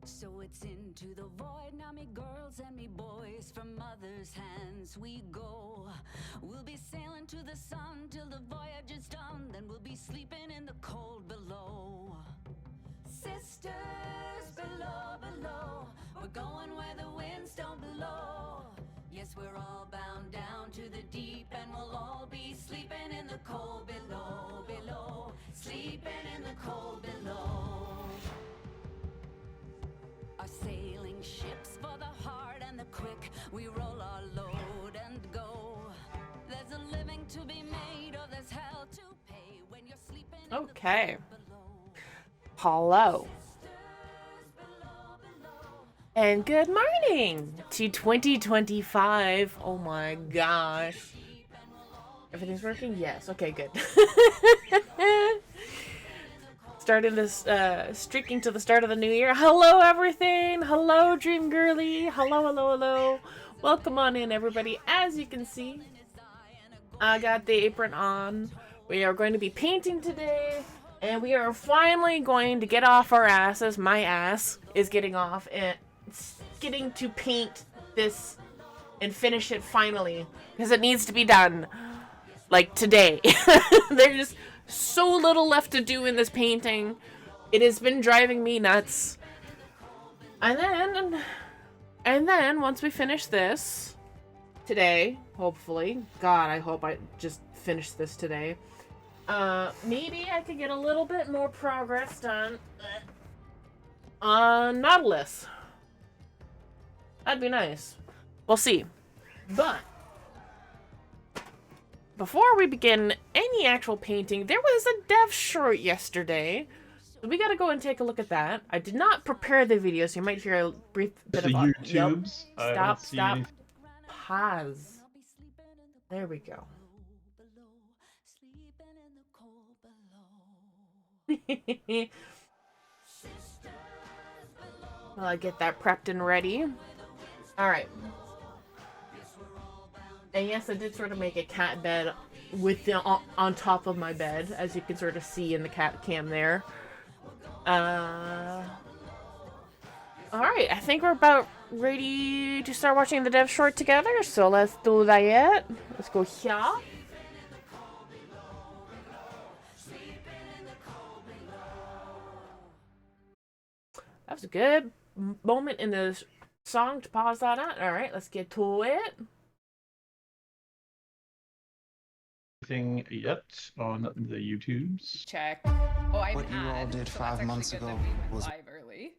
So it's into the void, now me girls and me boys, from mother's hands we go. We'll be sailing to the sun till the voyage is done, then we'll be sleeping in the cold below. Sisters below, below, we're going where the winds don't blow. Yes, we're all bound down to the deep, and we'll all be sleeping in the cold below, below, sleeping in the cold below. Our sailing ships for the hard and the quick, we roll our load and go. There's a living to be made, or there's hell to pay when you're sleeping in Okay. the below. Hello. And good morning to 2025. Oh my gosh. Everything's working? Yes. Okay, good. Starting this, streaking to the start of the new year. Hello, everything. Hello, Dream Girly. Hello, hello, hello. Welcome on in, everybody. As you can see, I got the apron on. We are going to be painting today. And we are finally going to get off our asses. My ass is getting off and getting to paint this and finish it finally. Because it needs to be done. Like today. There's so little left to do in this painting. It has been driving me nuts. And then once we finish this today, hopefully, God, I hope I just finish this today. Maybe I could get a little bit more progress done on Nautilus. That'd be nice. We'll see. But before we begin any actual painting, there was a dev short yesterday. So we gotta go and take a look at that. I did not prepare the video, so you might hear a brief bit of YouTubes. Yep. Stop. Pause. There we go. Well, I get that prepped and ready. Alright. And yes, I did sort of make a cat bed with the on top of my bed, as you can sort of see in the cat cam there. Alright, I think we're about ready to start watching the dev short together, so let's do that. Let's go here. That was a good moment in the song to pause that at. Alright, let's get to it. Anything yet on the YouTubes? Check. Oh, I'm What you all did so 5 that's months actually ago good that we went was- live early.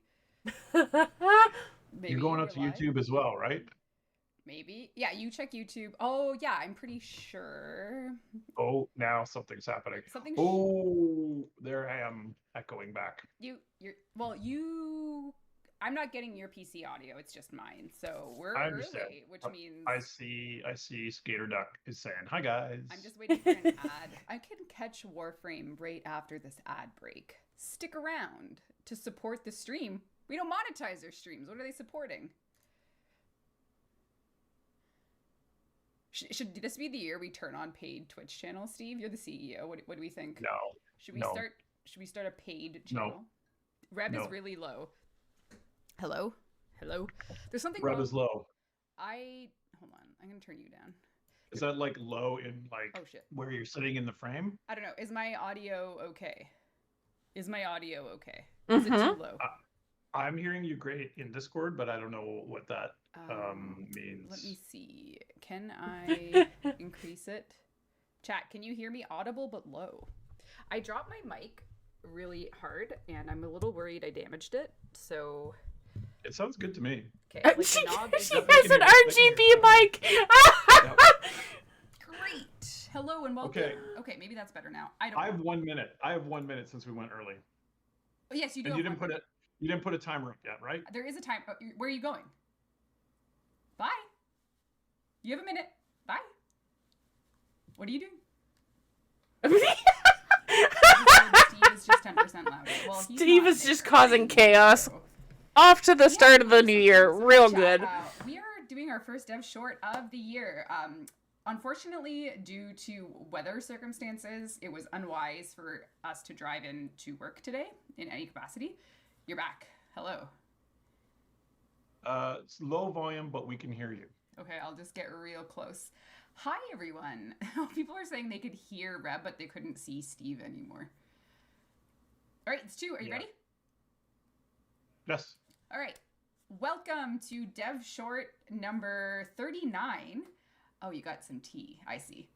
Maybe You're going up to live? YouTube as well, right? Maybe. Yeah, you check YouTube. Oh, yeah, I'm pretty sure. Oh, now something's happening. Something. Oh, there I am echoing back. I'm not getting your PC audio. It's just mine. So we're I understand. early, which means I see Skater Duck is saying, "Hi guys." I'm just waiting for an ad. I can catch Warframe right after this ad break. Stick around to support the stream. We don't monetize their streams. What are they supporting? Should this be the year we turn on paid Twitch channels, Steve? You're the CEO. What do we think? No. Should we no. start a paid channel? No. Reb No. is really low. Hello? There's something Reb wrong. is low. Hold on. I'm going to turn you down. Is that like low in like Oh shit. where you're sitting in the frame? I don't know. Is my audio okay? Is it too low? I'm hearing you great in Discord, but I don't know what that means. Let me see. Can I increase it? Chat, can you hear me audible but low? I dropped my mic really hard and I'm a little worried I damaged it. So It sounds good to me. okay, She the knob is has an RGB mic. great. Hello and welcome. Okay, maybe that's better now. I have 1 minute. I have 1 minute since we went early. Oh, yes, you do. And you didn't put a timer up yet, right? There is a time. Where are you going? Bye. You have a minute. Bye. What are you doing? Steve is just 10% louder. Well, Steve is just causing chaos. Off to the start of the new year. Real good. We are doing our first dev short of the year. Unfortunately, due to weather circumstances, it was unwise for us to drive in to work today in any capacity. You're back. Hello. It's low volume, but we can hear you. Okay, I'll just get real close. Hi, everyone. People are saying they could hear Reb, but they couldn't see Steve anymore. All right, it's 2. Are you ready? Yes. All right. Welcome to Dev Short number 39. Oh, you got some tea. I see.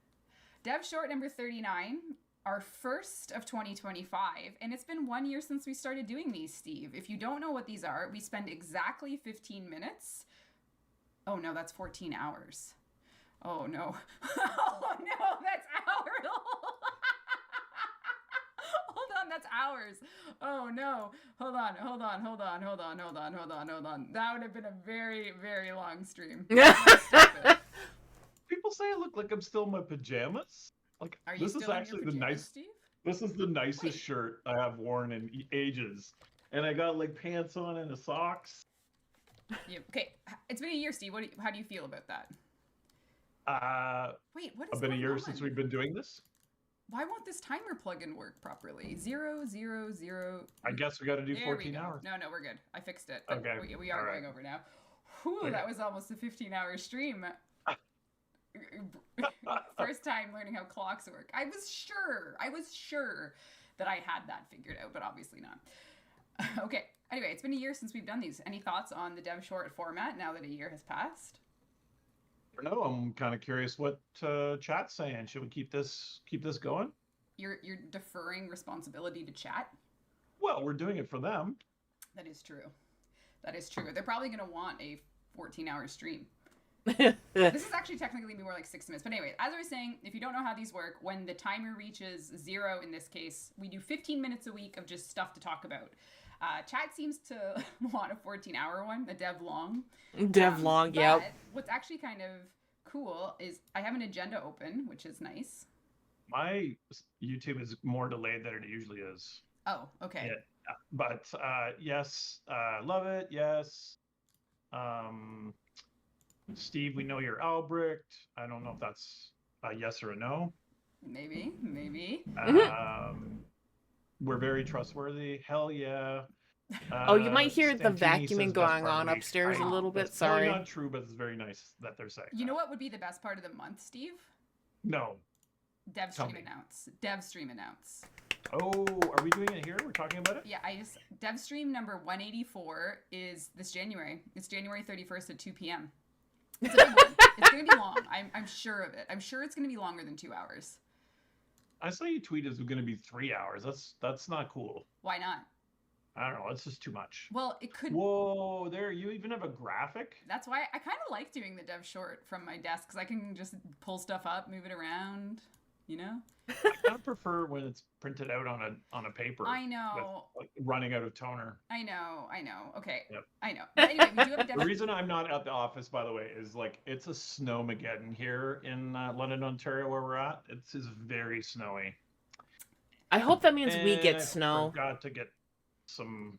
Dev Short number 39, our first of 2025. And it's been 1 year since we started doing these, Steve. If you don't know what these are, we spend exactly 15 minutes. Oh, no, that's 14 hours. Oh, no. Oh, no, that's hours. Hold on, that's hours. Oh, no. Hold on. That would have been a very, very long stream. People say I look like I'm still in my pajamas. Like, Are you this is still in actually your the pajamas, nice. Steve? This is the nicest Wait. shirt I have worn in ages, and I got like pants on and a socks. Yeah. Okay, it's been a year, Steve. How do you feel about that? Wait, what is It's been a going year on? since we've been doing this. Why won't this timer plugin work properly? 0, 0, 0. I guess we got to do There 14 we go. hours. No, we're good. I fixed it. But Okay. we are All right. going over now. Whew, Okay. that was almost a 15-hour stream. First time learning how clocks work. I was sure that I had that figured out, but obviously not. Okay. Anyway, it's been a year since we've done these. Any thoughts on the Dev Short format now that a year has passed? I don't know. I'm kind of curious what chat's saying. Should we keep this going? You're deferring responsibility to chat? Well, we're doing it for them. That is true. They're probably going to want a 14-hour stream. This is actually technically more like 6 minutes. But anyway, as I was saying, if you don't know how these work, when the timer reaches 0 in this case, we do 15 minutes a week of just stuff to talk about. Chat seems to want a 14-hour one, a dev long. Yep. But what's actually kind of cool is I have an agenda open, which is nice. My YouTube is more delayed than it usually is. Oh, okay. Yeah, but yes, love it. Yes. Steve, we know you're Albrecht. I don't know if that's a yes or a no. Maybe. We're very trustworthy. Hell yeah. Oh, you might hear the Stantini vacuuming says best going part of on the week. upstairs a little bit. That's probably Sorry. not true, but it's very nice that they're saying You know that. what would be the best part of the month, Steve? No. Dev Tell stream me. announce. Dev stream announce. Oh, are we doing it here? We're talking about it? Yeah, Dev stream number 184 is this January. It's January 31st at 2 p.m. It's a big one. It's going to be long. I'm sure of it. I'm sure it's going to be longer than 2 hours. I saw you tweet it's going to be 3 hours. That's not cool. Why not? I don't know. It's just too much. Well, it could. Whoa, there, you even have a graphic? That's why I kind of like doing the Dev Short from my desk, because I can just pull stuff up, move it around, you know? I kind of prefer when it's printed out on a paper. I know. With, like, running out of toner. I know. Okay. Yep. I know. But anyway, we do have a Dev The reason I'm not at the office, by the way, is like it's a snowmageddon here in London, Ontario, where we're at. It's very snowy. I hope that means we And get I snow. forgot to get some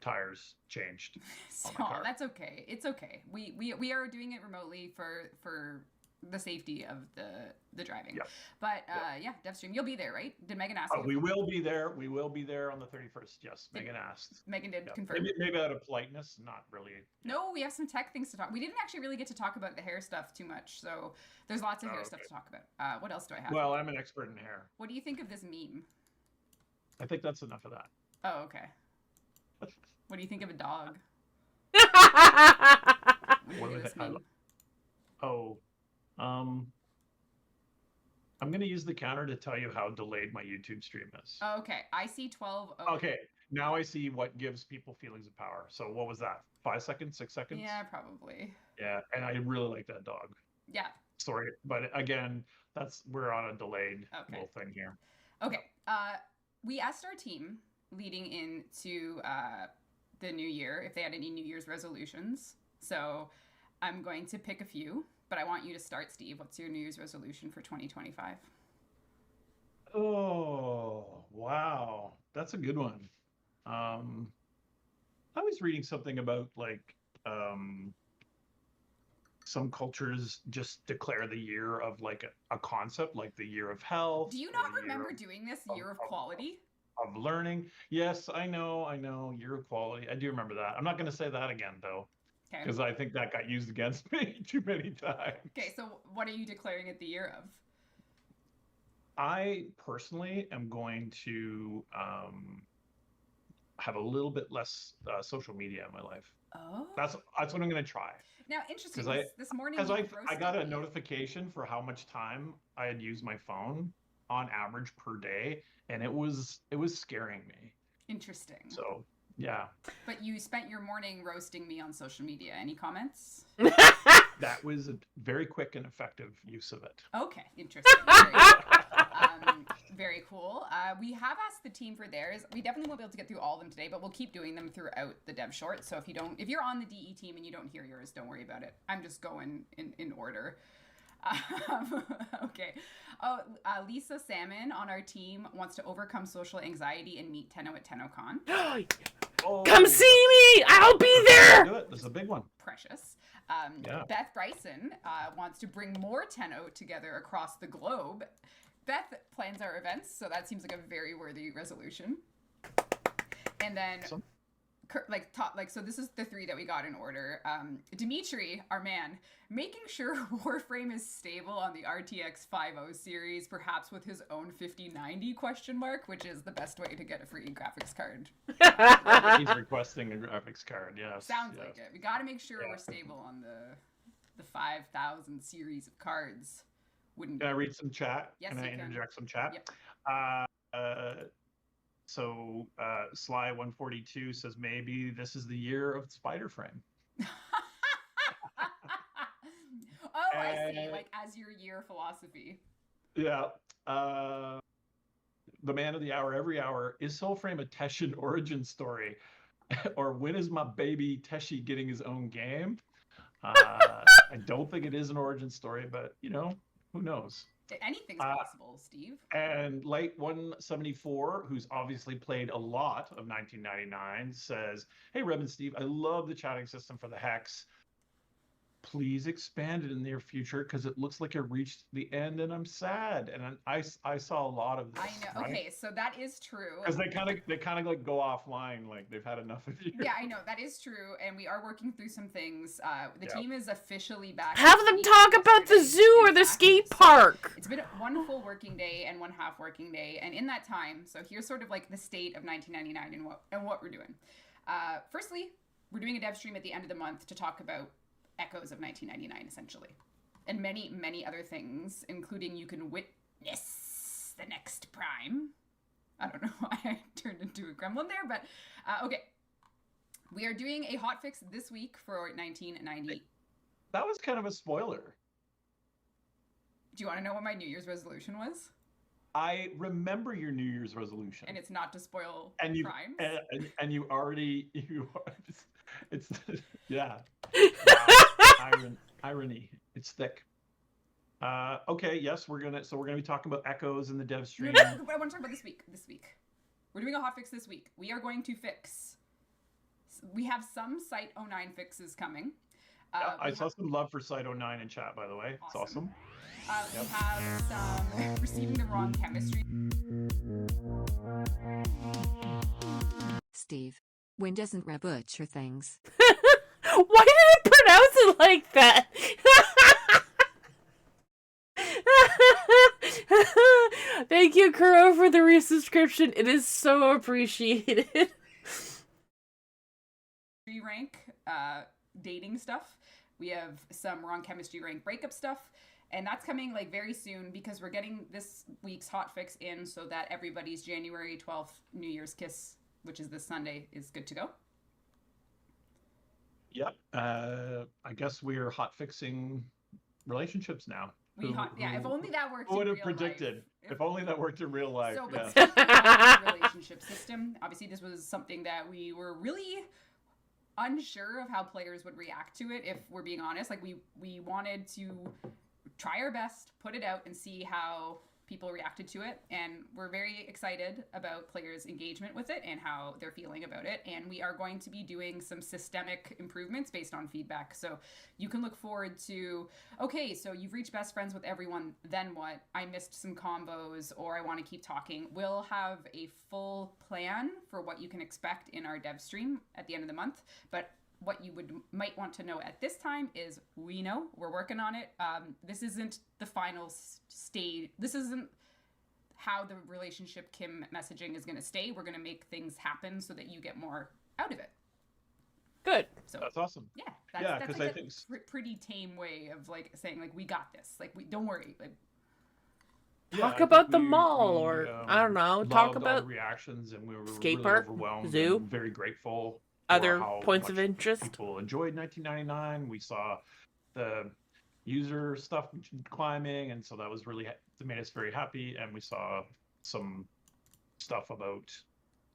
tires changed. So on my car. that's okay. It's okay. We are doing it remotely for the safety of the driving. Yep. But yeah, DevStream, you'll be there, right? Did Megan ask Oh, you? we will be there. We will be there on the 31st. Yes, Megan asked. Megan did Yeah. confirm. Maybe out of politeness, not really. No, we have some tech things to talk. We didn't actually really get to talk about the hair stuff too much, so there's lots of hair stuff to talk about. What else do I have? Well, I'm an expert in hair. What do you think of this meme? I think that's enough of that. Oh, okay. What do you think of a dog? What was it? I'm going to use the counter to tell you how delayed my YouTube stream is. Oh, okay. I see 12. Okay, now I see what gives people feelings of power. So what was that? 5 seconds, 6 seconds? Yeah, probably. Yeah, and I really like that dog. Yeah. Sorry, but again, we're on a delayed little thing here. Okay. We asked our team leading into the new year if they had any New Year's resolutions. So I'm going to pick a few, but I want you to start, Steve. What's your New Year's resolution for 2025? Oh, wow. That's a good one. I was reading something about like some cultures just declare the year of like a concept, like the year of health. Do you not remember doing this year of quality? Of learning. Yes, I know, year of quality. I do remember that. I'm not going to say that again, though. Okay. because I think that got used against me too many times. Okay, so what are you declaring it the year of? I personally am going to have a little bit less social media in my life. Oh. That's what I'm going to try. Now, interesting. Because This morning because you I got a roasted me. notification for how much time I had used my phone on average per day, and it was scaring me. Interesting. So yeah, But you spent your morning roasting me on social media. Any comments? that was a very quick and effective use of it. Okay, interesting. Very cool. We have asked the team for theirs. We definitely won't be able to get through all of them today, but we'll keep doing them throughout the dev short. So if you're on the DE team and you don't hear yours, don't worry about it. I'm just going in order. Okay. Oh, Lisa Salmon on our team wants to overcome social anxiety and meet Tenno at TennoCon. Oh, Come see me! I'll be there! do it. This is a big one. Precious. Yeah. Beth Bryson wants to bring more Tenno together across the globe. Beth plans our events, so that seems like a very worthy resolution. And then, Awesome. so this is the three that we got in order. Dimitri, our man, making sure Warframe is stable on the RTX 50 series, perhaps with his own 5090 ? Which is the best way to get a free graphics card. He's requesting a graphics card. Yes. Sounds yes. like it. We got to make sure Yeah. we're stable on the 5000 series of cards. Wouldn't Can I read some chat? Yes, Can I you can. interject some chat? Yep. So Sly142 says maybe this is the year of Spider Frame. Oh, I see. Like as your year philosophy. Yeah. The man of the hour every hour, is Soulframe a Teshin origin story? Or when is my baby Teshi getting his own game? I don't think it is an origin story, but who knows? Anything's possible, Steve. And Late 174, who's obviously played a lot of 1999, says, "Hey, Reb and Steve, I love the chatting system for the Hex. Please expand it in the near future because it looks like it reached the end and I'm sad." And I saw a lot of this. I know. Right? Okay, so that is true. Because they kind of like go offline, like they've had enough of you. Yeah, I know that is true, and we are working through some things. The Yep. team is officially back. Have them talk about the zoo or the skate park. It's been one full working day and one half working day, and in that time, so here's sort of like the state of 1999 and what we're doing. Firstly, we're doing a dev stream at the end of the month to talk about echoes of 1999, essentially, and many, many other things, including you can witness the next Prime. I don't know why I turned into a gremlin there, but okay. We are doing a hotfix this week for 1990. That was kind of a spoiler. Do you want to know what my New Year's resolution was? I remember your New Year's resolution. And it's not to spoil and you Primes. and you already it's yeah. Irony. It's thick. Okay, yes, we're gonna be talking about echoes in the dev stream. No, I want to talk about this week. We're doing a hotfix this week. We are going to fix. We have some Site 09 fixes coming. I saw some love for Site 09 in chat, by the way. It's awesome. We have some receiving the wrong chemistry. Steve, when doesn't Reb butcher things? Why did it pronounce it like that? Thank you, Kuro, for the resubscription. It is so appreciated. Rank dating stuff. We have some wrong chemistry rank breakup stuff. And that's coming like very soon because we're getting this week's hotfix in so that everybody's January 12th New Year's kiss, which is this Sunday, is good to go. Yep. I guess we're hotfixing relationships now. If only that worked. Who would in have real predicted? Life. If only that worked in real life. So, yeah. but speaking of the relationship system, obviously this was something that we were really unsure of how players would react to it. If we're being honest, like we wanted to try our best, put it out, and see how people reacted to it. And we're very excited about players' engagement with it and how they're feeling about it. And we are going to be doing some systemic improvements based on feedback. So you can look forward to, okay, so you've reached best friends with everyone, then what? I missed some combos, or I want to keep talking. We'll have a full plan for what you can expect in our dev stream at the end of the month. But what you might want to know at this time is we know we're working on it. This isn't the final stage. This isn't how the relationship Kim messaging is going to stay. We're going to make things happen so that you get more out of it. Good. So That's awesome. yeah, Yeah, that's 'cause like I think pretty tame way of like saying like we got this. Like we don't worry. Like Yeah, I Talk think about the we- mall, we, or I don't know. loved Talk all about the reactions, and we were skate really park, overwhelmed, zoo, and very grateful for other how points of much interest. people enjoyed 1999. We saw the user stuff climbing, and so that was really that made us very happy. And we saw some stuff about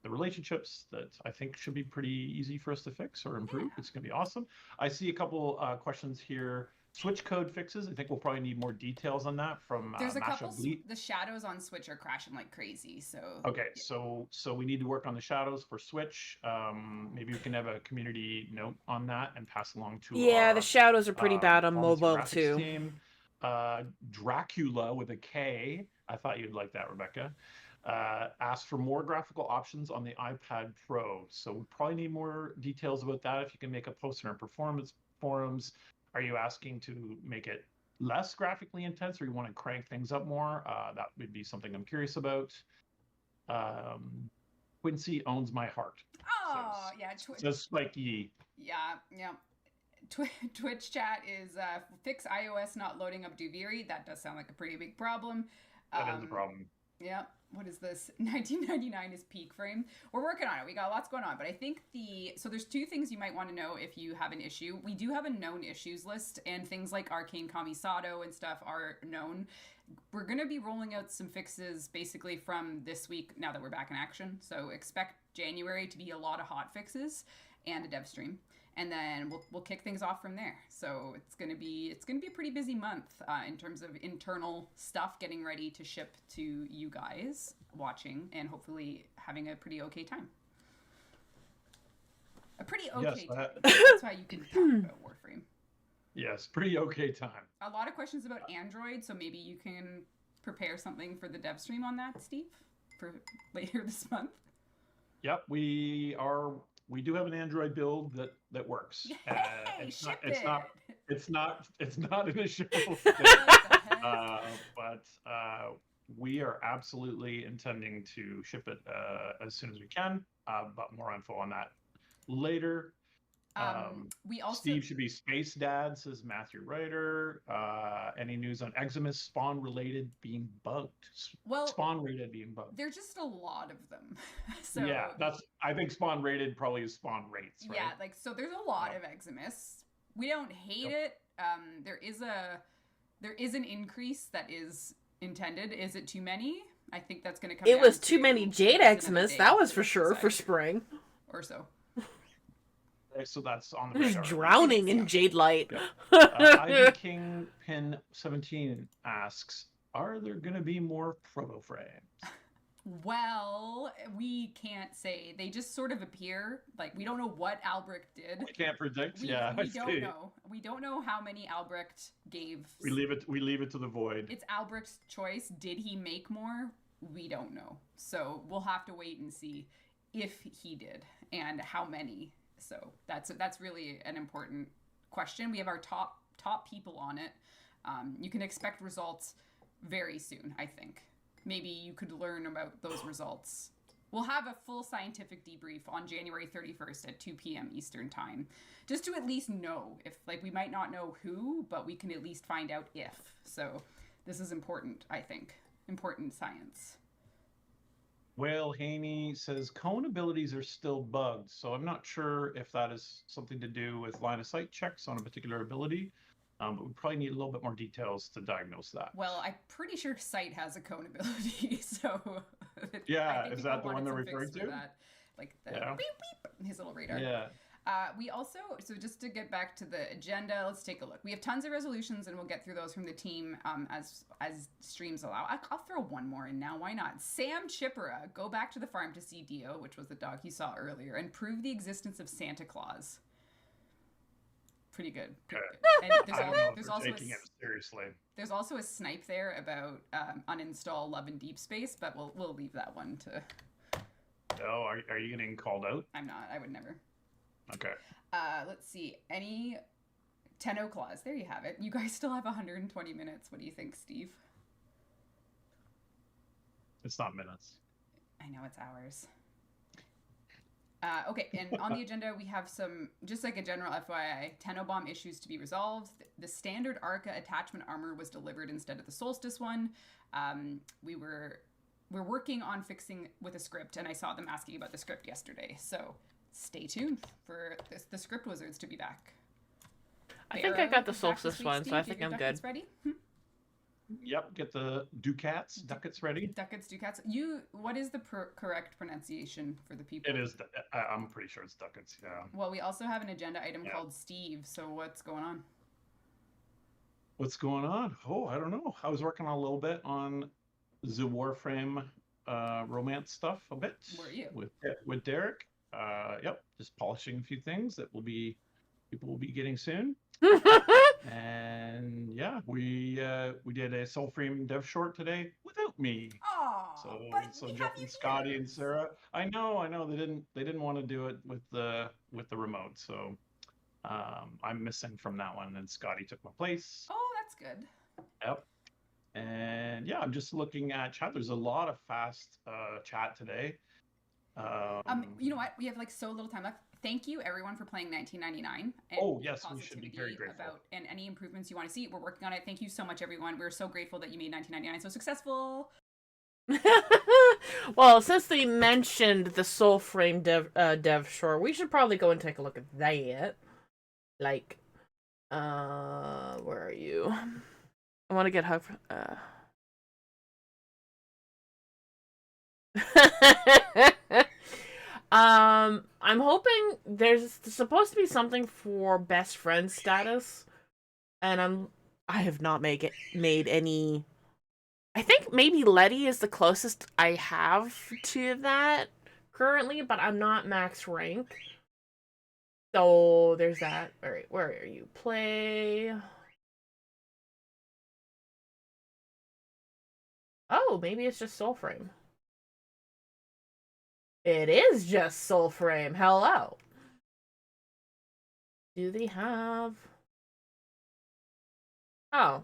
the relationships that I think should be pretty easy for us to fix or improve. It's going to be awesome. I see a couple questions here. Switch code fixes. I think we'll probably need more details on that from there's a Masha couple. Bleat. The shadows on Switch are crashing like crazy. So Okay, so we need to work on the shadows for Switch. Maybe we can have a community note on that and pass along to Yeah, our the shadows are pretty bad on performance and mobile graphics too. team. Dracula with a K. I thought you'd like that, Rebecca. Asked for more graphical options on the iPad Pro. So we probably need more details about that. If you can make a post in our performance forums. Are you asking to make it less graphically intense, or you want to crank things up more? That would be something I'm curious about. Quincy owns my heart. oh yeah, Says Spike Yee. yeah. Twitch chat is fix iOS not loading up Duviri. That does sound like a pretty big problem. That is a problem. Yeah. What is this? 1999 is peak frame. We're working on it. We got lots going on, but I think so there's two things you might want to know if you have an issue. We do have a known issues list, and things like Arcane Kamisato and stuff are known. We're going to be rolling out some fixes basically from this week now that we're back in action. So expect January to be a lot of hot fixes and a dev stream. And then we'll kick things off from there. So it's gonna be a pretty busy month in terms of internal stuff, getting ready to ship to you guys watching, and hopefully having a pretty okay time. A pretty okay time. That's why you can talk about Warframe. Yes, pretty okay time. A lot of questions about Android, so maybe you can prepare something for the dev stream on that, Steve, for later this month. Yep, we do have an Android build that works. It's not in the show today. But we are absolutely intending to ship it as soon as we can. But more info on that later. We also Steve should be Space Dad, says Matthew Ryder. Any news on Eximus spawn related being bugged? Spawn rated being bugged. There's just a lot of them. So yeah, I think spawn rated probably is spawn rates, right? Yeah, so there's a lot of Eximus. We don't hate it. There is an increase that is intended. Is it too many? I think that's going to come. It was too many Jade Eximus, that was for sure, for spring. Or so. So that's on the There's radar. drowning in jade light. Ivy King Pin 17 asks, are there going to be more proto frames? Well, we can't say. They just sort of appear. Like, we don't know what Albrecht did. We can't predict. We don't know. We don't know how many Albrecht gave. We leave it to the void. It's Albrecht's choice. Did he make more? We don't know. So we'll have to wait and see if he did and how many. So that's really an important question. We have our top people on it. You can expect results very soon, I think. Maybe you could learn about those results. We'll have a full scientific debrief on January 31st at 2 p.m. Eastern Time, just to at least know if, we might not know who, but we can at least find out if. So this is important, I think. Important science. Whale Haney says cone abilities are still bugged, so I'm not sure if that is something to do with line of sight checks on a particular ability, but we probably need a little bit more details to diagnose that. Well, I'm pretty sure sight has a cone ability, so yeah, is that the one they're referring to? That. Like the beep beep, his little radar. Yeah. We also, so just to get back to the agenda, let's take a look. We have tons of resolutions, and we'll get through those from the team as streams allow. I'll throw one more in now. Why not? Sam Chippera, go back to the farm to see Dio, which was the dog you saw earlier, and prove the existence of Santa Claus. Pretty good. And there's also taking it seriously. There's also a snipe there about uninstall Love in Deep Space, but we'll leave that one to. Oh, are you getting called out? I'm not. I would never. Okay. Let's see. Any 10 clause. There you have it. You guys still have 120 minutes. What do you think, Steve? It's not minutes. I know it's hours. Okay, and on the agenda we have some, just like a general FYI, Tenobomb issues to be resolved. The standard Arca attachment armor was delivered instead of the Solstice one. We're working on fixing with a script, and I saw them asking about the script yesterday. So stay tuned for the script wizards to be back. I think I got the Solstice one, so I think I'm good. Ready? Yep, get the ducats ready. Ducats. What is the correct pronunciation for the people? It is. I'm pretty sure it's ducats. Yeah. Well, we also have an agenda item called Steve. So what's going on? What's going on? Oh, I don't know. I was working on a little bit on the Warframe romance stuff a bit. Were you? With Derek. Yep, just polishing a few things that people will be getting soon. And yeah, we did a Soulframe dev short today without me. Oh, So Jeff and Scotty and Sarah. I know they didn't want to do it with the remote. So I'm missing from that one, and Scotty took my place. Oh, that's good. Yep. And yeah, I'm just looking at chat. There's a lot of fast chat today. You know what? We have like so little time left. Thank you everyone for playing 1999. Oh yes, we should be very grateful. And any improvements you want to see, we're working on it. Thank you so much, everyone. We're so grateful that you made 1999 so successful. Well, since they mentioned the Soulframe dev short, we should probably go and take a look at that. Like, where are you? I want to get Hug. I'm hoping there's supposed to be something for best friend status, and I have not made any. I think maybe Letty is the closest I have to that currently, but I'm not max rank. So there's that. All right, where are you? Play. Oh, maybe it's just Soulframe. It is just Soulframe. Hello. Do they have... Oh.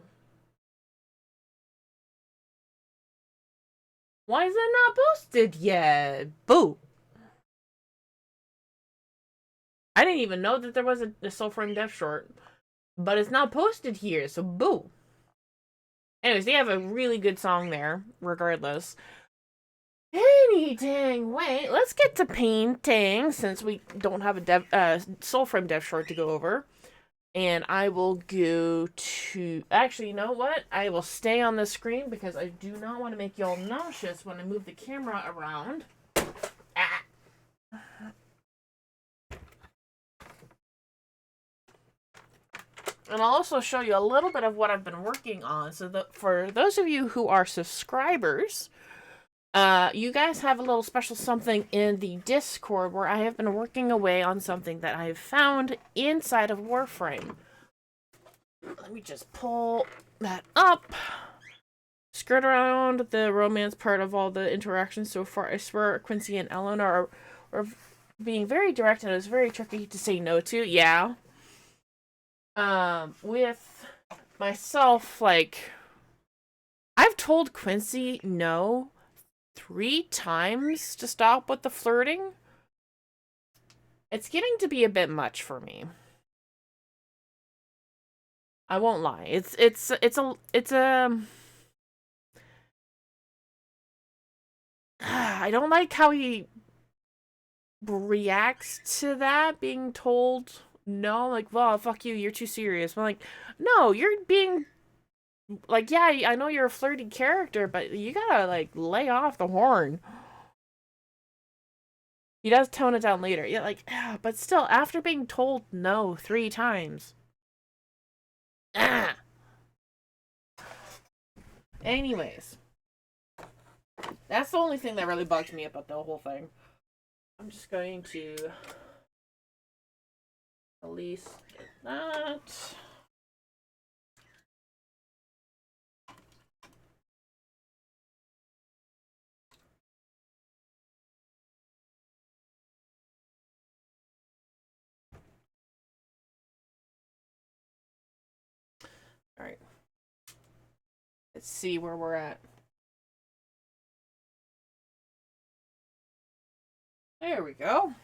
Why is it not posted yet? Boo. I didn't even know that there was a Soulframe dev short. But it's not posted here, so boo. Anyways, they have a really good song there, regardless. Any dang way. Let's get to painting, since we don't have a Soulframe dev short to go over. And I will go to... Actually, you know what? I will stay on the screen because I do not want to make y'all nauseous when I move the camera around. Ah. And I'll also show you a little bit of what I've been working on. So that for those of you who are subscribers, you guys have a little special something in the Discord where I have been working away on something that I have found inside of Warframe. Let me just pull that up. Skirt around the romance part of all the interactions so far. I swear Quincy and Eleanor are being very direct, and it was very tricky to say no to. Yeah. With myself, like, I've told Quincy no 3 times to stop with the flirting. It's getting to be a bit much for me. I won't lie. It's a I don't like how he reacts to that, being told no, like, well, fuck you, you're too serious. I'm like, no, you're being, like, yeah, I know you're a flirty character, but you gotta, like, lay off the horn. He does tone it down later. Yeah, like, but still, after being told no 3 times. Anyways. That's the only thing that really bugs me about the whole thing. I'm just going to release that. Alright. Let's see where we're at. There we go.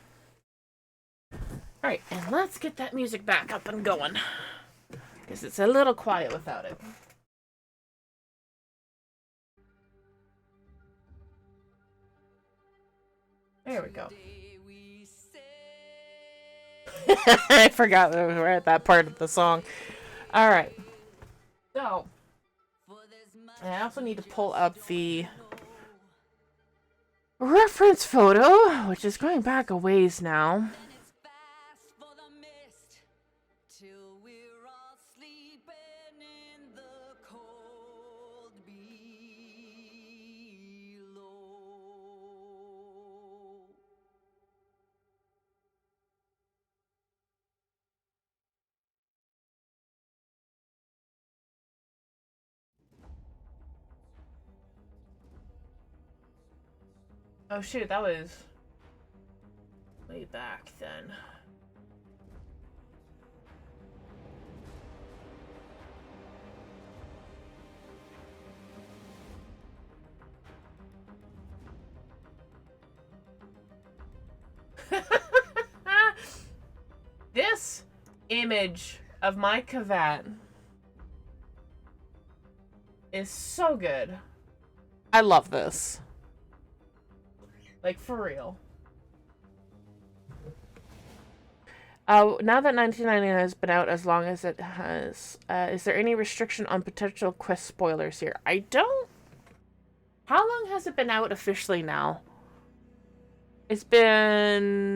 Alright, and let's get that music back up and going. Because it's a little quiet without it. There we go. I forgot that we were at that part of the song. Alright. So, I also need to pull up the reference photo, which is going back a ways now. Oh shoot, that was way back then. This image of my Kavat is so good. I love this. Like, for real. Now that 1999 has been out as long as it has, is there any restriction on potential quest spoilers here? I don't... How long has it been out officially now? It's been...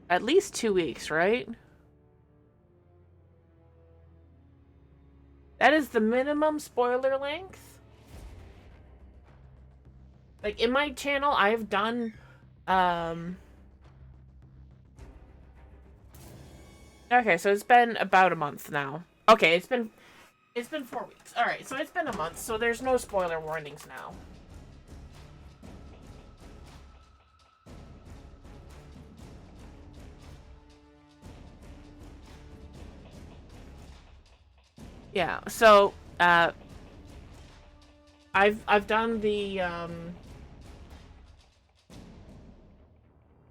at least 2 weeks, right? That is the minimum spoiler length? Like, in my channel, I've done, okay, so it's been about a month now. Okay, it's been 4 weeks. Alright, so it's been a month, so there's no spoiler warnings now. Yeah, so, I've done the,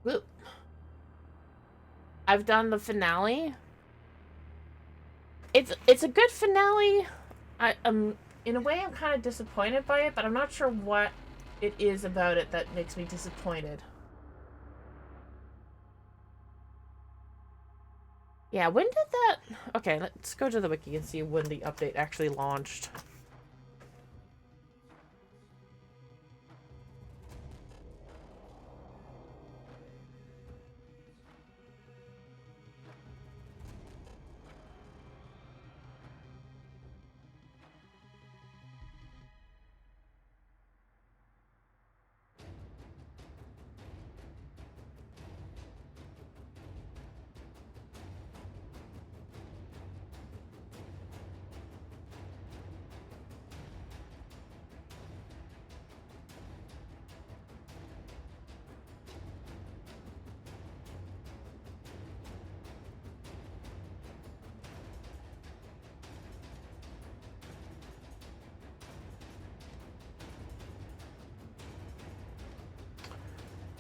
whoop. I've done the finale. It's a good finale. In a way, I'm kind of disappointed by it, but I'm not sure what it is about it that makes me disappointed. Yeah, when did that... Okay, let's go to the wiki and see when the update actually launched.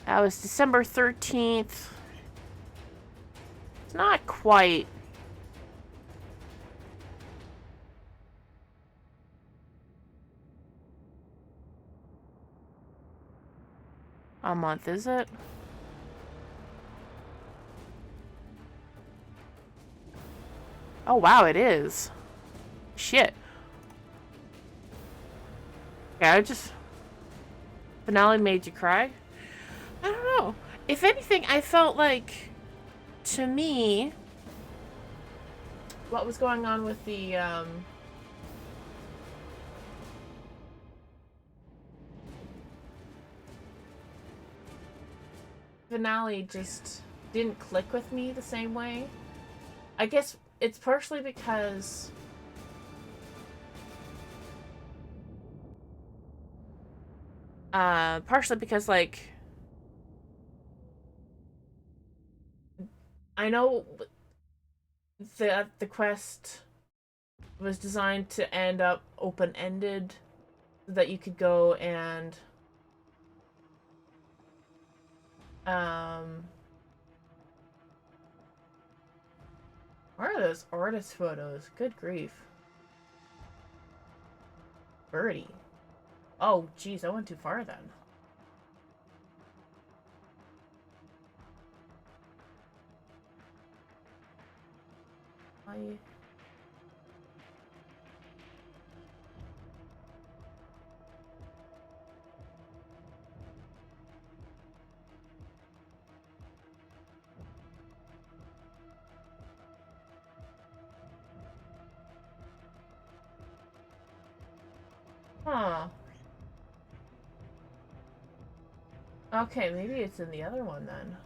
That was December 13th. It's not quite. A month, is it? Oh, wow, it is. Shit. Yeah, I just... Finale made you cry? I don't know. If anything, I felt like, to me, what was going on with the, finale just didn't click with me the same way. I guess it's partially because like I know the quest It was designed to end up open-ended so that you could go and where are those artist photos? Good grief. Birdie. Oh, geez, I went too far then. Huh. Okay, maybe it's in the other one then.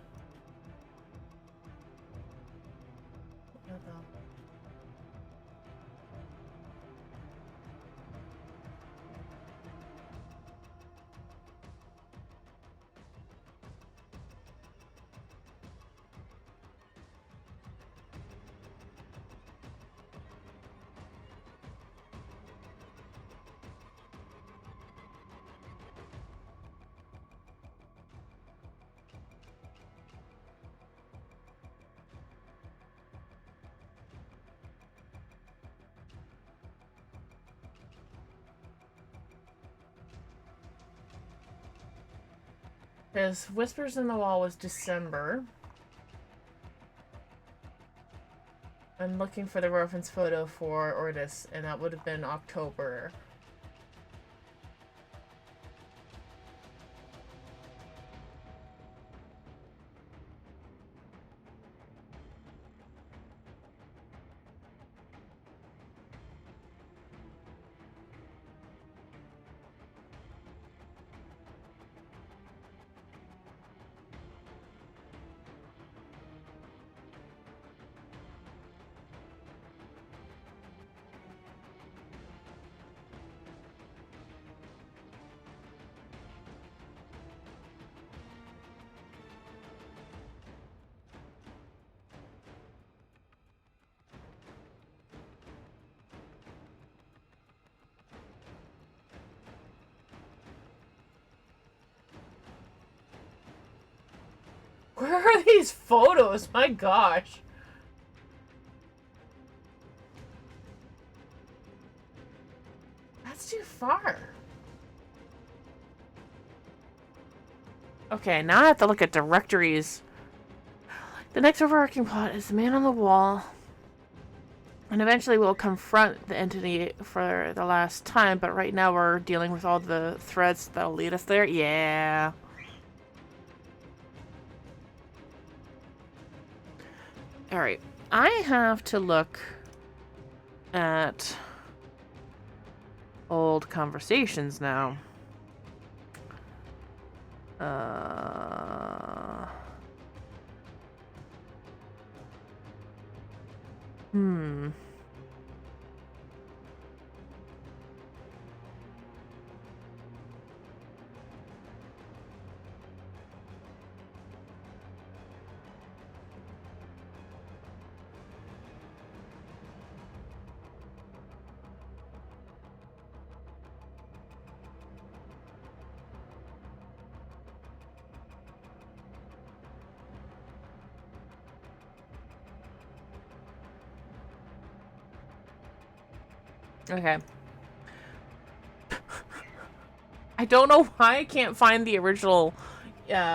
Because Whispers in the Wall was December. I'm looking for the reference photo for Ordis, and that would have been October. Where are these photos? My gosh. That's too far. Okay, now I have to look at directories. The next overarching plot is the man on the wall. And eventually we'll confront the entity for the last time, but right now we're dealing with all the threads that'll lead us there. Yeah. Alright, I have to look at old conversations now. Hmm. Okay. I don't know why I can't find the original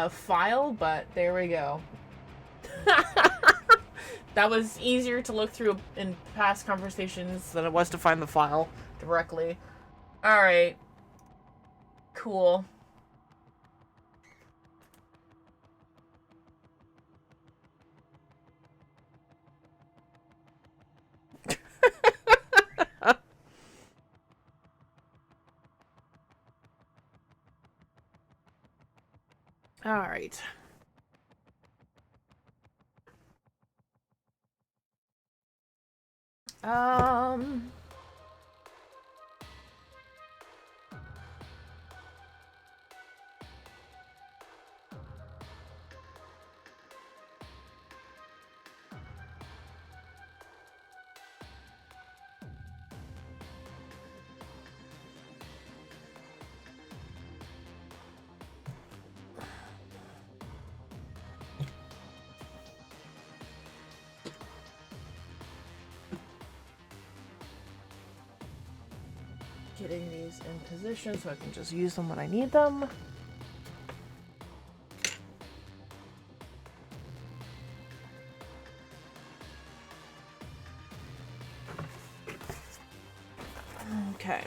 file, but there we go. That was easier to look through in past conversations than it was to find the file directly. Alright. Cool. Alright. Um... getting these in position so I can just use them when I need them. Okay.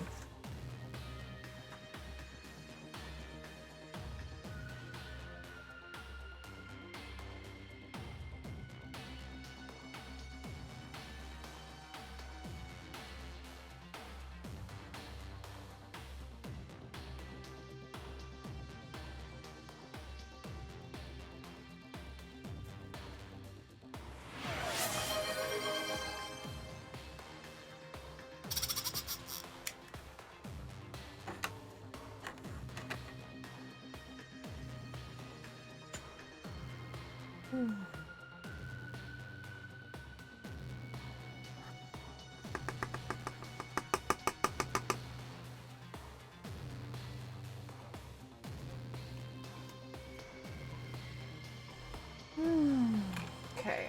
Okay.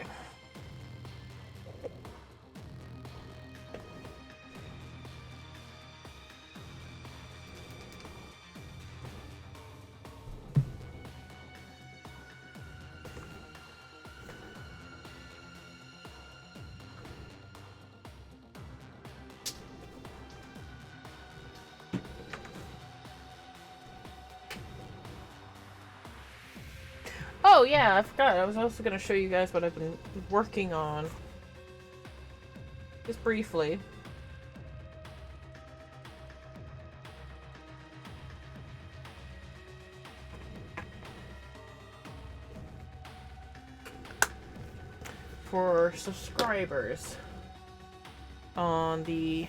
Oh yeah, I forgot. I was also going to show you guys what I've been working on. Just briefly. For subscribers on the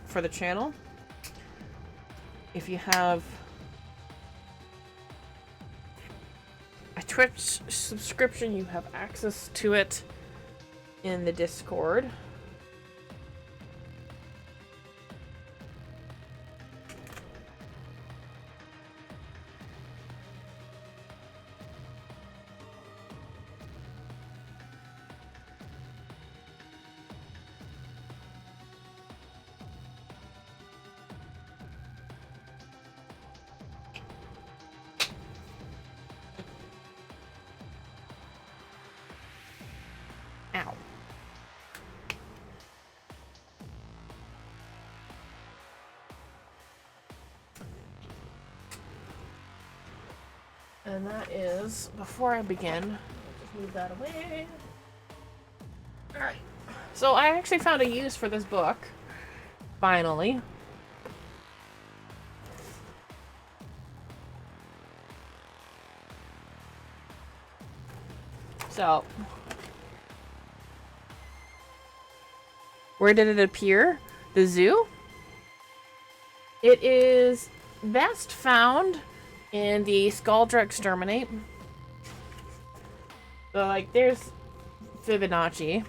for the channel, if you have a Twitch subscription, you have access to it in the Discord. Ow. And that is, before I begin, just move that away. Alright. So I actually found a use for this book. Finally. So, where did it appear? The zoo? It is best found in the Scaldra Exterminate. So, like, there's Fibonacci.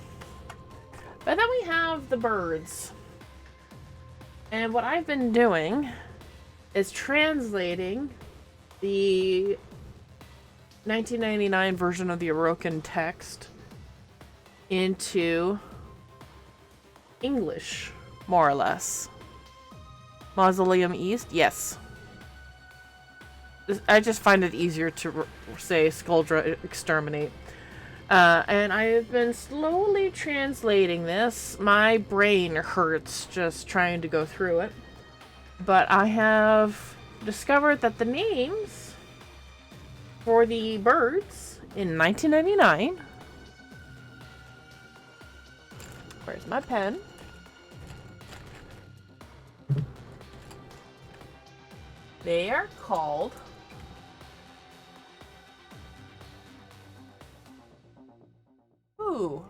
But then we have the birds. And what I've been doing is translating the 1999 version of the Orokin text into English, more or less. Mausoleum East? Yes. I just find it easier to say Skuldra Exterminate. And I've been slowly translating this. My brain hurts just trying to go through it. But I have discovered that the names for the birds in 1999. Where's my pen? They are called ooh.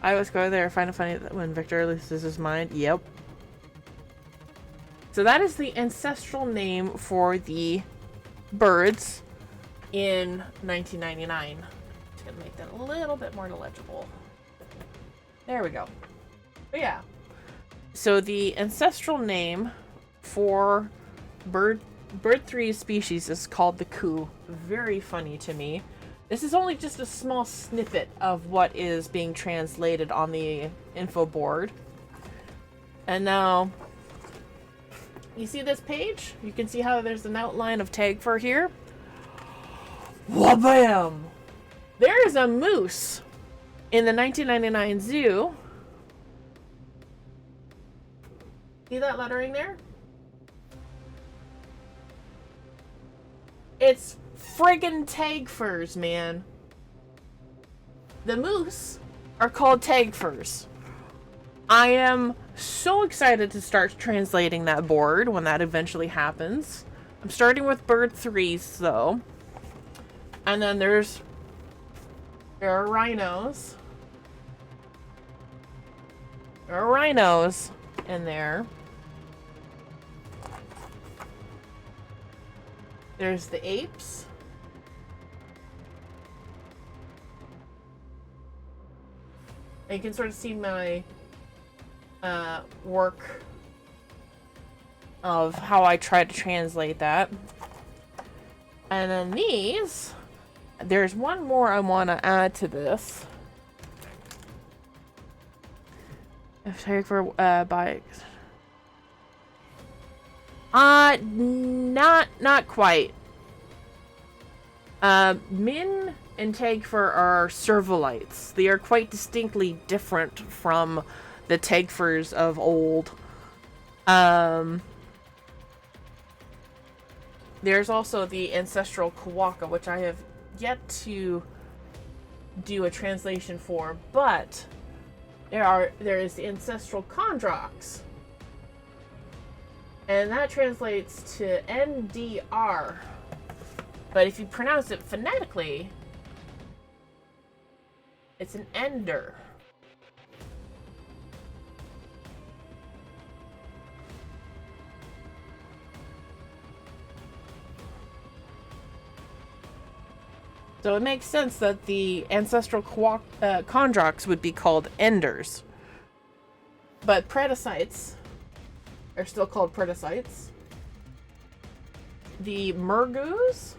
I always go there and find it funny that when Victor loses his mind. Yep. So that is the ancestral name for the birds in 1999. Just gonna make that a little bit more legible. There we go. But yeah. So the ancestral name for bird 3 species is called the coo. Very funny to me. This is only just a small snippet of what is being translated on the info board. And now, you see this page? You can see how there's an outline of tag fur here. Wabam! There is a moose in the 1999 zoo. See that lettering there? It's friggin' tag furs, man. The moose are called tag furs. I am so excited to start translating that board when that eventually happens. I'm starting with bird 3s though. And then there are rhinos. There are rhinos in there. There's the apes. And you can sort of see my work of how I try to translate that. And then these, there's one more I want to add to this. If take for bikes. Not quite. Min and Tagfur are servolites. They are quite distinctly different from the Tagfurs of old. There's also the ancestral Kawaka, which I have yet to do a translation for, but there is the ancestral Kondrox. And that translates to NDR. But if you pronounce it phonetically, it's an ender. So it makes sense that the ancestral Kondrox would be called enders. But predacites are still called predacites. The Murgus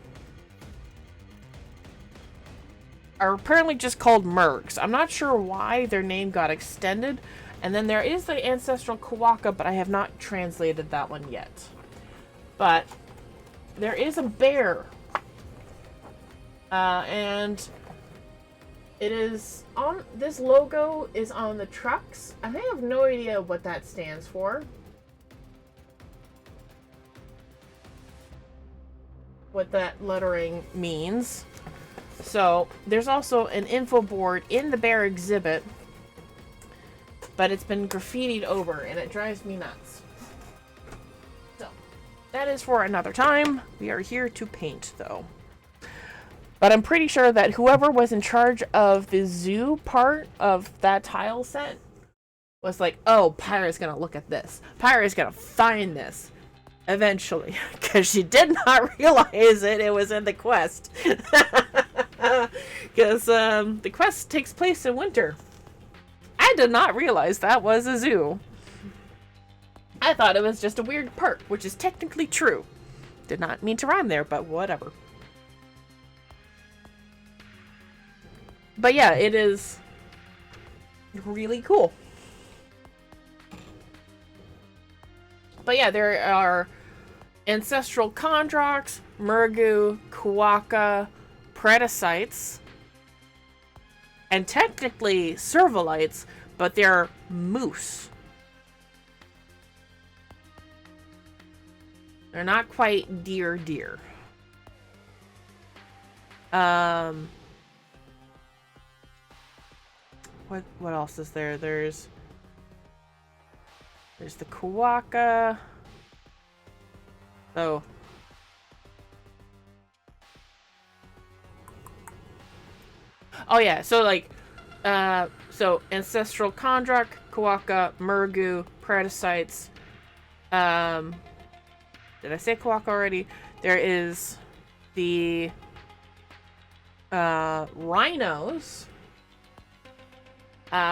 are apparently just called Murgs. I'm not sure why their name got extended. And then there is the ancestral Kawaka, but I have not translated that one yet. But there is a bear. And it is on, this logo is on the trucks. I have no idea what that stands for. What that lettering means. So there's also an info board in the bear exhibit, but it's been graffitied over and it drives me nuts. So that is for another time. We are here to paint though. But I'm pretty sure that whoever was in charge of the zoo part of that tile set was like, oh, Pyra's gonna look at this. Pyra's gonna find this eventually. Because she did not realize it was in the quest. Because the quest takes place in winter. I did not realize that was a zoo. I thought it was just a weird park, which is technically true. Did not mean to rhyme there, but whatever. But yeah, it is really cool. But yeah, there are ancestral Kondrox, Murgu, Kawaka, predacites, and technically servolites, but they're moose. They're not quite deer. What else is there? There's the Kawaka. Oh. Oh yeah, so like so ancestral Kondrox, Kawaka, Murgu, predacites. Did I say Kawaka already? There is the rhinos.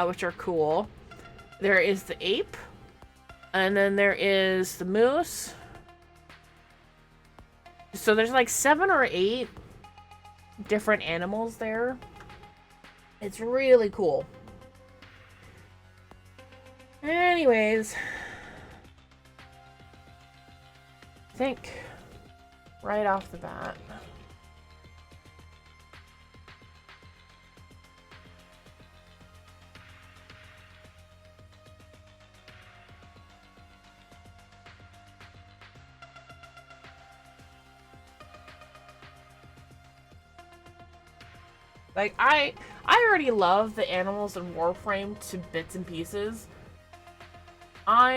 Which are cool. There is the ape, And then there is the moose. So there's like 7 or 8 different animals there. It's really cool. Anyways, I think right off the bat, like, I already love the animals in Warframe to bits and pieces. I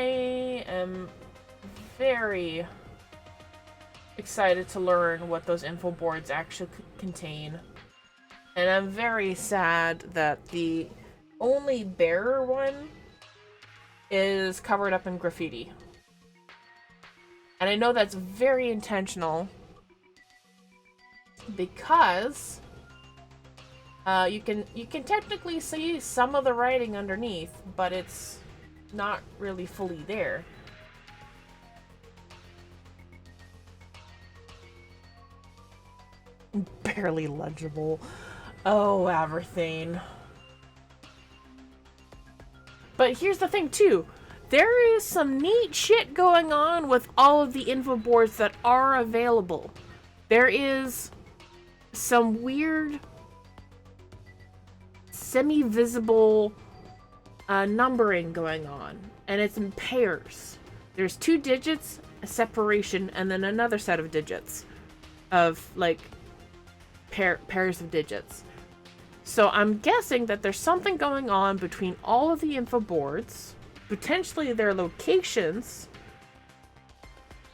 am very excited to learn what those info boards actually contain. And I'm very sad that the only bearer one is covered up in graffiti. And I know that's very intentional because you can technically see some of the writing underneath, but it's not really fully there. Barely legible. Oh, everything. But here's the thing too. There is some neat shit going on with all of the info boards that are available. There is some weird semi-visible numbering going on, and it's in pairs. There's 2 digits, a separation, and then another set of digits of like pairs of digits. So I'm guessing that there's something going on between all of the info boards, potentially their locations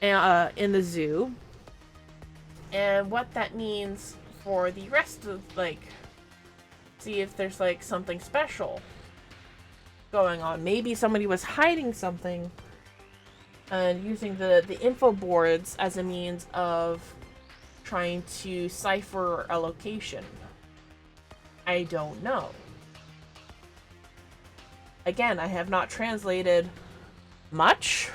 in the zoo, and what that means for the rest of, like, see if there's like something special going on. Maybe somebody was hiding something and using the info boards as a means of trying to cipher a location. I don't know. Again, I have not translated much.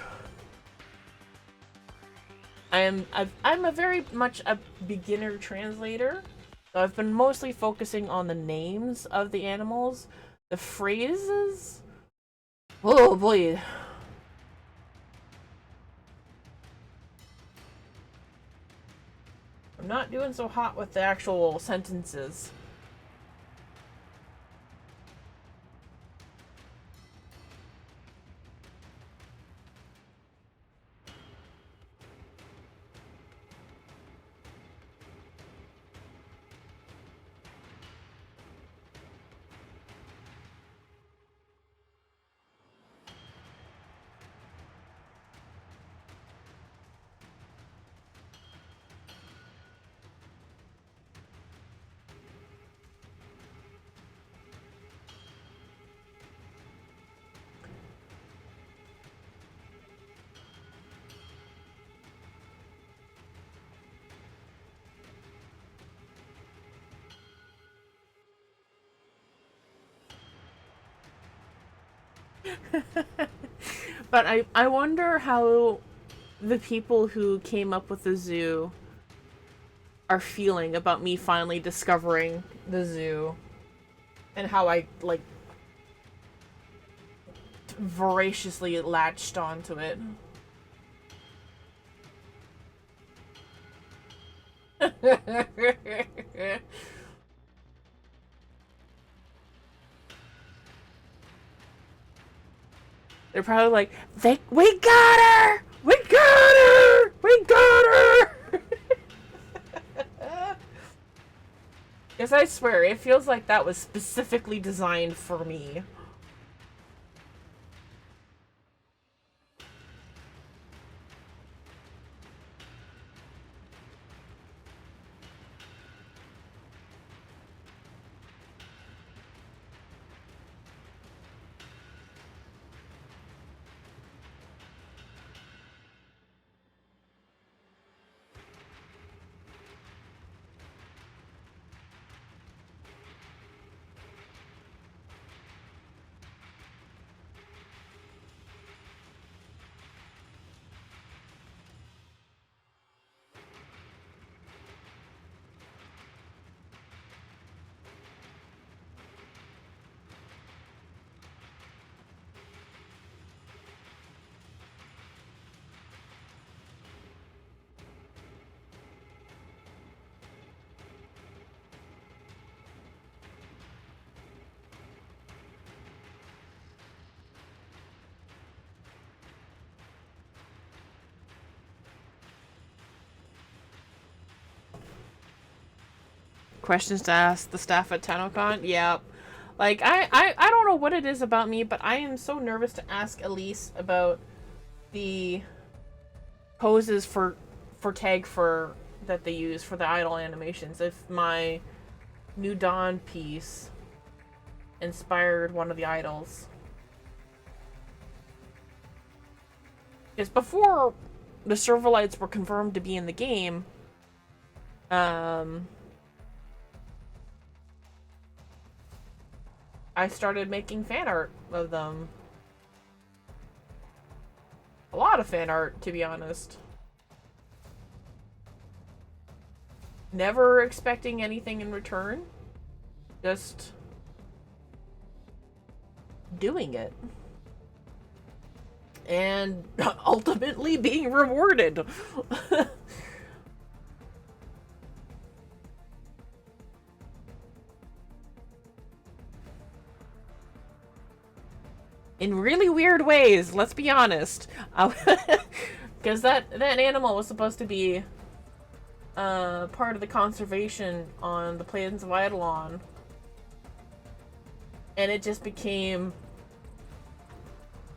I'm a very much a beginner translator. So I've been mostly focusing on the names of the animals. The phrases? Oh boy. I'm not doing so hot with the actual sentences. But I wonder how the people who came up with the zoo are feeling about me finally discovering the zoo and how I, like, voraciously latched onto it. They're probably like, we got her! We got her! We got her! Because I swear, it feels like that was specifically designed for me. questions to ask the staff at TennoCon. Yeah. Like, I don't know what it is about me, but I am so nervous to ask Elise about the poses for tag for that they use for the idol animations. If my New Dawn piece inspired one of the idols. It's before the Servalites were confirmed to be in the game. I started making fan art of them. A lot of fan art, to be honest. Never expecting anything in return. Just doing it. And ultimately being rewarded. In really weird ways, let's be honest. Because that animal was supposed to be part of the conservation on the Plains of Eidolon. And it just became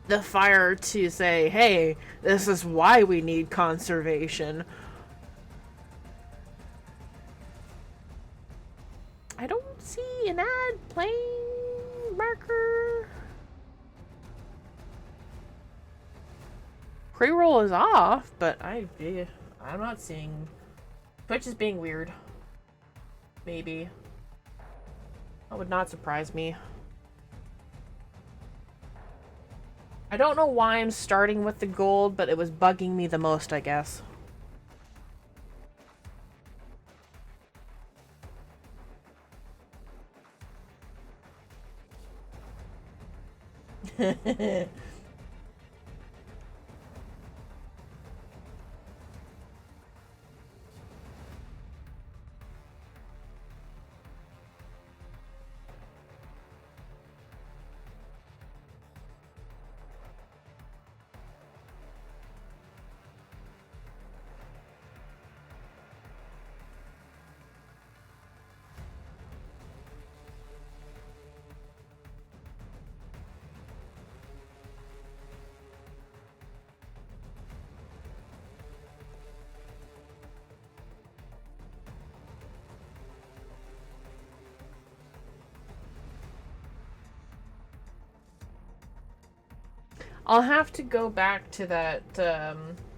the fire to say, hey, this is why we need conservation. I don't see an ad playing marker. Pre-roll is off, but I'm not seeing. Twitch is being weird. Maybe. That would not surprise me. I don't know why I'm starting with the gold, but it was bugging me the most, I guess. I'll have to go back to that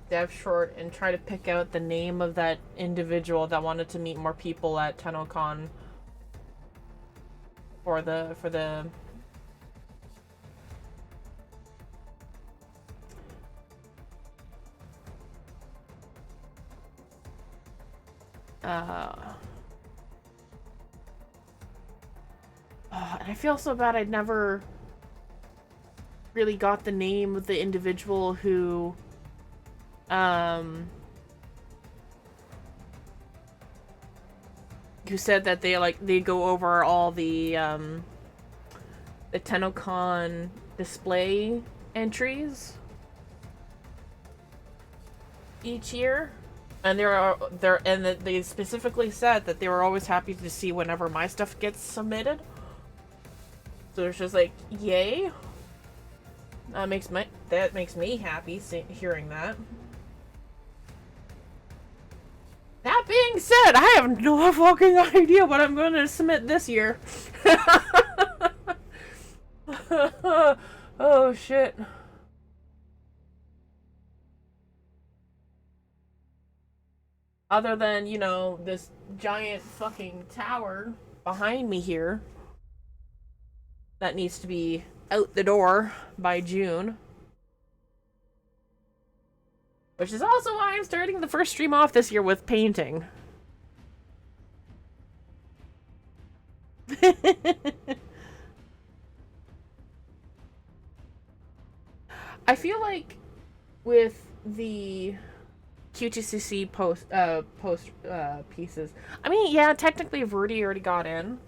dev short and try to pick out the name of that individual that wanted to meet more people at TennoCon for the and I feel so bad I'd never really got the name of the individual who said that they go over all the TennoCon display entries each year, and they specifically said that they were always happy to see whenever my stuff gets submitted. So it's just like, yay. That makes me happy hearing that. That being said, I have no fucking idea what I'm going to submit this year. Oh shit. Other than, you know, this giant fucking tower behind me here that needs to be out the door by June. Which is also why I'm starting the first stream off this year with painting. I feel like with the QTCC post pieces, I mean, yeah, technically Verdi already got in.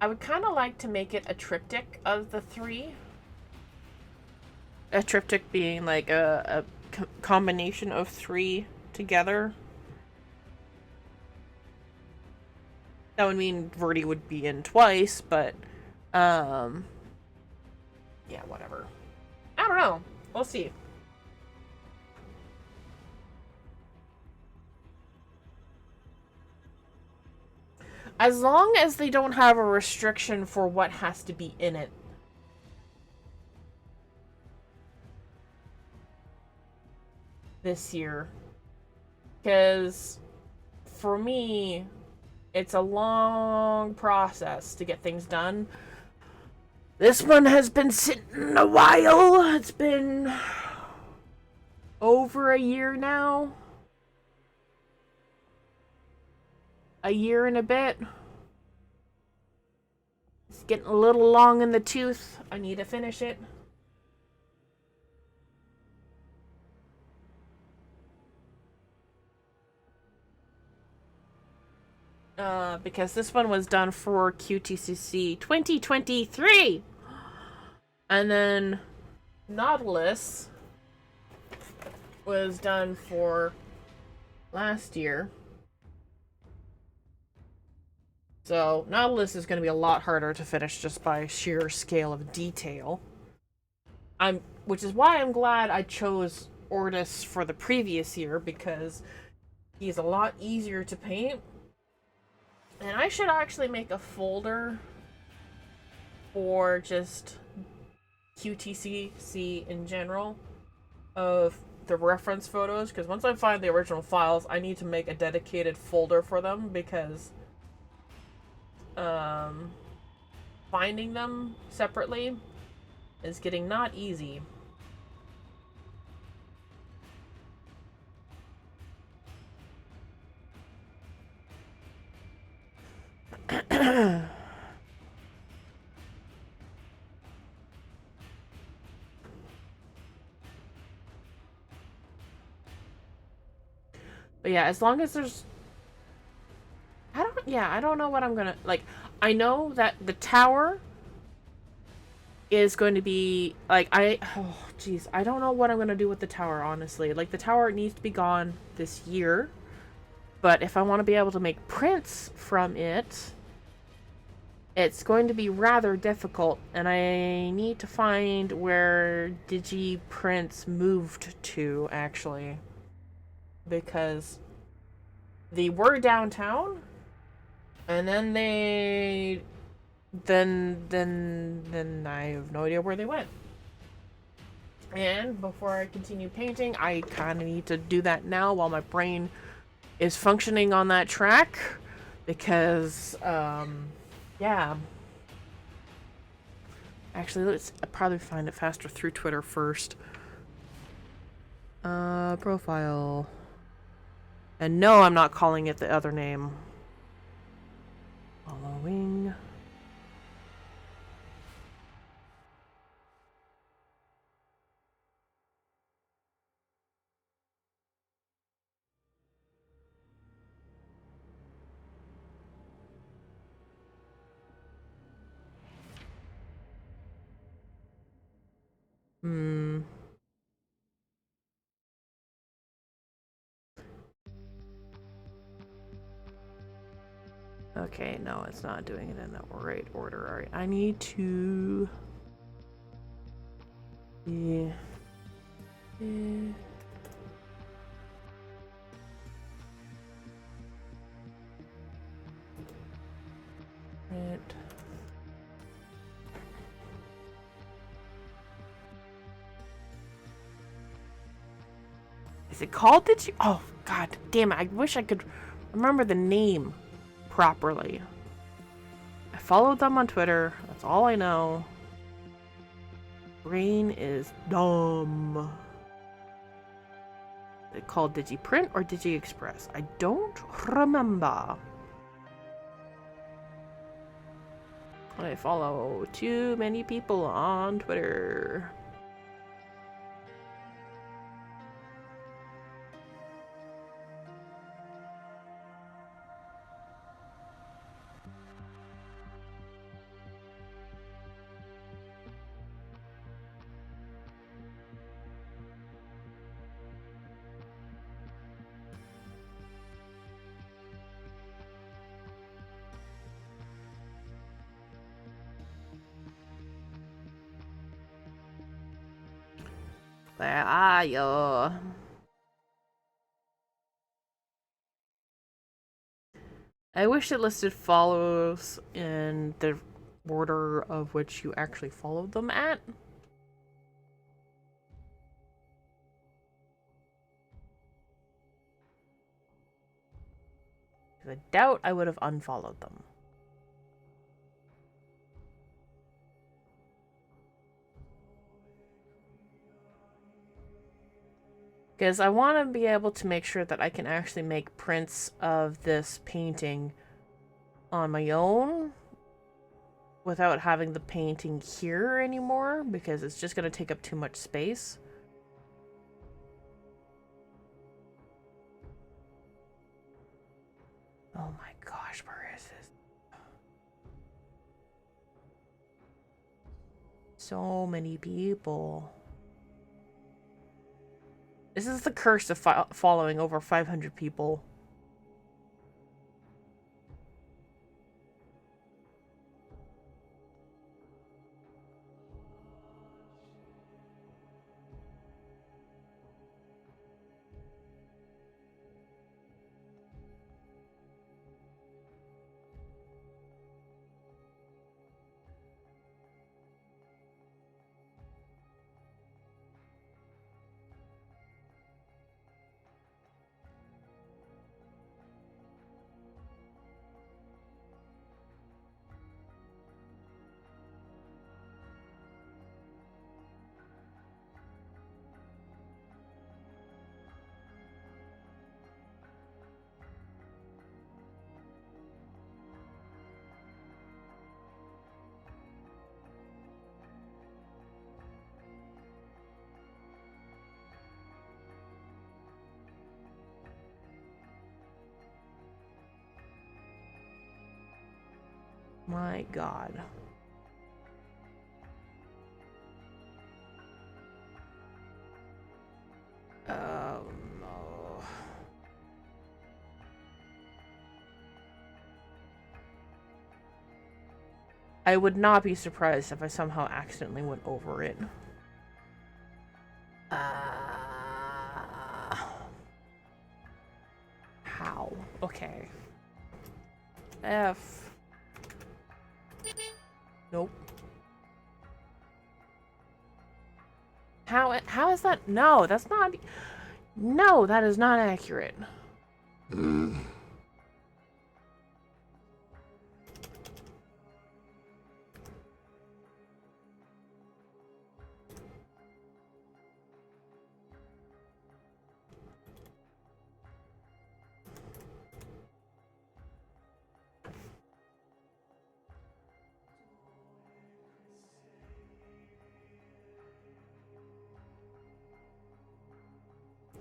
I would kind of like to make it a triptych of the three. A triptych being like a combination of three together. That would mean Verdi would be in twice, but yeah, whatever. I don't know. We'll see. As long as they don't have a restriction for what has to be in it. This year. Because for me, it's a long process to get things done. This one has been sitting a while. It's been over a year now. A year and a bit. It's getting a little long in the tooth. I need to finish it. Because this one was done for QTCC 2023. And then Nautilus was done for last year. So Nautilus is going to be a lot harder to finish just by sheer scale of detail. Which is why I'm glad I chose Ordis for the previous year, because he's a lot easier to paint. And I should actually make a folder for just QTCC in general of the reference photos, because once I find the original files, I need to make a dedicated folder for them, because finding them separately is getting not easy. But yeah, as long as there's... I don't know what I'm gonna... Like, I know that the tower is going to be... Like, oh, jeez. I don't know what I'm gonna do with the tower, honestly. Like, the tower needs to be gone this year. But if I want to be able to make prints from it, it's going to be rather difficult. And I need to find where DigiPrints moved to, actually. Because they were downtown, and then then I have no idea where they went. And before I continue painting, I kind of need to do that now while my brain is functioning on that track, because yeah. Actually, let's probably find it faster through Twitter first. Profile. And no, I'm not calling it the other name. Following. Okay, no, it's not doing it in the right order. Alright, I need to... Yeah. Right. Is it called Oh, god damn it. I wish I could remember the name properly. I followed them on Twitter. That's all I know. Brain is dumb. Is it called DigiPrint or DigiExpress? I don't remember. I follow too many people on Twitter. Yeah. I wish it listed follows in the order of which you actually followed them at. I doubt I would have unfollowed them. Because I want to be able to make sure that I can actually make prints of this painting on my own without having the painting here anymore, because it's just going to take up too much space. Oh my gosh, where is this? So many people. This is the curse of following over 500 people. My God. Oh no. I would not be surprised if I somehow accidentally went over it. How? Okay. F. Nope. How is that? No, that's not. No, that is not accurate.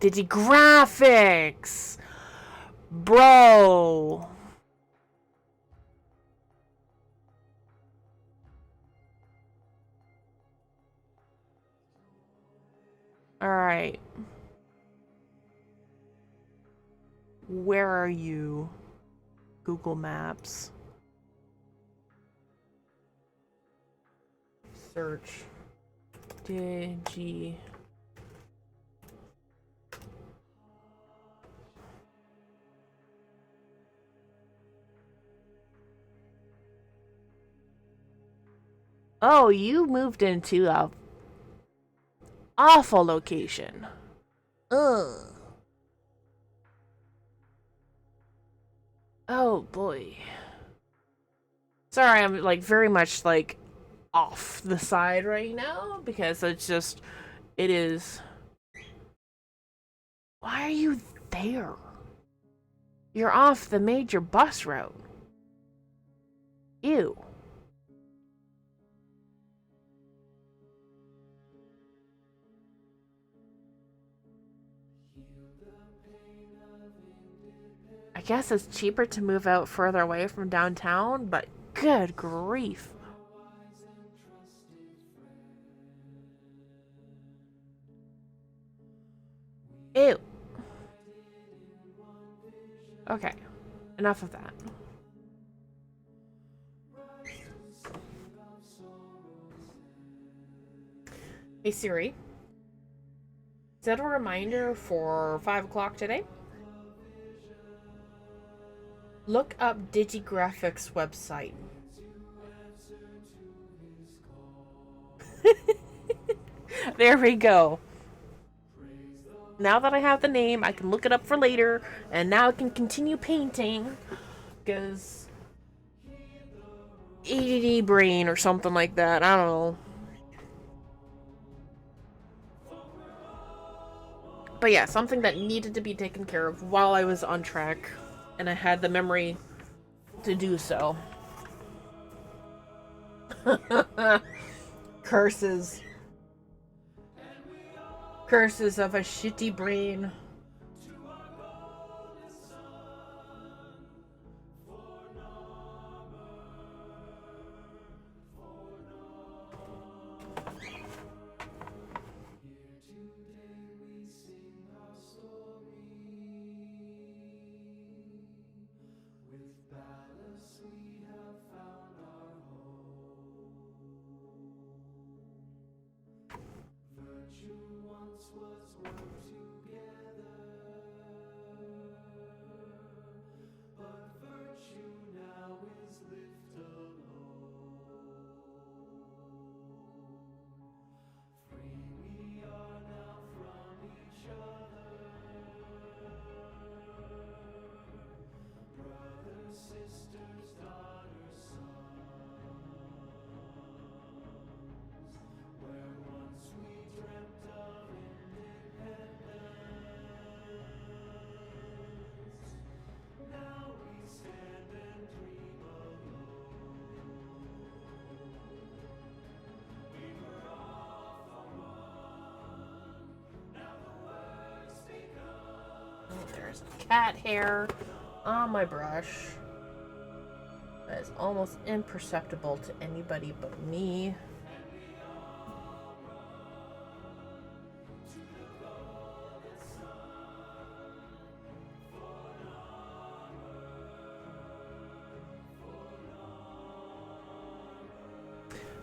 Digigraphics! Bro! Alright. Where are you? Google Maps. Search. Digi. Oh, you moved into a awful location. Ugh. Oh boy. Sorry, I'm like very much like off the side right now because it's just, it is. Why are you there? You're off the major bus route. Ew. I guess it's cheaper to move out further away from downtown, but good grief. Ew. Okay, enough of that. Hey Siri. Is that a reminder for 5 o'clock today? Look up Digigraphics website. There we go. Now that I have the name, I can look it up for later, and now I can continue painting, because ADD brain or something like that, I don't know. But yeah, something that needed to be taken care of while I was on track, and I had the memory to do so. Curses. Curses of a shitty brain. There's cat hair on my brush. That is almost imperceptible to anybody but me.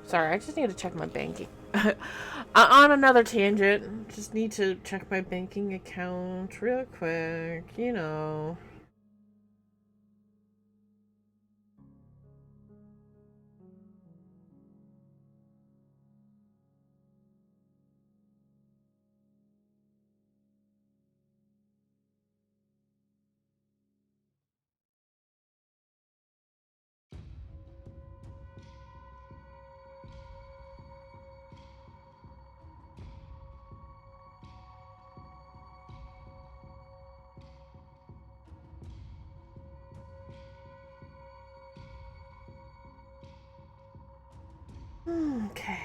Sorry, I just need to check my banking. On another tangent, just need to check my banking account real quick, you know. Okay.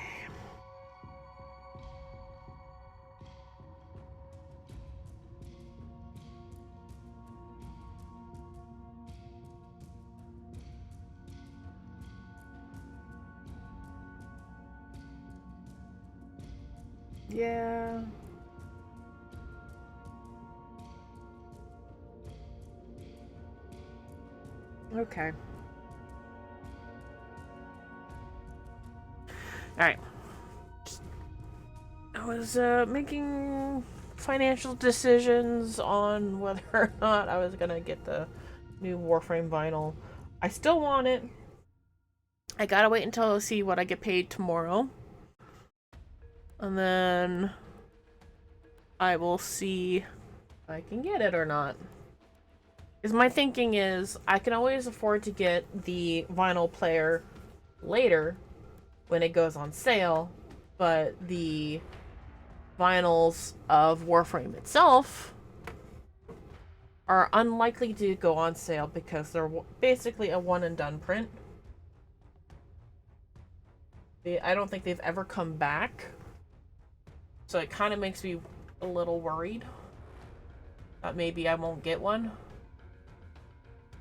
Yeah. Okay. Alright. I was making financial decisions on whether or not I was gonna get the new Warframe vinyl. I still want it. I gotta wait until I see what I get paid tomorrow. And then I will see if I can get it or not. Because my thinking is I can always afford to get the vinyl player later when it goes on sale, but the vinyls of Warframe itself are unlikely to go on sale because they're basically a one and done print. I don't think they've ever come back, so it kind of makes me a little worried that maybe I won't get one.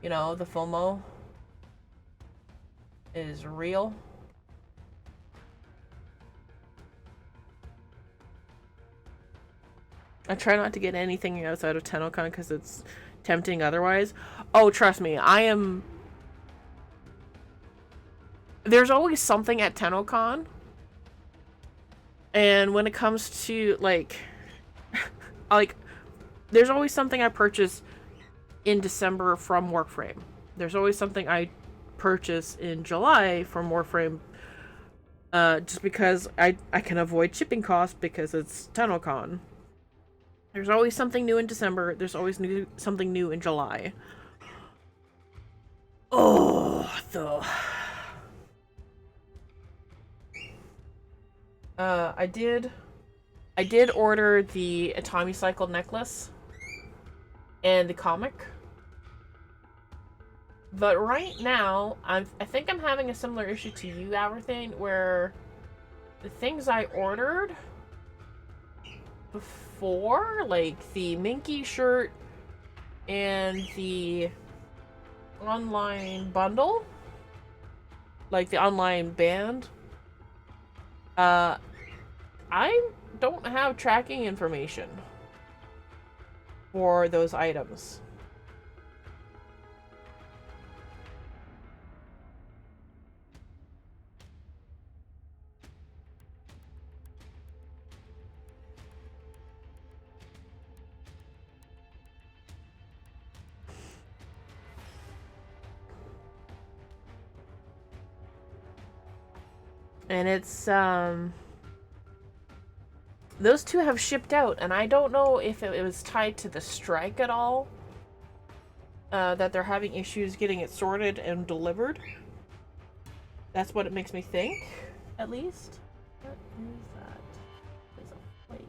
You know, the FOMO is real. I try not to get anything outside of TennoCon because it's tempting otherwise. Oh, trust me, there's always something at TennoCon. And when it comes to, like, like, there's always something I purchase in December from Warframe. There's always something I purchase in July from Warframe, just because I can avoid shipping costs because it's TennoCon. There's always something new in December. There's always something new in July. Oh, though. I did order the Atomic Cycle necklace and the comic. But right now, I think I'm having a similar issue to you, Everything, where the things I ordered before, like the Minky shirt and the online bundle, like the online band, I don't have tracking information for those items. And it's, those two have shipped out, and I don't know if it was tied to the strike at all, that they're having issues getting it sorted and delivered. That's what it makes me think, at least. What is that? There's a flake.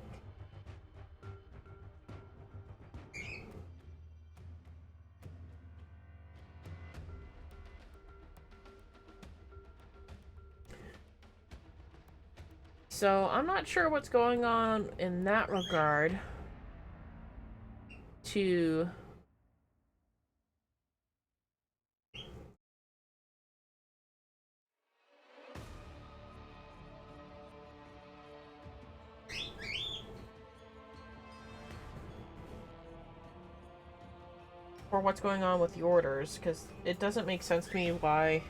So, I'm not sure what's going on in that regard to... or what's going on with the orders, because it doesn't make sense to me why...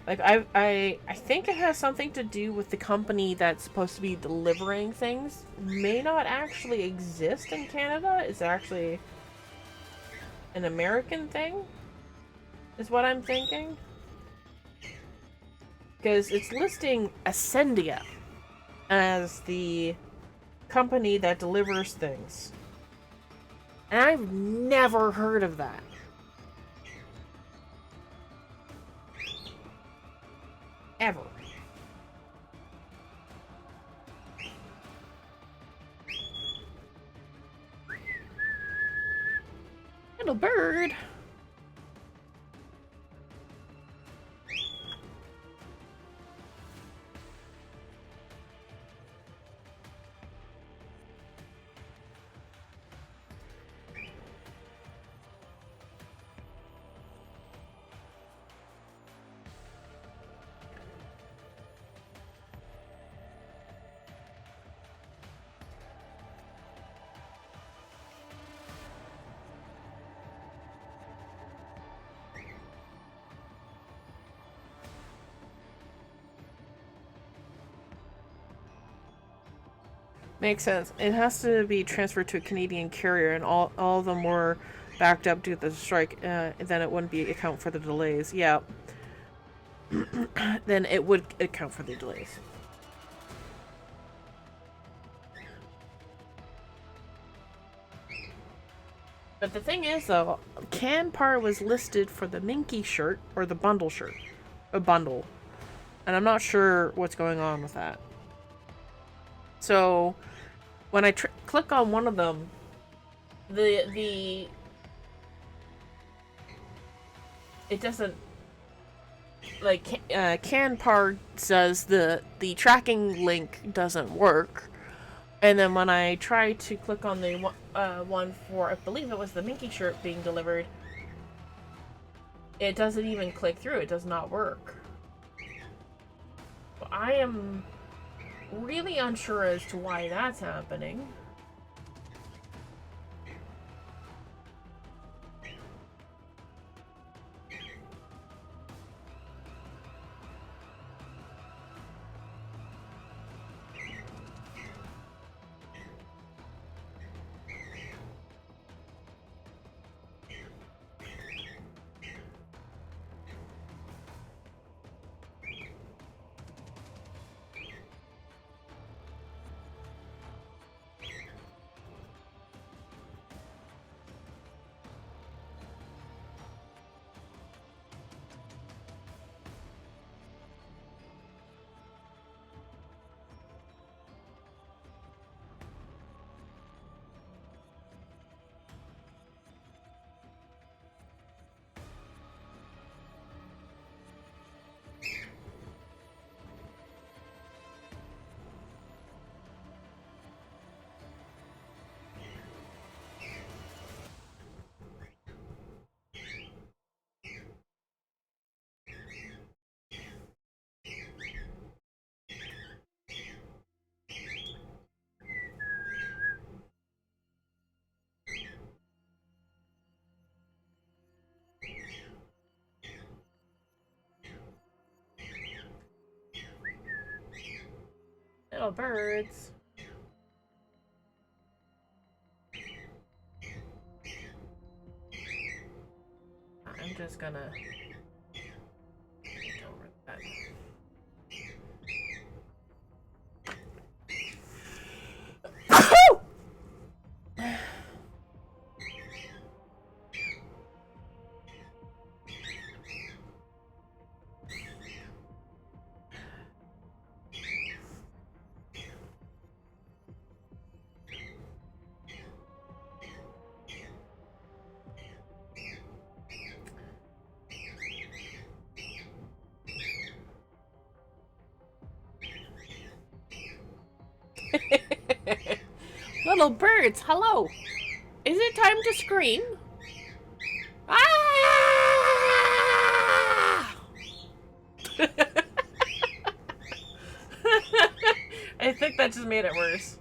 Like, I think it has something to do with the company that's supposed to be delivering things may not actually exist in Canada. It's actually an American thing, is what I'm thinking. Because it's listing Ascendia as the company that delivers things. And I've never heard of that. Ever. Little bird. Makes sense. It has to be transferred to a Canadian carrier, and all of them were backed up due to the strike. Then it wouldn't be account for the delays. Yeah. Then it would account for the delays. But the thing is, though, Canpar was listed for the Minky shirt or the bundle shirt, a bundle, and I'm not sure what's going on with that. So, when I click on one of them, it doesn't, like, Canpar says the tracking link doesn't work. And then when I try to click on the one for, I believe it was the Minky shirt being delivered, it doesn't even click through. It does not work. I am really unsure as to why that's happening. Little birds. I'm just gonna get over that. Little birds, hello. Is it time to scream? Ah! I think that just made it worse.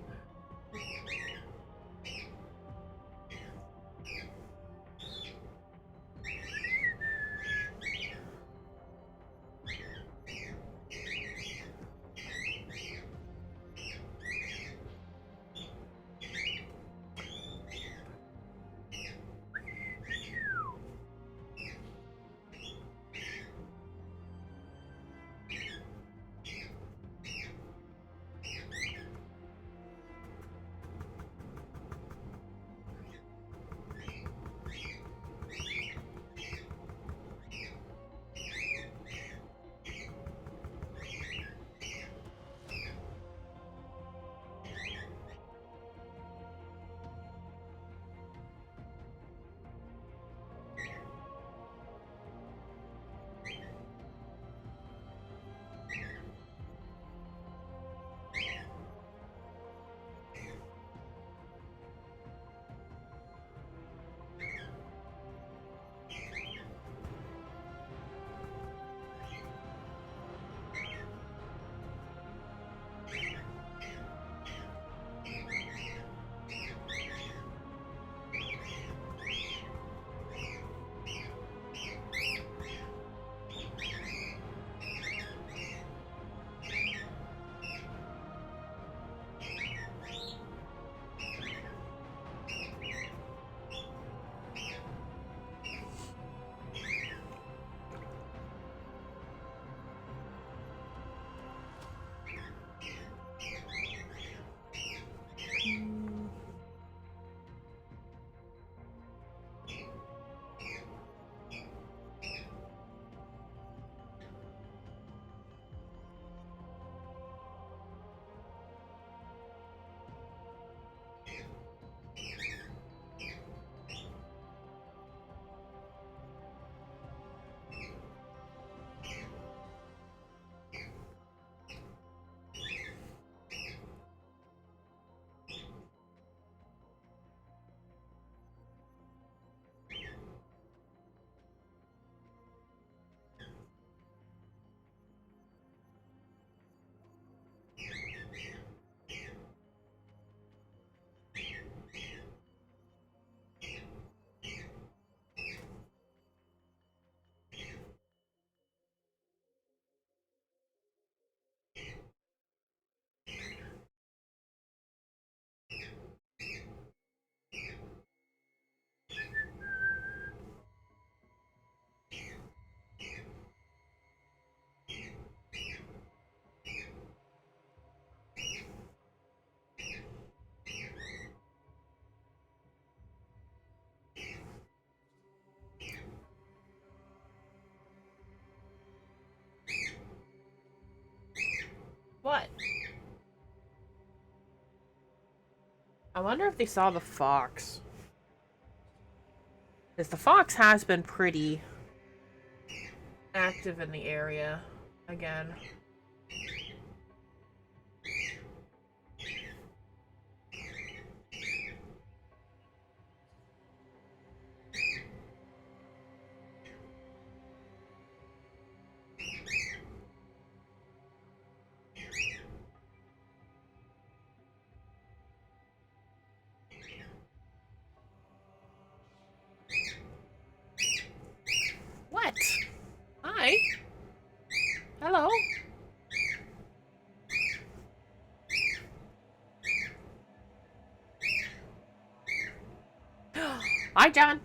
What? I wonder if they saw the fox. Because the fox has been pretty active in the area again. What? Hi. Hello. Hi, John.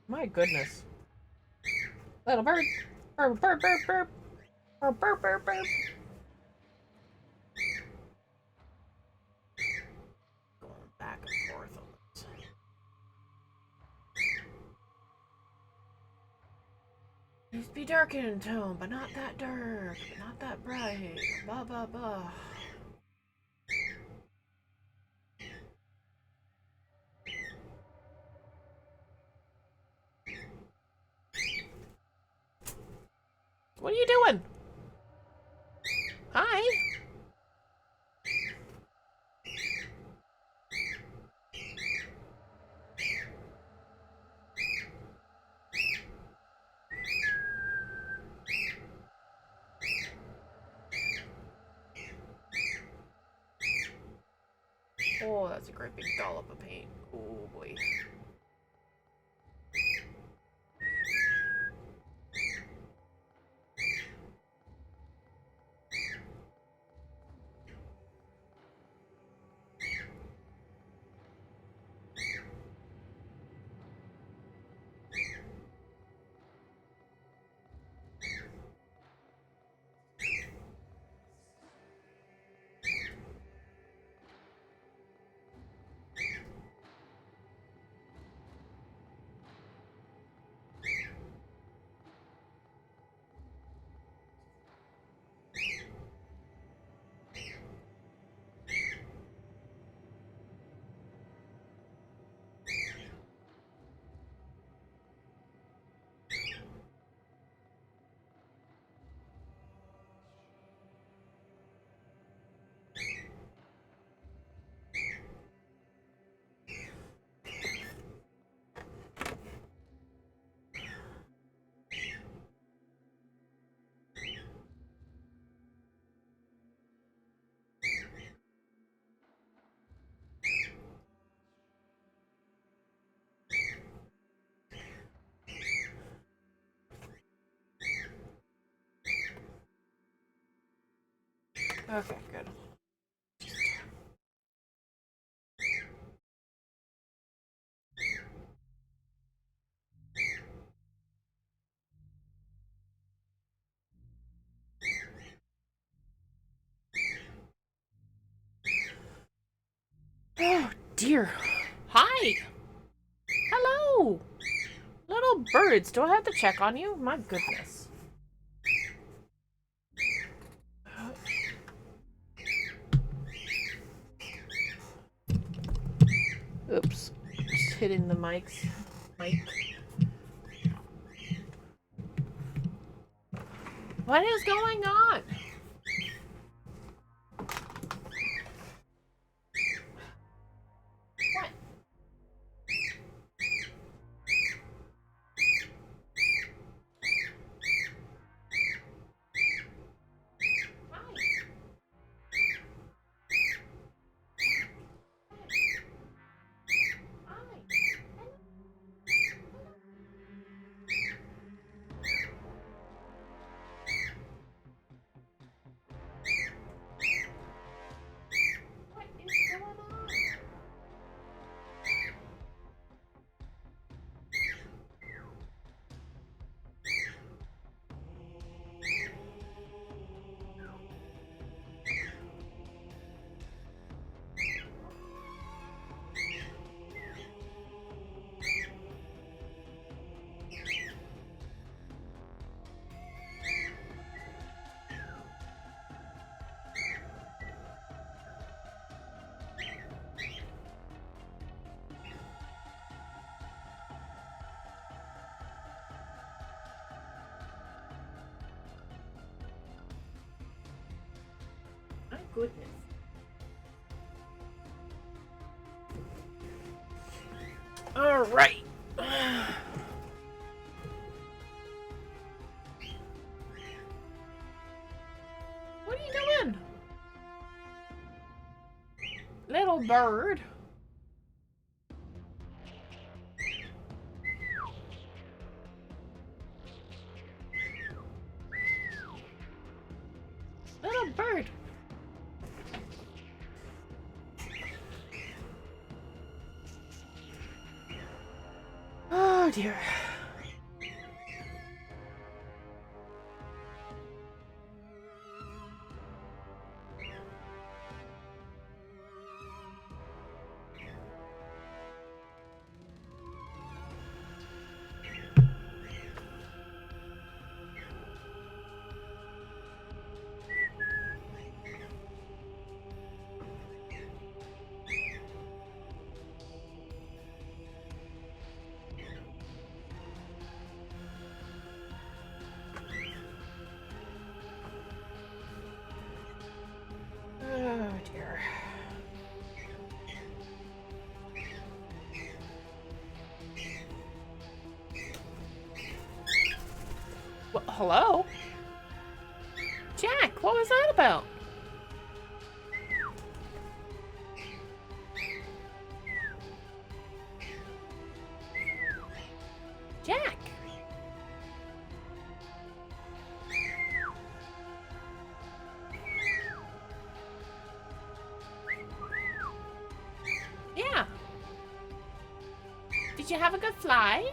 My goodness. Little bird. Burp, burp, burp, burp. Burp, burp, burp, burp. Going back and forth on this. Needs to be dark in tone, but not that dark, but not that bright. Blah, blah, blah. What are you doing? Hi. Oh, that's a great big dollop of paint. Oh boy. Okay, good. Oh dear. Hi. Hello. Little birds. Do I have to check on you? My goodness. Oops. Just hitting the mics. Mic. What is going on? What? What is going on? My goodness. All right. What are you doing? bird. Little bird. Oh dear. Oh dear. Well, hello? Jack, what was that about? Jack! Yeah. Did you have a good fly?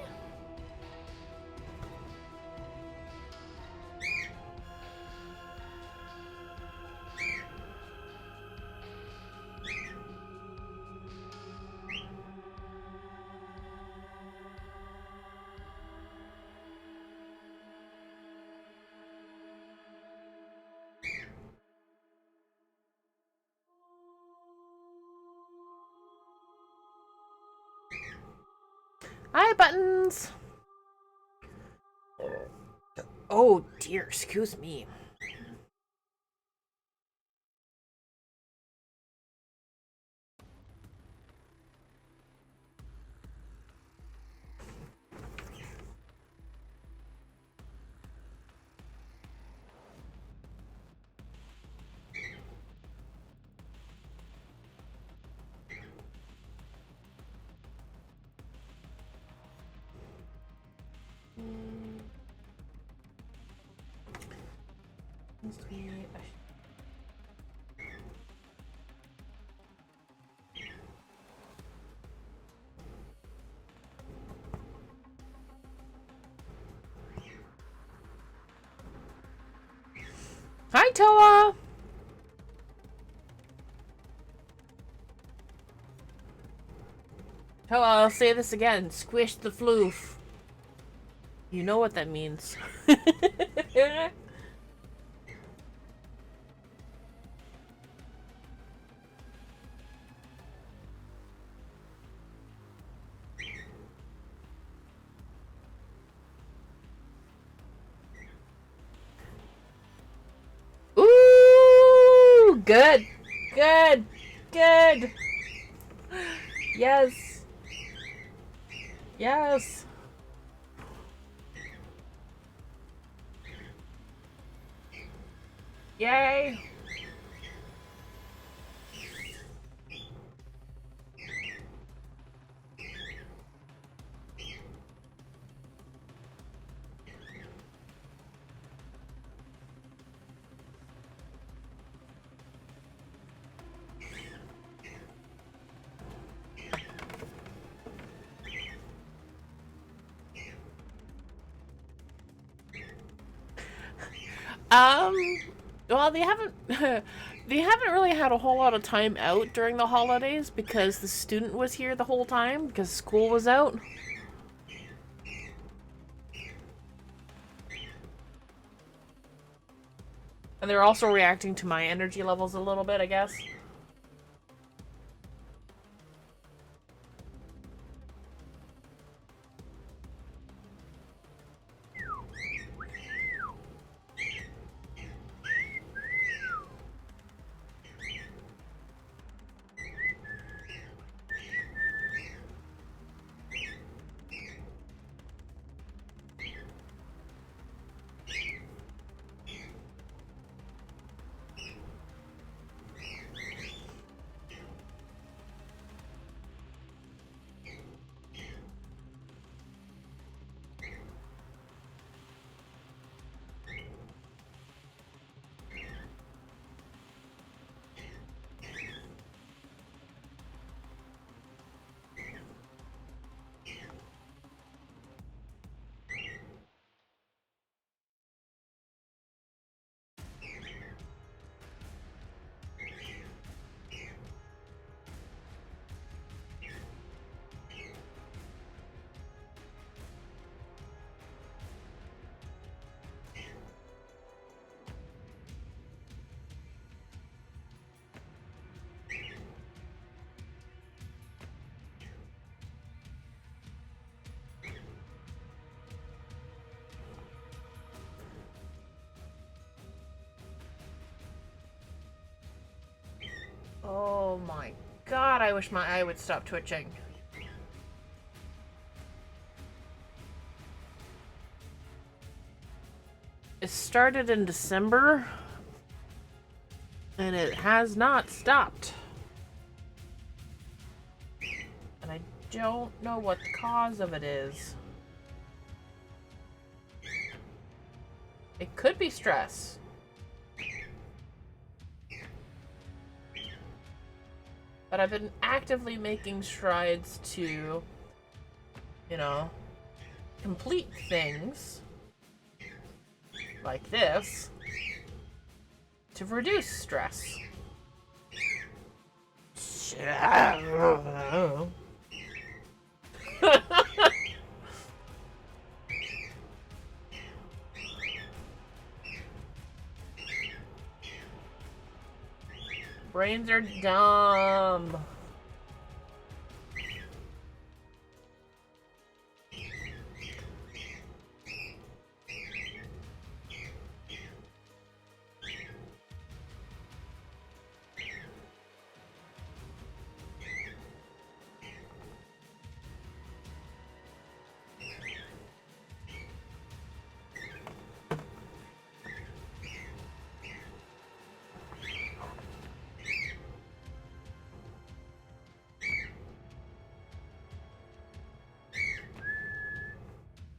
Hi, Buttons! Oh dear, excuse me. Hi, Toa! Toa, I'll say this again. Squish the floof. You know what that means. Ooh! Good! Good! Good! Yes! Yes! Yay! Well, they haven't they haven't really had a whole lot of time out during the holidays because the student was here the whole time because school was out. And they're also reacting to my energy levels a little bit, I guess. Oh my god, I wish my eye would stop twitching. It started in December, and it has not stopped. And I don't know what the cause of it is. It could be stress. But I've been actively making strides to, you know, complete things like this to reduce stress. Brains are dumb.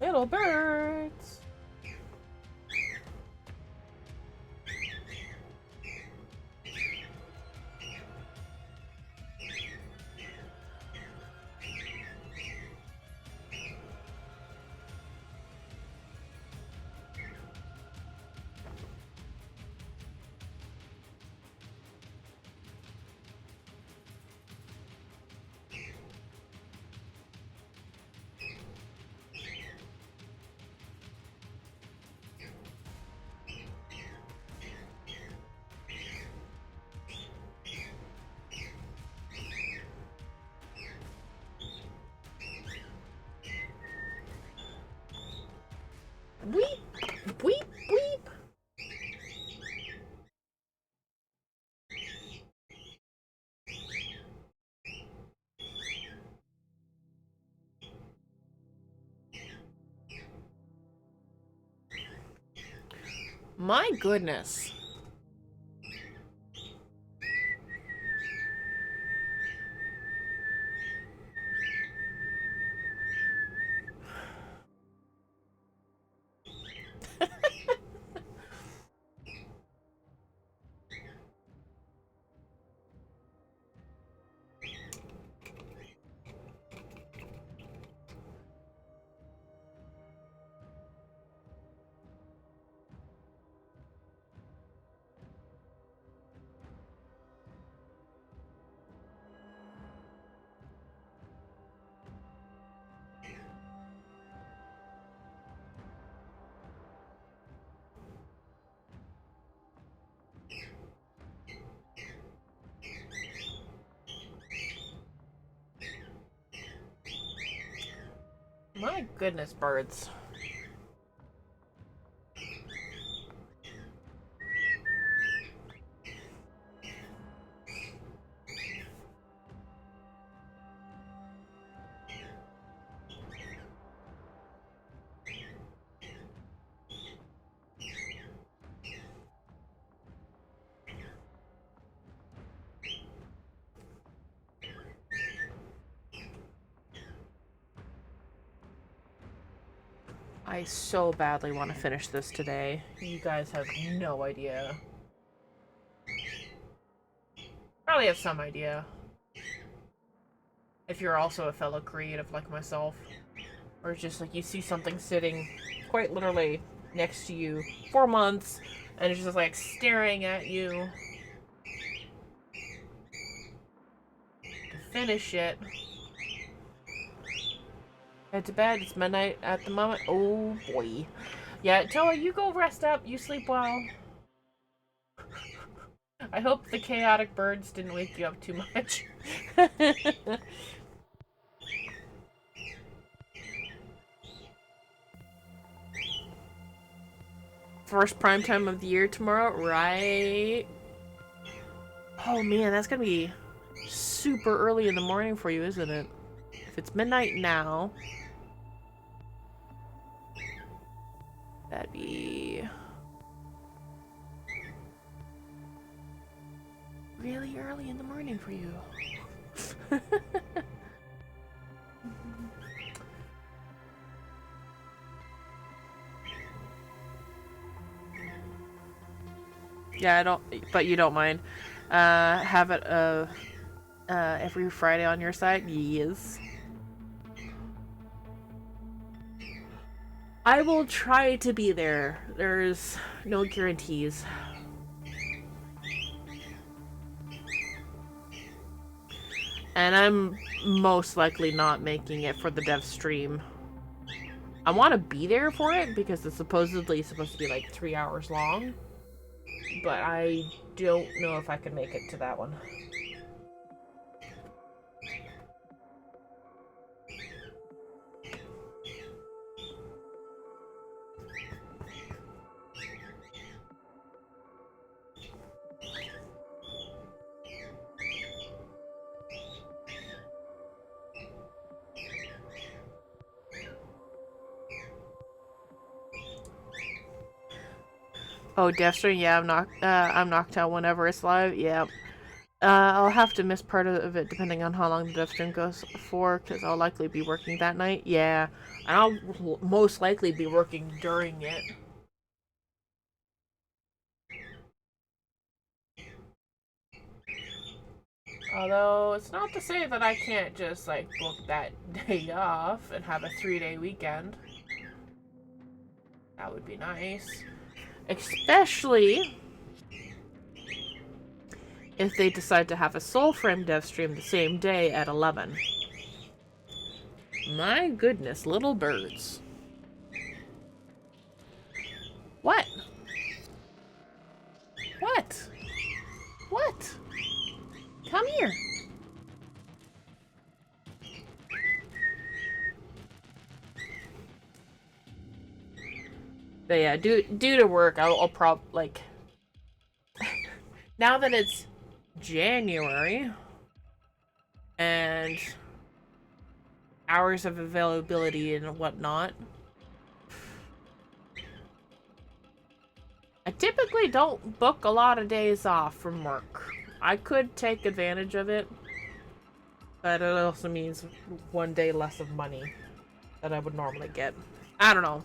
Little birds. Weep, weep, weep. My goodness. My goodness, birds. I so badly want to finish this today. You guys have no idea. Probably have some idea. If you're also a fellow creative like myself. Or it's just like you see something sitting quite literally next to you for months and it's just like staring at you to finish it. Head to bed. It's midnight at the moment. Oh boy. Yeah, Toa, you go rest up. You sleep well. I hope the chaotic birds didn't wake you up too much. First prime time of the year tomorrow, right? Oh man, that's gonna be super early in the morning for you, isn't it? If it's midnight now, that'd be really early in the morning for you. Yeah, I don't, but you don't mind. Have it every Friday on your side? Yes. I will try to be there. There's no guarantees. And I'm most likely not making it for the dev stream. I want to be there for it because it's supposedly supposed to be like 3 hours long. But I don't know if I can make it to that one. Oh, Deathstream, yeah, I'm knocked out whenever it's live, yeah. I'll have to miss part of it depending on how long the Deathstream goes for, because I'll likely be working that night, yeah. And I'll most likely be working during it. Although, it's not to say that I can't just, like, book that day off and have a 3-day weekend. That would be nice. Especially if they decide to have a Soulframe dev stream the same day at 11. My goodness, little birds. What? What? What? Come here. But yeah, due to work, I'll like now that it's January and hours of availability and whatnot, I typically don't book a lot of days off from work. I could take advantage of it, but it also means 1 day less of money that I would normally get. I don't know.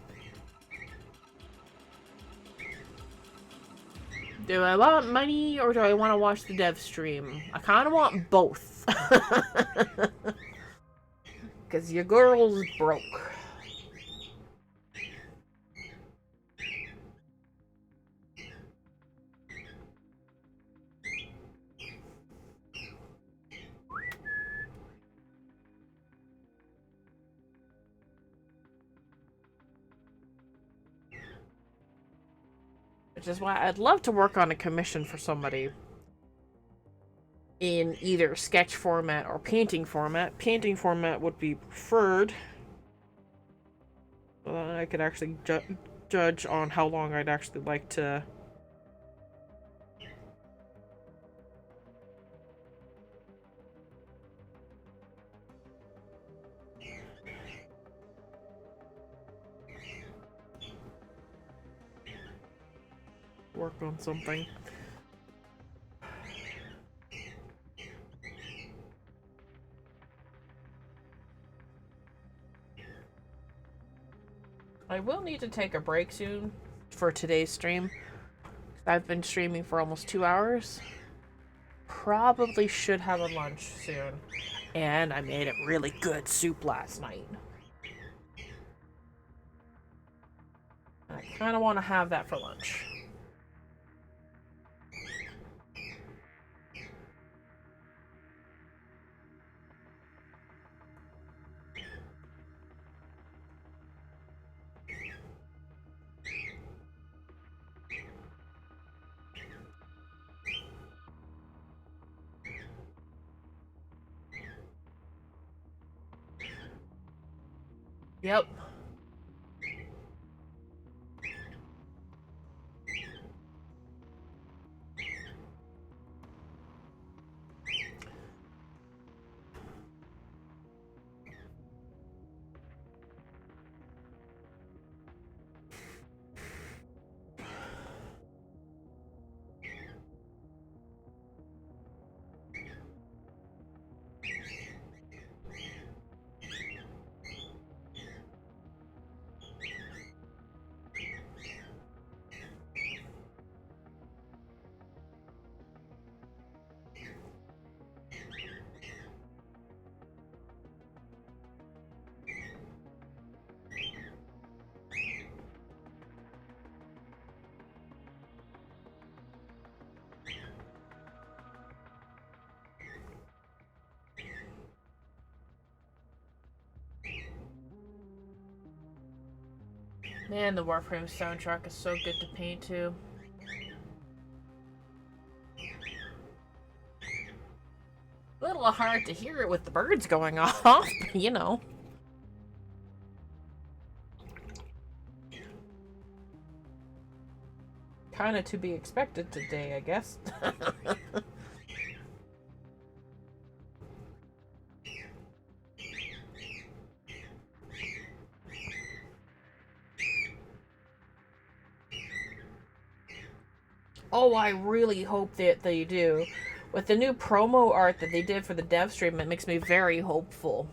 Do I want money or do I want to watch the dev stream? I kind of want both. Because your girl's broke. Which is why I'd love to work on a commission for somebody in either sketch format or painting format. Painting format would be preferred. So that I could actually judge on how long I'd actually like to work on something. I will need to take a break soon for today's stream. I've been streaming for almost 2 hours. Probably should have a lunch soon. And I made a really good soup last night. I kind of want to have that for lunch. Yep. Man, the Warframe soundtrack is so good to paint too. A little hard to hear it with the birds going off, but you know. Kinda to be expected today, I guess. Oh, I really hope that they do. With the new promo art that they did for the dev stream, it makes me very hopeful.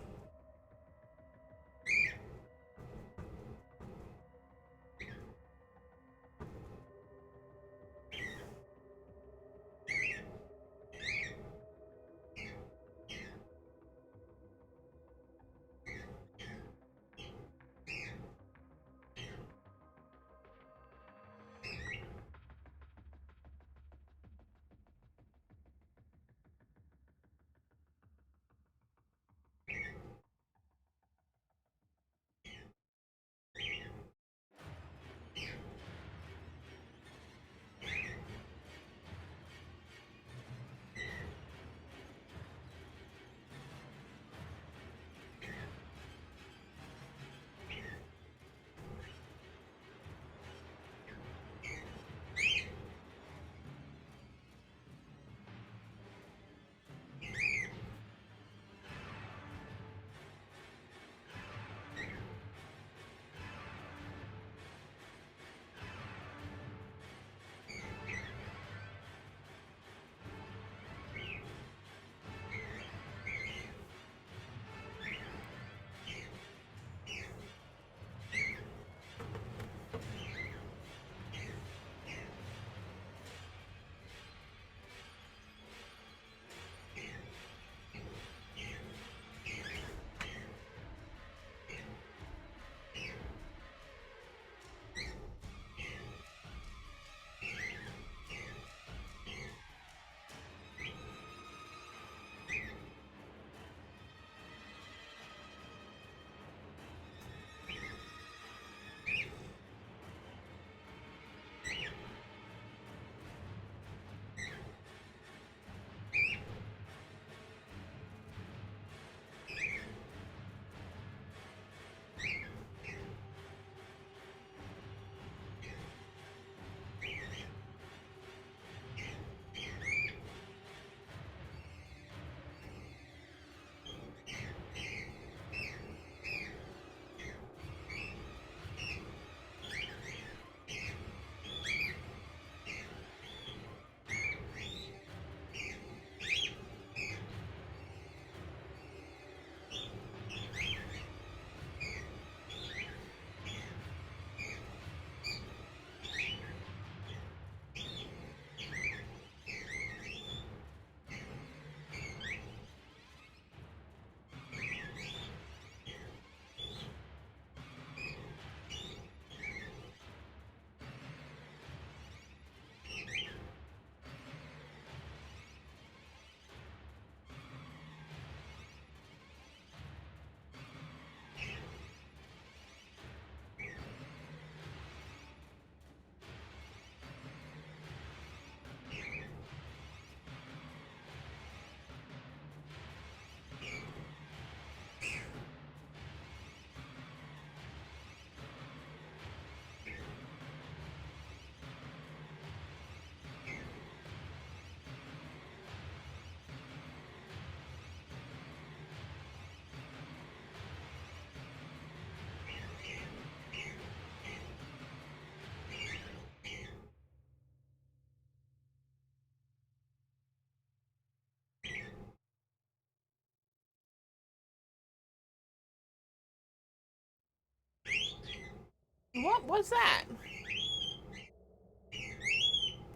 What was that?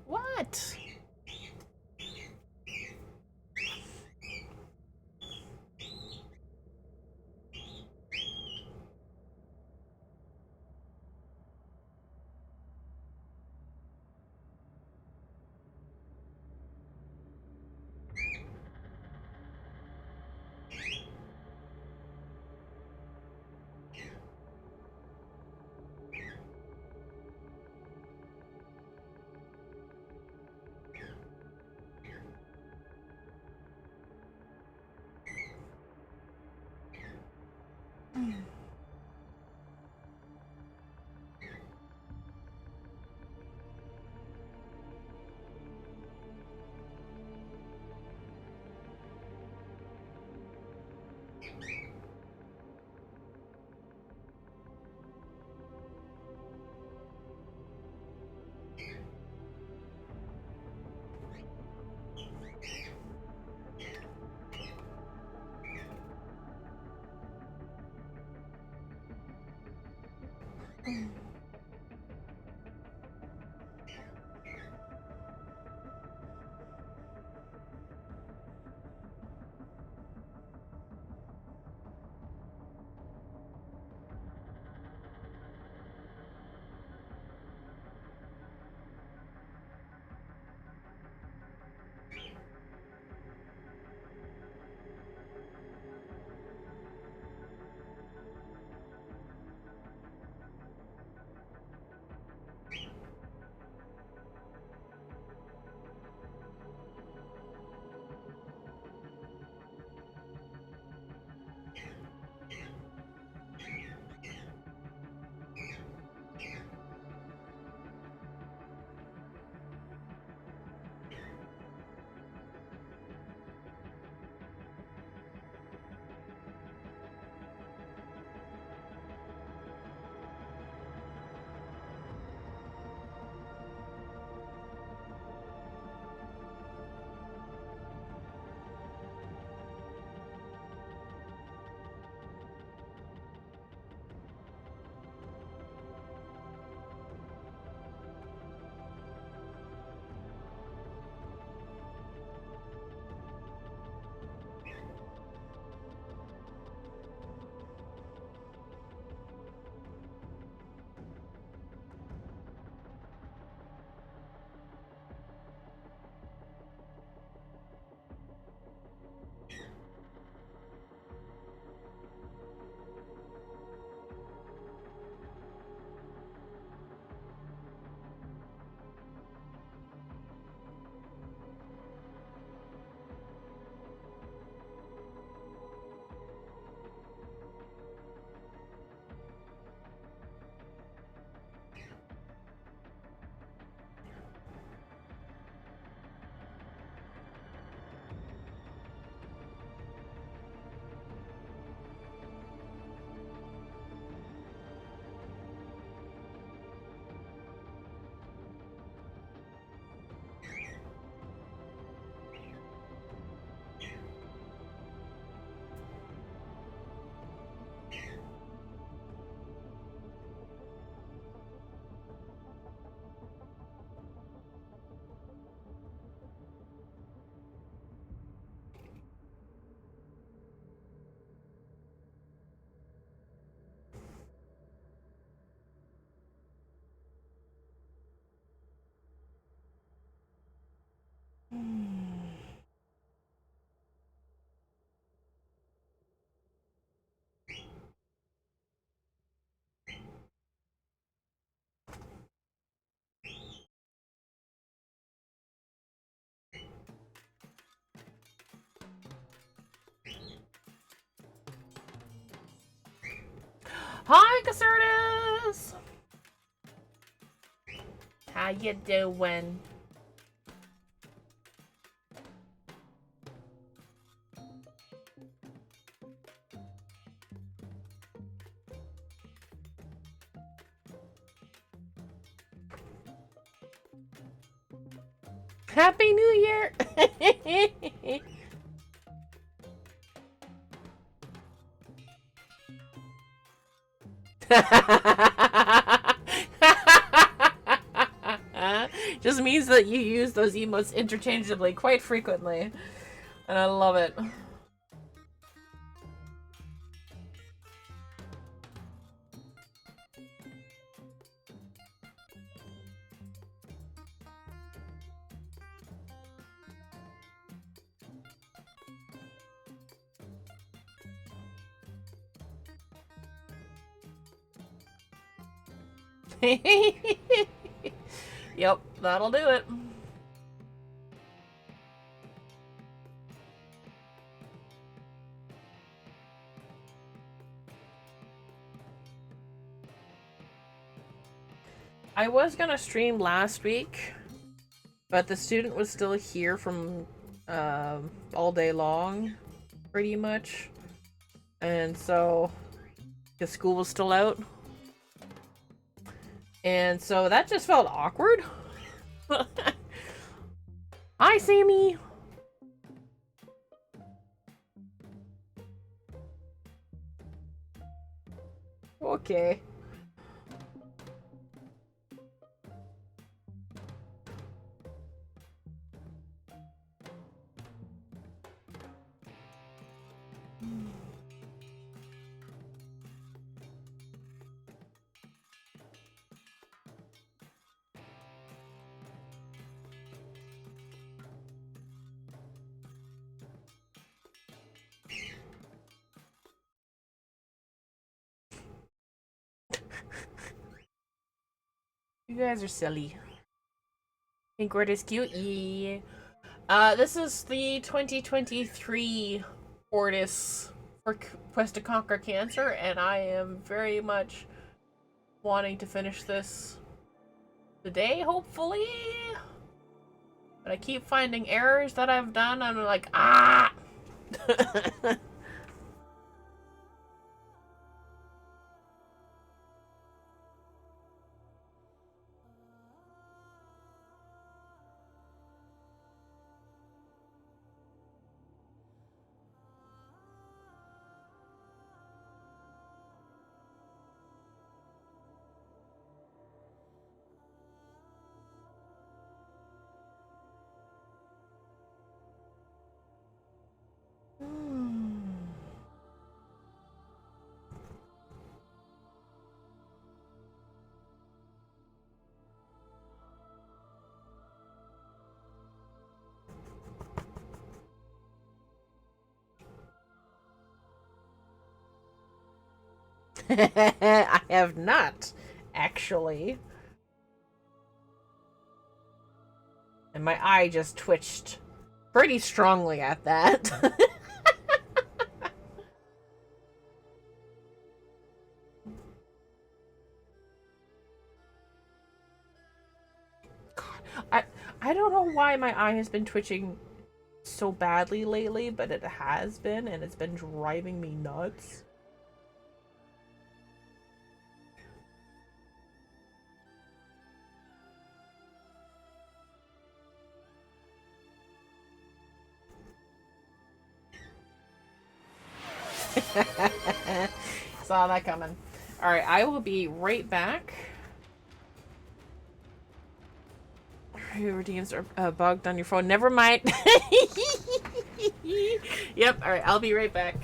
What? Hi, Casertus! How you doing? Happy New Year! Just means that you use those emotes interchangeably quite frequently. And I love it. Yep, that'll do it. I was gonna stream last week, but the student was still here from all day long, pretty much. And so, the school was still out. And so that just felt awkward. Hi, Sammy! Okay. You guys are silly. Think word is cute? Yeah. This is the 2023 Ordis for Quest to Conquer Cancer, and I am very much wanting to finish this today, hopefully. But I keep finding errors that I've done, and I'm like, ah! I have not, actually. And my eye just twitched pretty strongly at that. God, I don't know why my eye has been twitching so badly lately, but it has been, and it's been driving me nuts. Saw that coming. Alright, I will be right back. Your DMs are bugged on your phone. Never mind. Yep, alright, I'll be right back.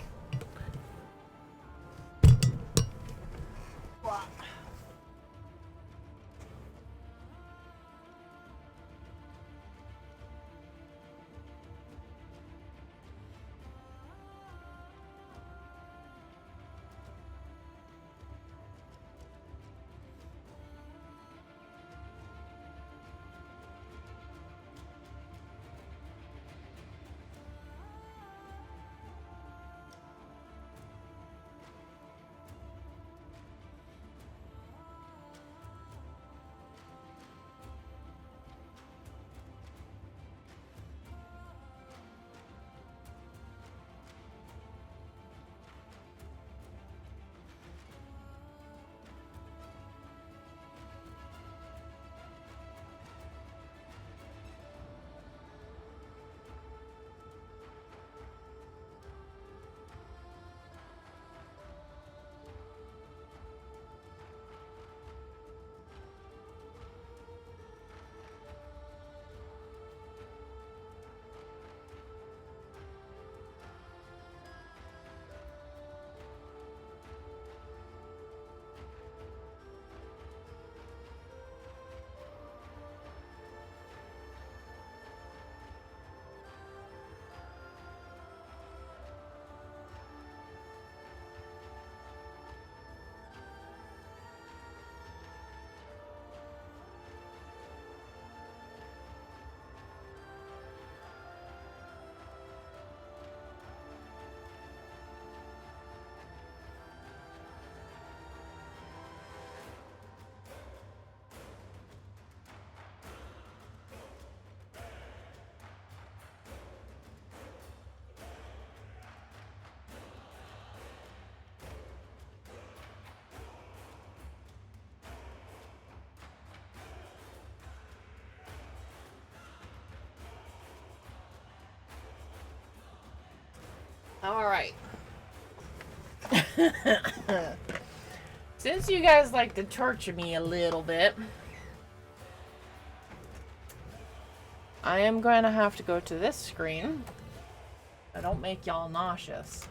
All right. Since you guys like to torture me a little bit, I am going to have to go to this screen. I don't make y'all nauseous.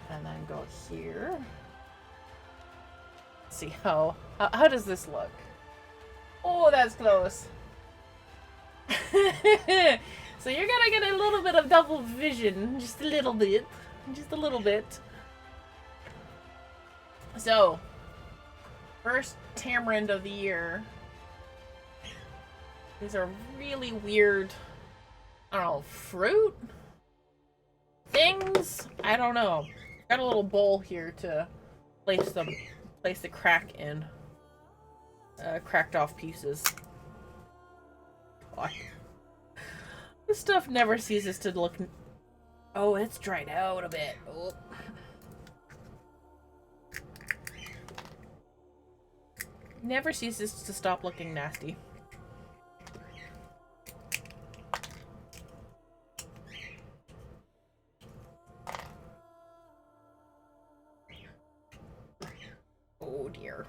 And then go here. See how does this look? Oh, that's close. So you're gonna get a little bit of double vision, just a little bit. Just a little bit. So, first tamarind of the year. These are really weird, I don't know, fruit? Things? I don't know. Got a little bowl here to place the crack in. Cracked off pieces. God. This stuff never ceases to look... Oh, it's dried out a bit. Oh. Never ceases to stop looking nasty. Oh dear.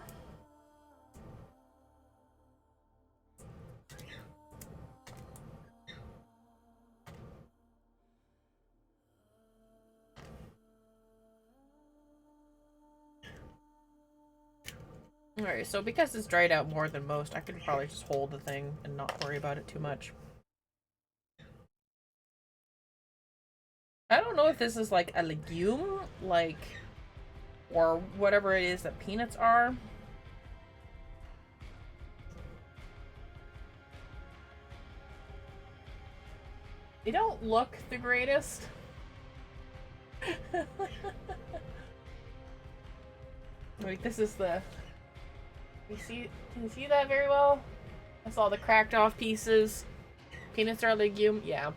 Alright, so because it's dried out more than most, I could probably just hold the thing and not worry about it too much. I don't know if this is like a legume, like, or whatever it is that peanuts are. They don't look the greatest. Like, this is the... can you see that very well? That's all the cracked off pieces. Peanuts are a legume, yeah.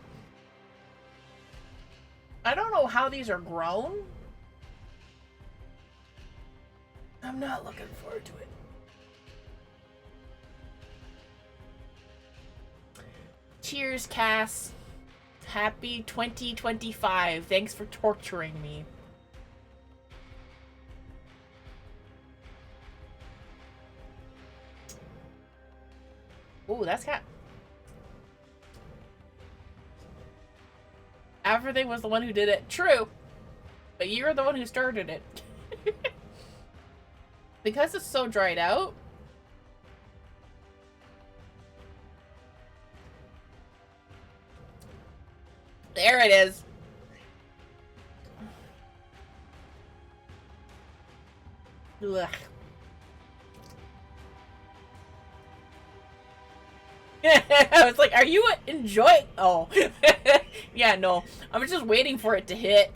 I don't know how these are grown. I'm not looking forward to it. Cheers, Cass. Happy 2025. Thanks for torturing me. Ooh, that's cat. Everything was the one who did it. True. But you're the one who started it. Because it's so dried out. There it is. Ugh. I was like, are you enjoying? Oh. Yeah, no. I'm just waiting for it to hit.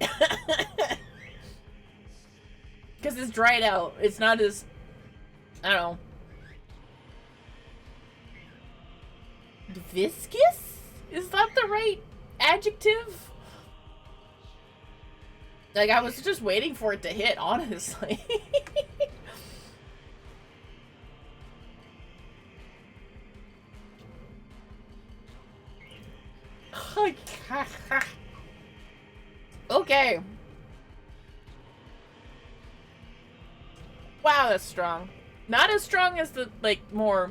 Because it's dried out. It's not as... I don't know. Viscous? Is that the right adjective? Like, I was just waiting for it to hit, honestly. Okay. Wow, that's strong. Not as strong as the, like, more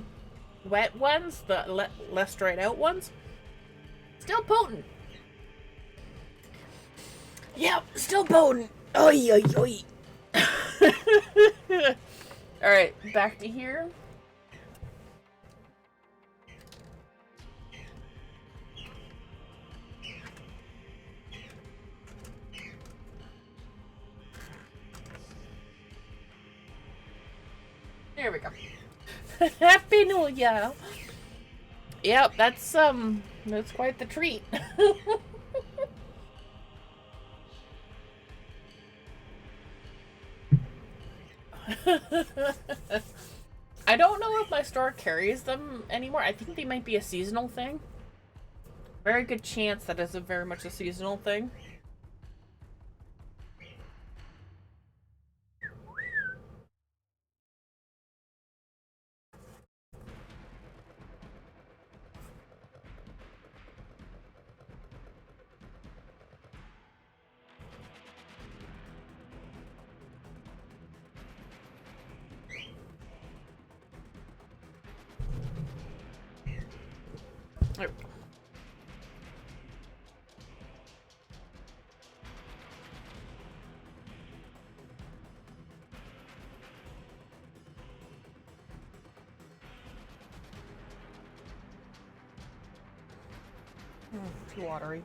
wet ones, the less dried out ones. Still potent. Yep, still potent. Oi, oi, oi. Alright, back to here. There we go. Happy New Year. Yep, that's quite the treat. I don't know if my store carries them anymore. I think they might be a seasonal thing. Very good chance that is very much a seasonal thing. There we go. Too watery.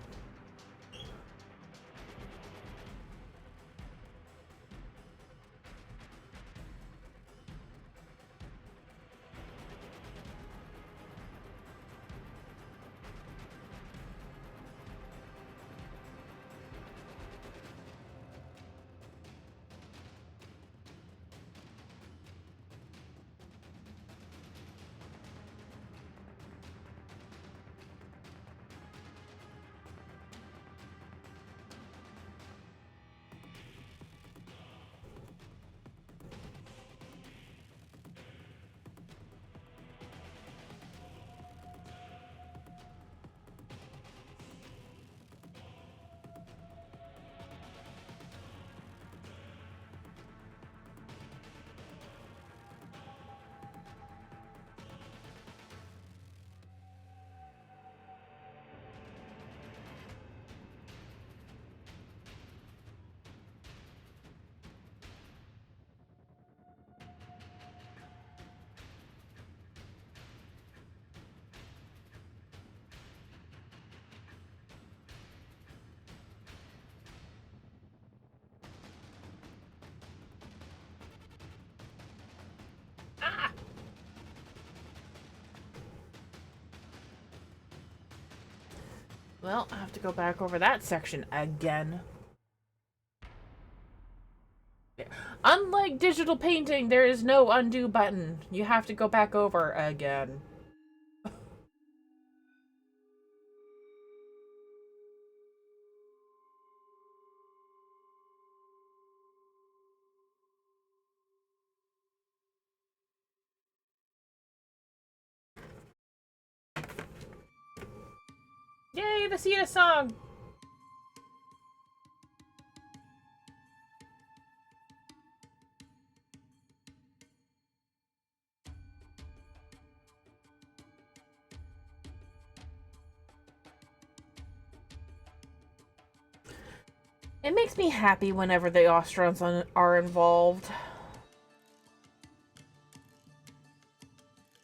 Well, I have to go back over that section again. Unlike digital painting, there is no undo button. You have to go back over again. Yay, the Sia song! It makes me happy whenever the Austrons are involved.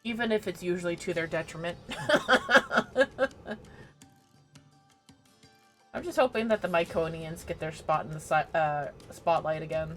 Even if it's usually to their detriment. I'm just hoping that the Myconians get their spot in the spotlight again.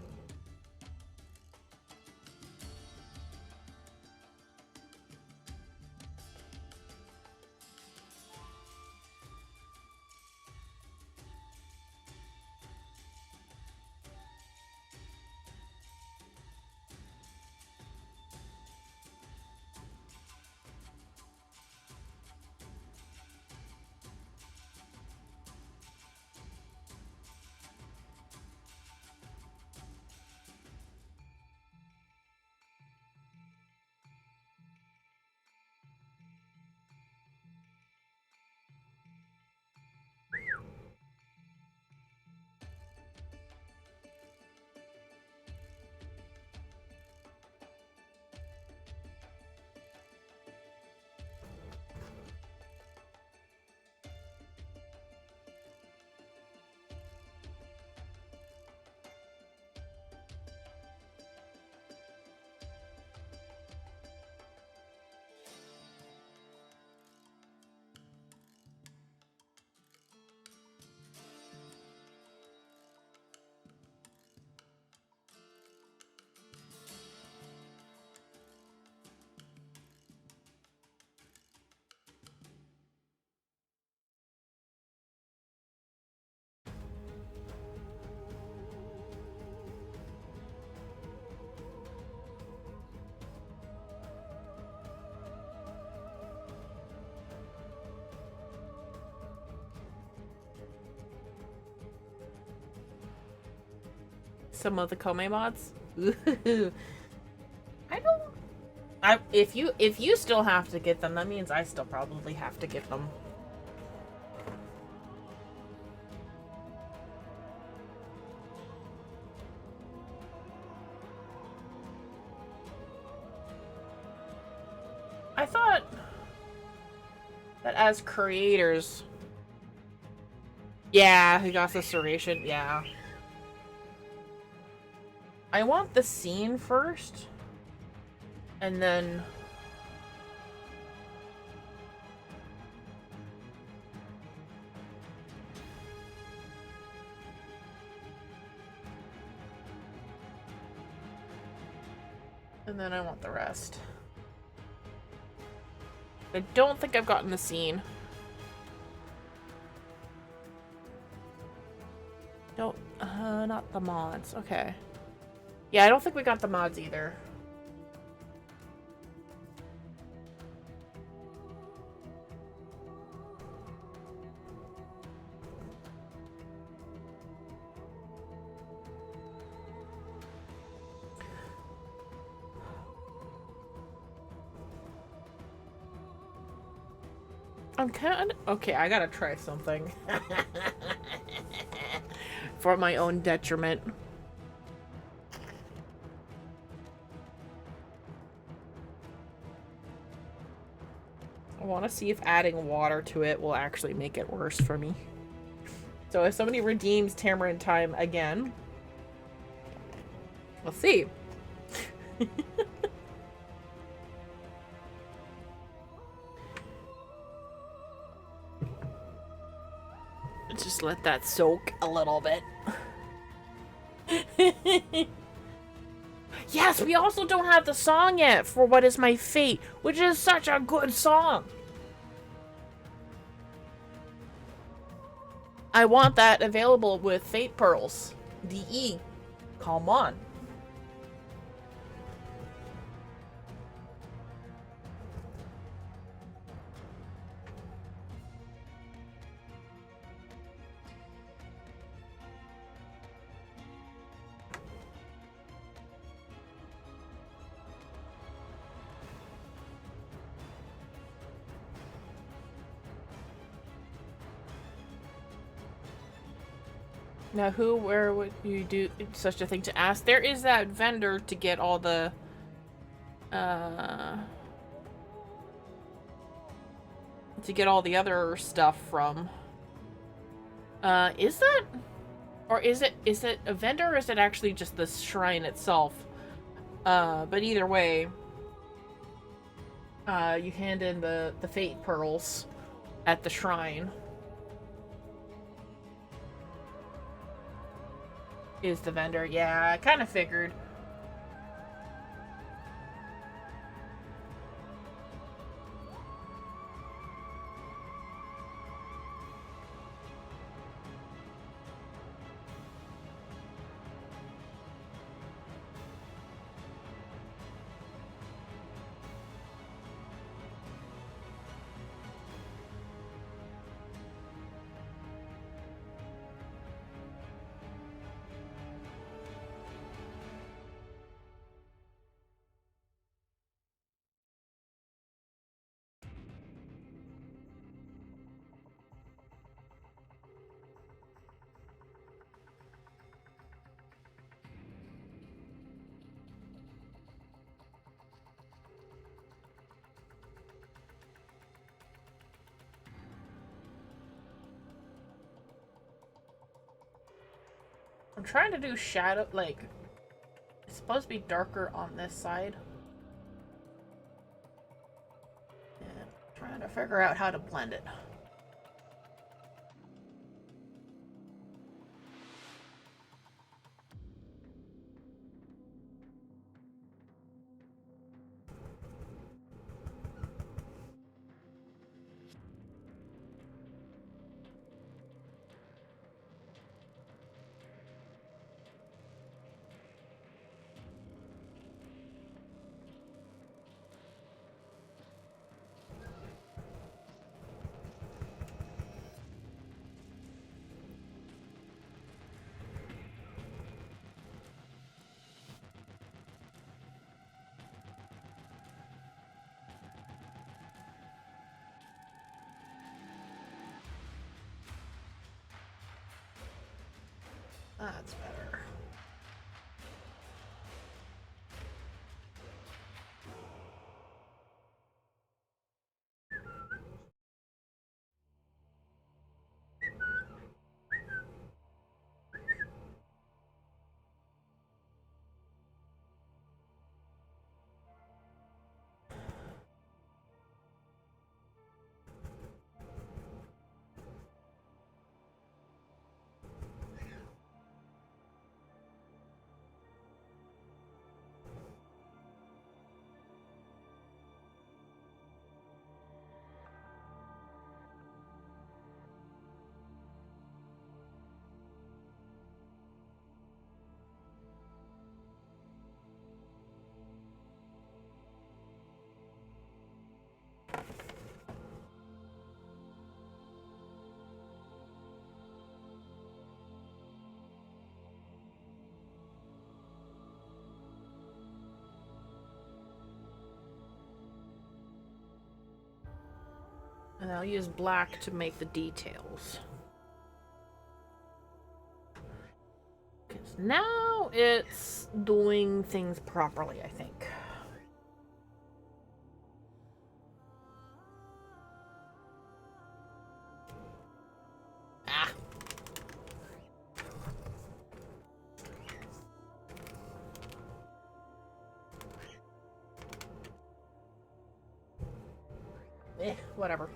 Some of the Kome mods. Ooh. If you still have to get them, that means I still probably have to get them. That as creators. Yeah, we got the serration. Yeah. I want the scene first. And then... And then I want the rest. I don't think I've gotten the scene. Don't, not the mods. Okay. Yeah, I don't think we got the mods either. I'm kind of... Okay, I gotta try something. For my own detriment. I want to see if adding water to it will actually make it worse for me. So if somebody redeems Tamarind Time again, we'll see. Just let that soak a little bit. Yes, we also don't have the song yet for What Is My Fate, which is such a good song. I want that available with Fate Pearls. DE. Come on. Now, where would you do such a thing to ask? There is that vendor to get all the, to get all the other stuff from. Is that? Or is it a vendor or is it actually just the shrine itself? But either way, you hand in the Fate Pearls at the shrine. Is the vendor. Yeah, I kind of figured. I'm trying to do shadow, like, it's supposed to be darker on this side. And I'm trying to figure out how to blend it. That's better. And I'll use black to make the details. Because now it's doing things properly, I think. Ah. Whatever.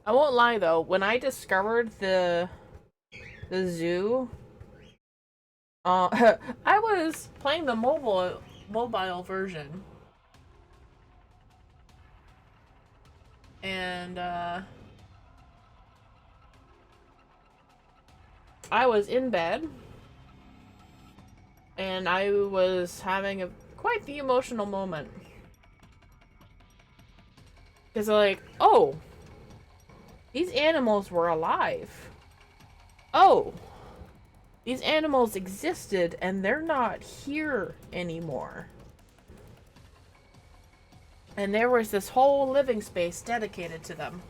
I won't lie though, when I discovered the zoo, I was playing the mobile version, and I was in bed, and I was having quite the emotional moment, because like, oh, these animals were alive. Oh, these animals existed and they're not here anymore. And there was this whole living space dedicated to them.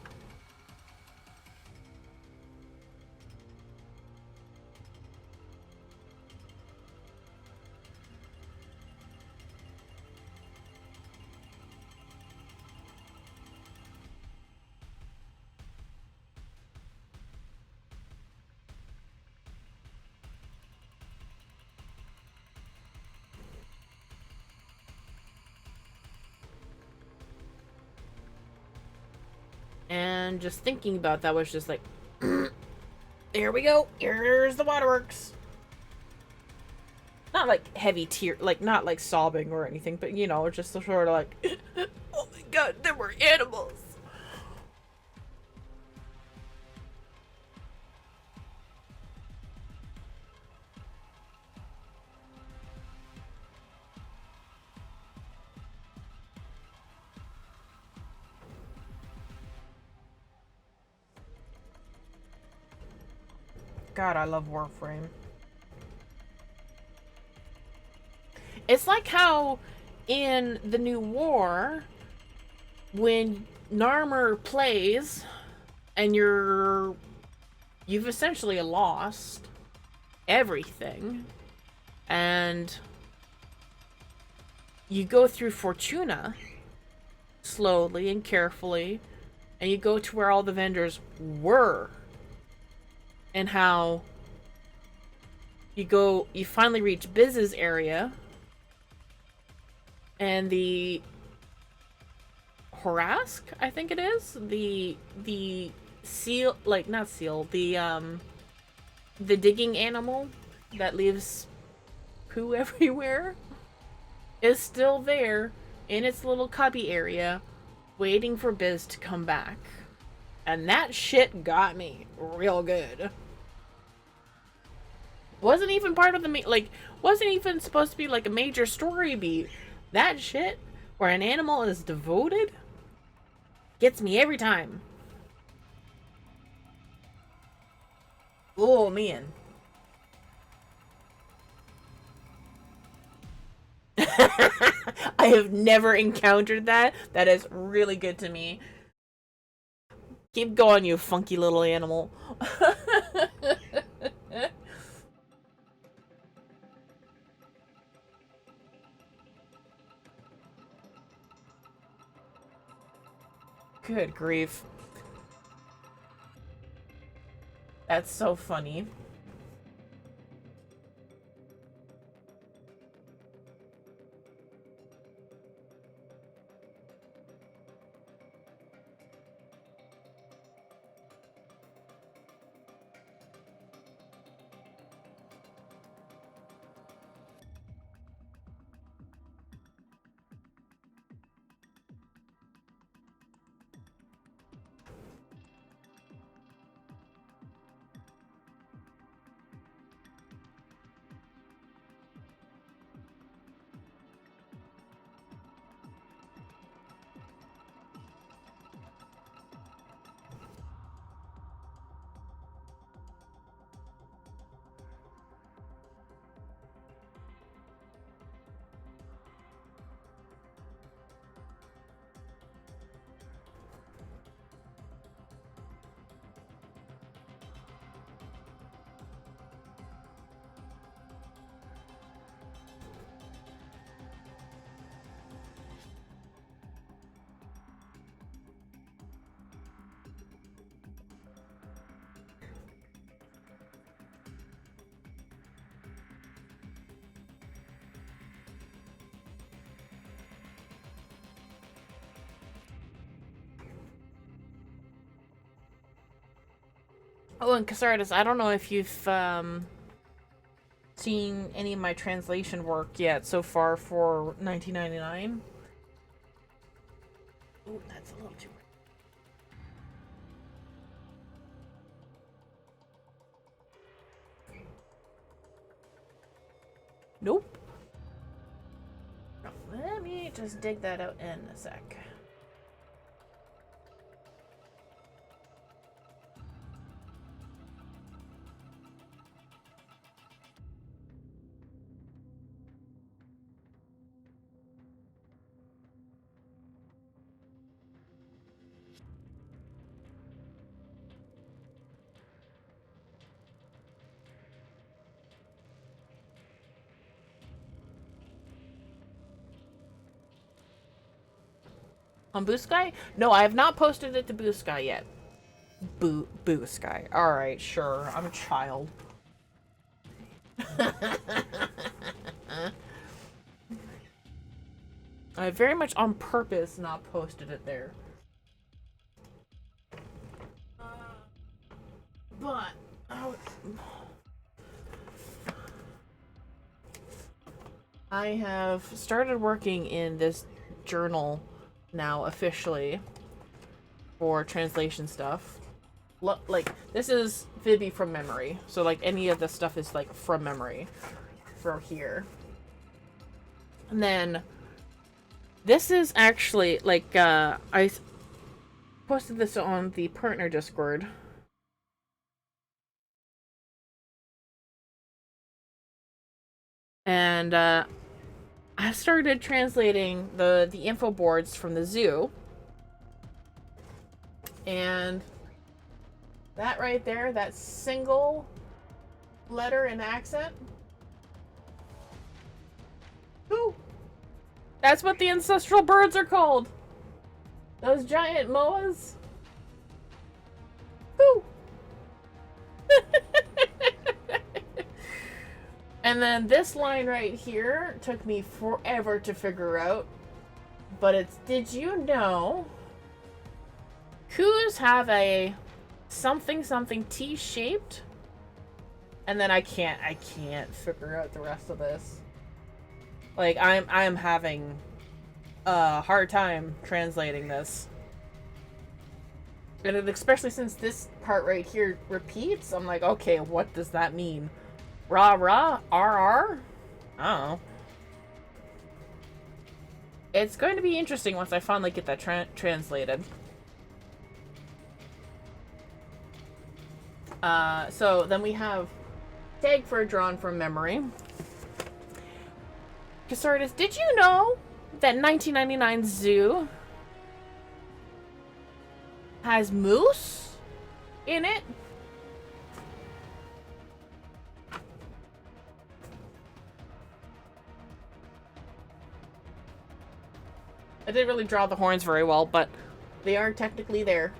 And just thinking about that was just like, there we go. Here's the waterworks. Not like heavy tear, like not like sobbing or anything, but you know, just sort of like, oh my god, there were animals. God, I love Warframe. It's like how in the new war, when Narmer plays and you've essentially lost everything, and you go through Fortuna slowly and carefully, and you go to where all the vendors were. And how you finally reach Biz's area, and the Horask, I think it is, the seal, like not seal, the digging animal that leaves poo everywhere, is still there in its little cubby area, waiting for Biz to come back. And that shit got me real good. Wasn't even part of the wasn't even supposed to be like a major story beat. That shit, where an animal is devoted, gets me every time. Oh man. I have never encountered that. That is really good to me. Keep going, you funky little animal. Good grief. That's so funny. Oh, and Casardis, I don't know if you've seen any of my translation work yet so far for 1999. Oh, that's a little too much. Nope. Let me just dig that out in a sec. On Boo Sky? No, I have not posted it to Boo Sky yet. Boo Sky. Alright, sure. I'm a child. I very much on purpose not posted it there. But I have started working in this journal now officially for translation stuff. Like, this is Vibi from memory, so like any of this stuff is like from memory for here. And then this is actually like I posted this on the partner Discord. And I started translating the info boards from the zoo. And that right there, that single letter and accent. Ooh. That's what the ancestral birds are called. Those giant moas. Ooh. And then this line right here took me forever to figure out. But it's, did you know coos have a something T-shaped? And then I can't figure out the rest of this. Like, I'm having a hard time translating this. And especially since this part right here repeats, I'm like, okay, what does that mean? Rah rah? RR? I don't know. It's going to be interesting once I finally get that translated. So then we have tag for drawn from memory. Casardis, did you know that 1999 Zoo has moose in it? I didn't really draw the horns very well, but they are technically there.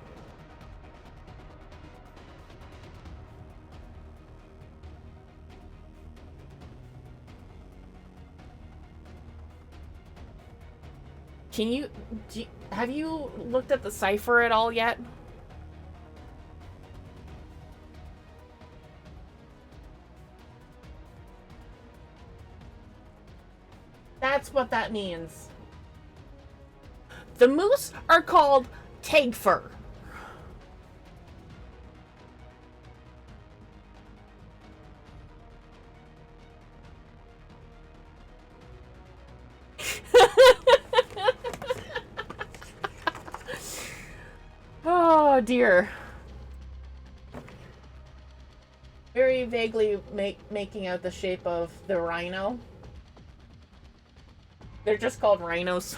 Have you looked at the cipher at all yet? That's what that means. The moose are called tagfur. Oh dear. Very vaguely making out the shape of the rhino. They're just called rhinos.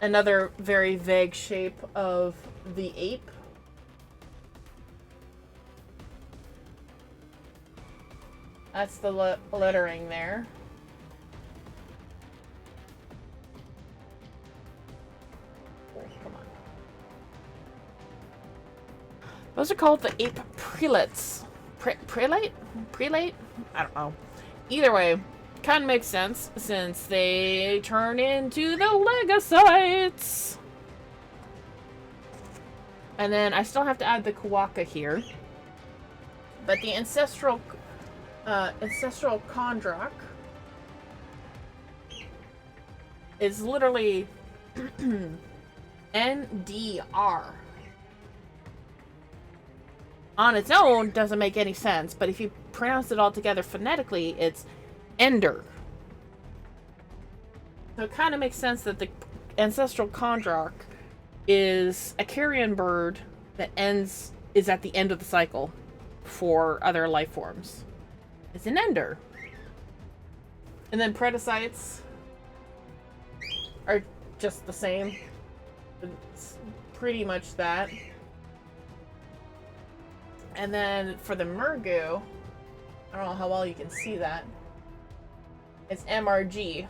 Another very vague shape of the ape. That's the lettering there. Oh, come on. Those are called the ape prelates. Prelate? Prelate? I don't know. Either way, kind of makes sense since they turn into the Legocytes. And then I still have to add the Kawaka here. But the ancestral Kondrak is literally NDR. On its own, doesn't make any sense, but if you pronounce it all together phonetically, it's Ender. So it kind of makes sense that the ancestral Kondrak is a carrion bird that is at the end of the cycle for other life forms. It's an ender. And then Predicites are just the same. It's pretty much that. And then for the Murgu, I don't know how well you can see that. It's MRG.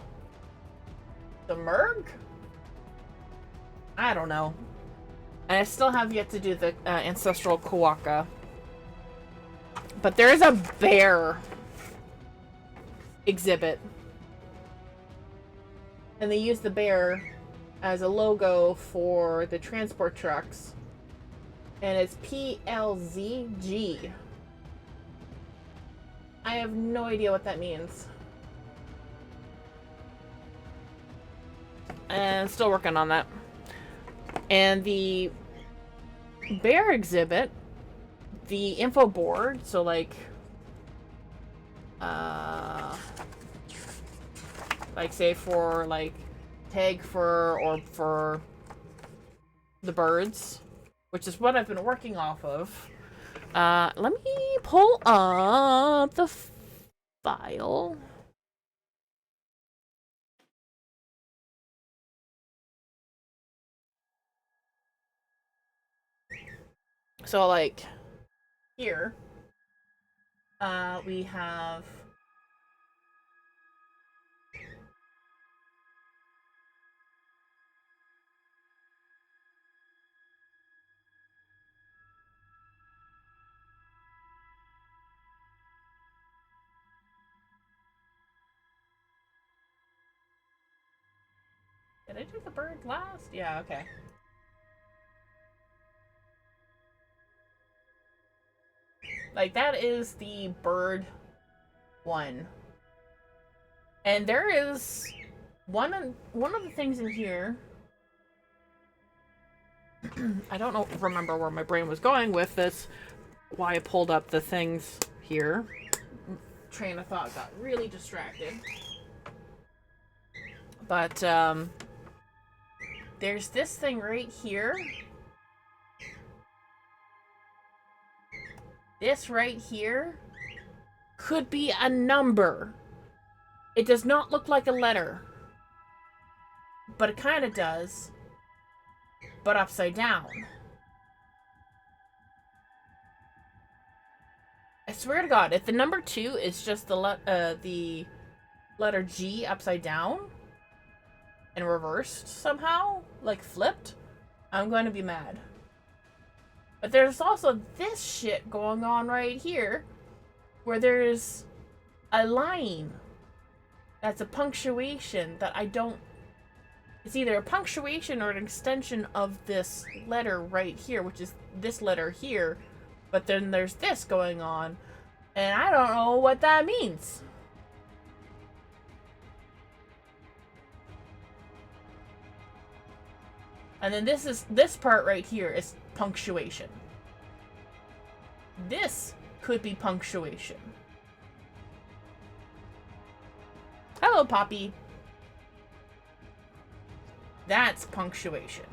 The Murg? I don't know. And I still have yet to do the ancestral Kawaka. But there is a bear exhibit. And they use the bear as a logo for the transport trucks. And it's PLZG. I have no idea what that means. And still working on that. And the bear exhibit, the info board, so like say for like tag fur or for the birds, which is what I've been working off of. Let me pull up the file. So like here, we have Did I do the bird last? Yeah, okay. Like, that is the bird one. And there is one of the things in here. I don't remember where my brain was going with this. Why I pulled up the things here. Train of thought got really distracted. But, there's this thing right here. This right here could be a number. It does not look like a letter. But it kind of does. But upside down. I swear to God, if the number 2 is just the letter G upside down and reversed somehow, like flipped, I'm going to be mad. But there's also this shit going on right here, where there's a line that's a punctuation that I don't... It's either a punctuation or an extension of this letter right here, which is this letter here, but then there's this going on, and I don't know what that means. And then this part right here is punctuation. This could be punctuation. Hello, Poppy. That's punctuation.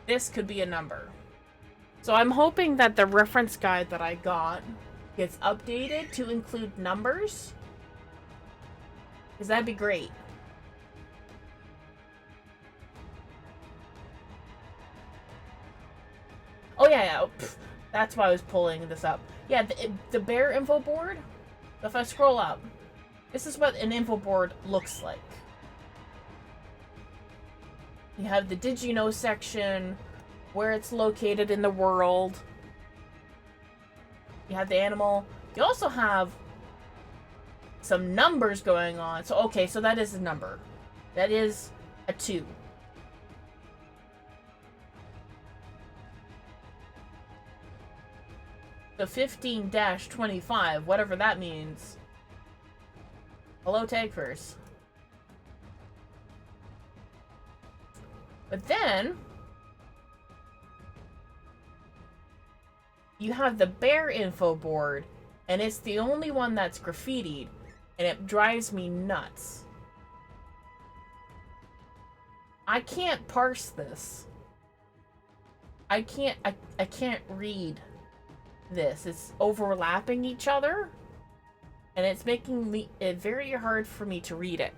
This could be a number. So I'm hoping that the reference guide that I got gets updated to include numbers. Because that'd be great. Oh yeah. Pfft, that's why I was pulling this up. Yeah, the bear info board. If I scroll up, this is what an info board looks like. You have the Did You Know section, where it's located in the world. You have the animal, You also have some numbers going on. So, okay, so that is a number. That is a 2. So 15-25, whatever that means. Hello, tag first. But then you have the bear info board, and it's the only one that's graffitied, and it drives me nuts. I can't parse this. I can't read this. It's overlapping each other, and it's making it very hard for me to read it.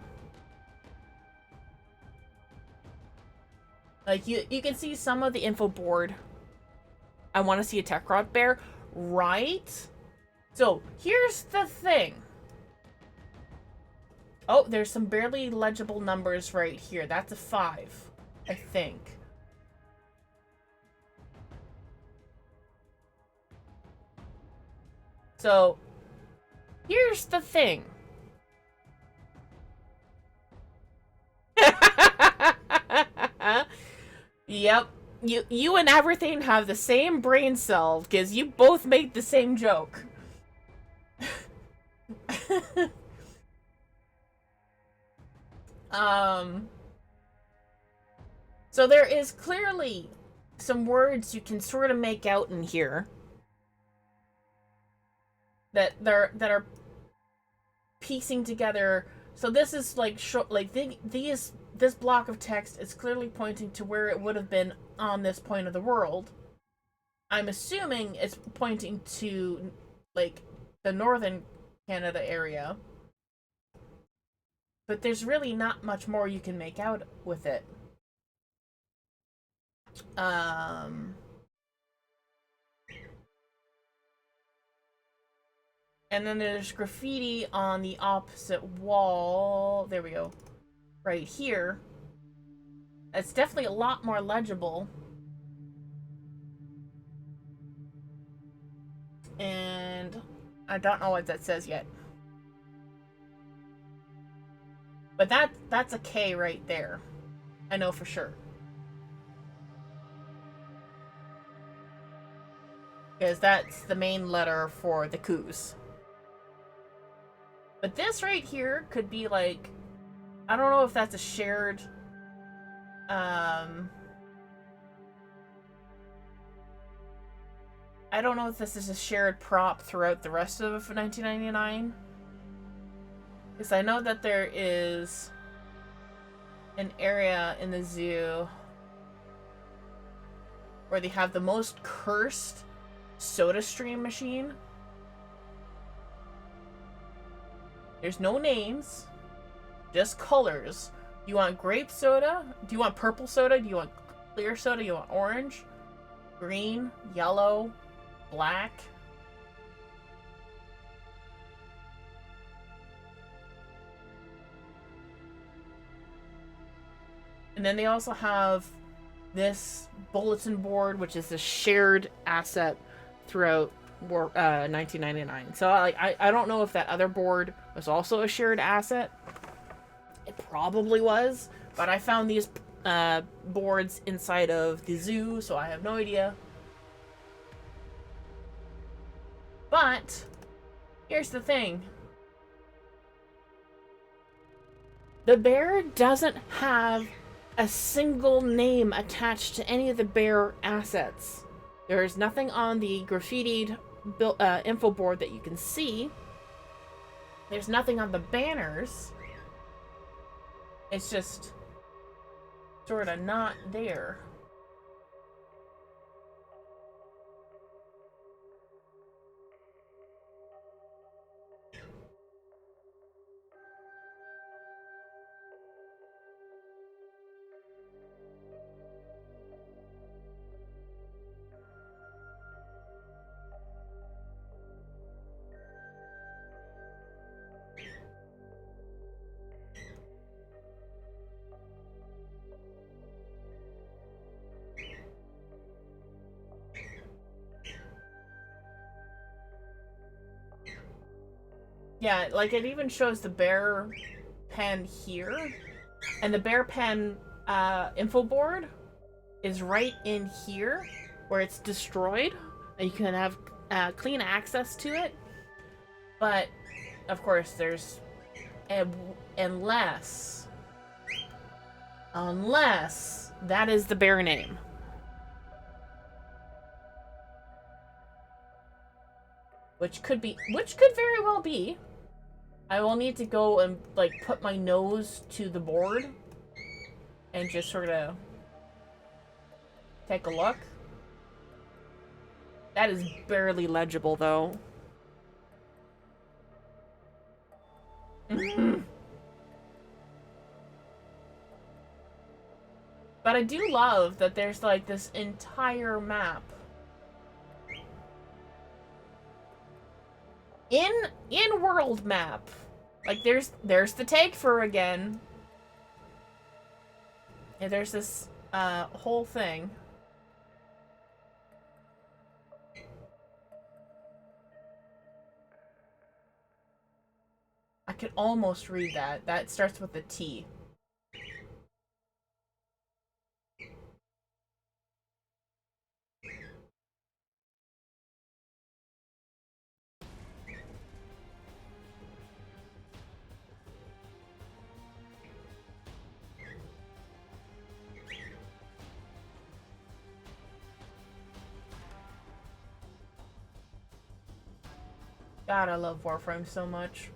Like, you can see some of the info board. I want to see a Tekrot bear, right? So, here's the thing. Oh, there's some barely legible numbers right here. That's a 5, I think. So, here's the thing. Yep. You and everything have the same brain cell, because you both made the same joke. So there is clearly some words you can sort of make out in here that are piecing together. So this is like this block of text is clearly pointing to where it would have been on this point of the world. I'm assuming it's pointing to like the northern Canada area. But there's really not much more you can make out with it. And then there's graffiti on the opposite wall. There we go. Right here. It's definitely a lot more legible. And I don't know what that says yet. But that's a K right there. I know for sure. Because that's the main letter for the Coos. But this right here could be like, I don't know if that's a shared I don't know if this is a shared prop throughout the rest of 1999. Because I know that there is an area in the zoo where they have the most cursed soda stream machine. There's no names, just colors. Do you want grape soda? Do you want purple soda? Do you want clear soda? Do you want orange, green, yellow, black? And then they also have this bulletin board, which is a shared asset throughout 1999. So I don't know if that other board was also a shared asset. It probably was, but I found these boards inside of the zoo, so I have no idea. But here's the thing. The bear doesn't have a single name attached to any of the bear assets. There is nothing on the graffitied info board that you can see. There's nothing on the banners. It's just sort of not there. Yeah, like it even shows the bear pen here, and the bear pen info board is right in here where it's destroyed, and you can have clean access to it. But of course, there's unless that is the bear name. Which could very well be. I will need to go and, like, put my nose to the board and just sort of take a look. That is barely legible, though. But I do love that there's, like, this entire map in world map. Like there's the tag for again. And there's this whole thing. I could almost read that. That starts with a T. God, I love Warframe so much.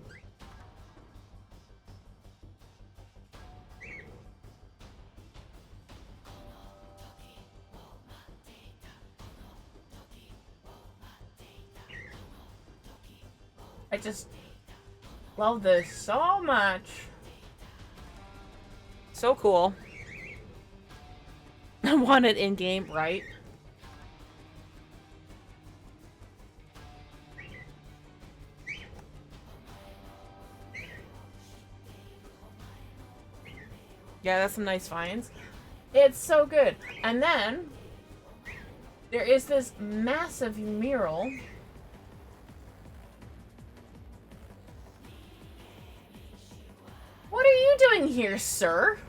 I just love this so much. So cool. I want it in game, right? Yeah, that's some nice finds. It's so good. And then there is this massive mural. What are you doing here, sir?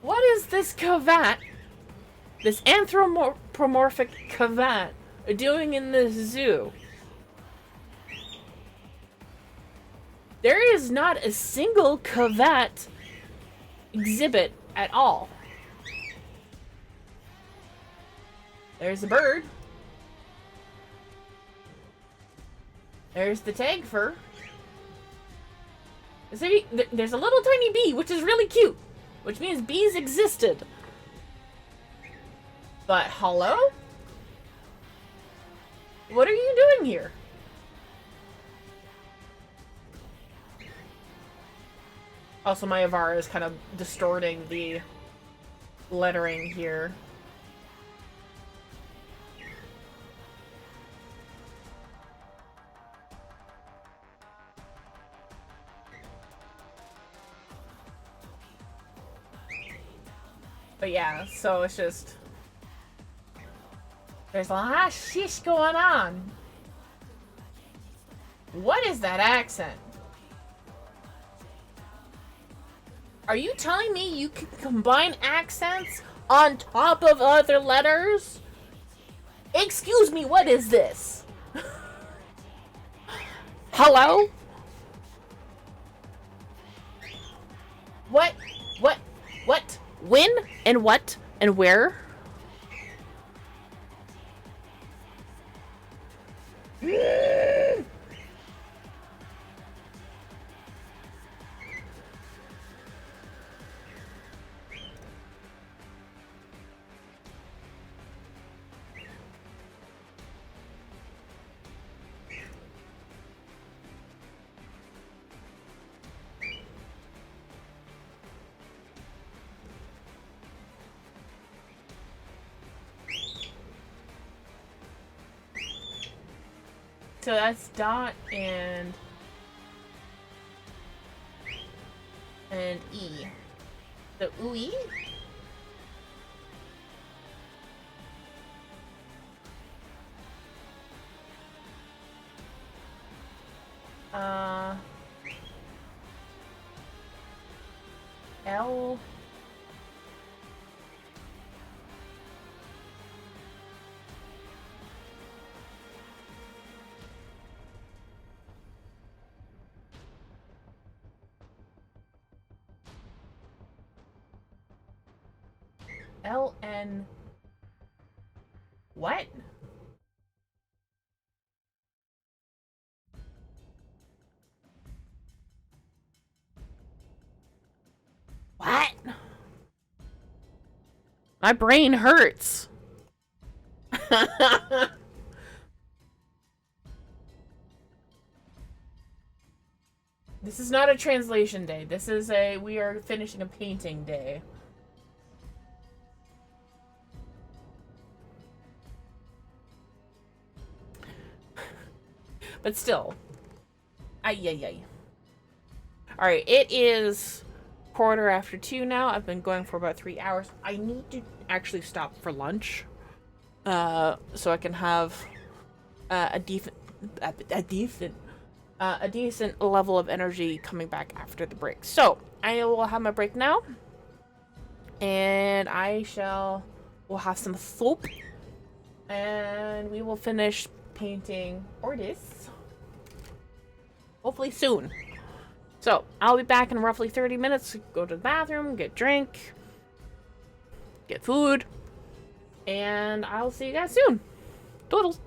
What is this cavat, this anthropomorphic cavat, doing in this zoo? There is not a single cavat exhibit at all. There's a bird. There's the tag fur. There's a little tiny bee, which is really cute, which means bees existed. But hello? What are you doing here? Also, my Avara is kind of distorting the lettering here. But yeah, so it's just... There's a lot of shish going on. What is that accent? Are you telling me you can combine accents on top of other letters? Excuse me, what is this? Hello? What? When? And what? And where? So that's dot and E. The ooey? Uh, L. LN. What? What? My brain hurts. This is not a translation day. This is we are finishing a painting day. But still. Ay, ay, ay. Alright, it is 2:15 now. I've been going for about 3 hours. I need to actually stop for lunch. So I can have a decent level of energy coming back after the break. So I will have my break now, and we'll have some soap, and we will finish painting Ordis hopefully soon. So I'll be back in roughly 30 minutes. Go to the bathroom, get drink, get food, and I'll see you guys soon. Toodles.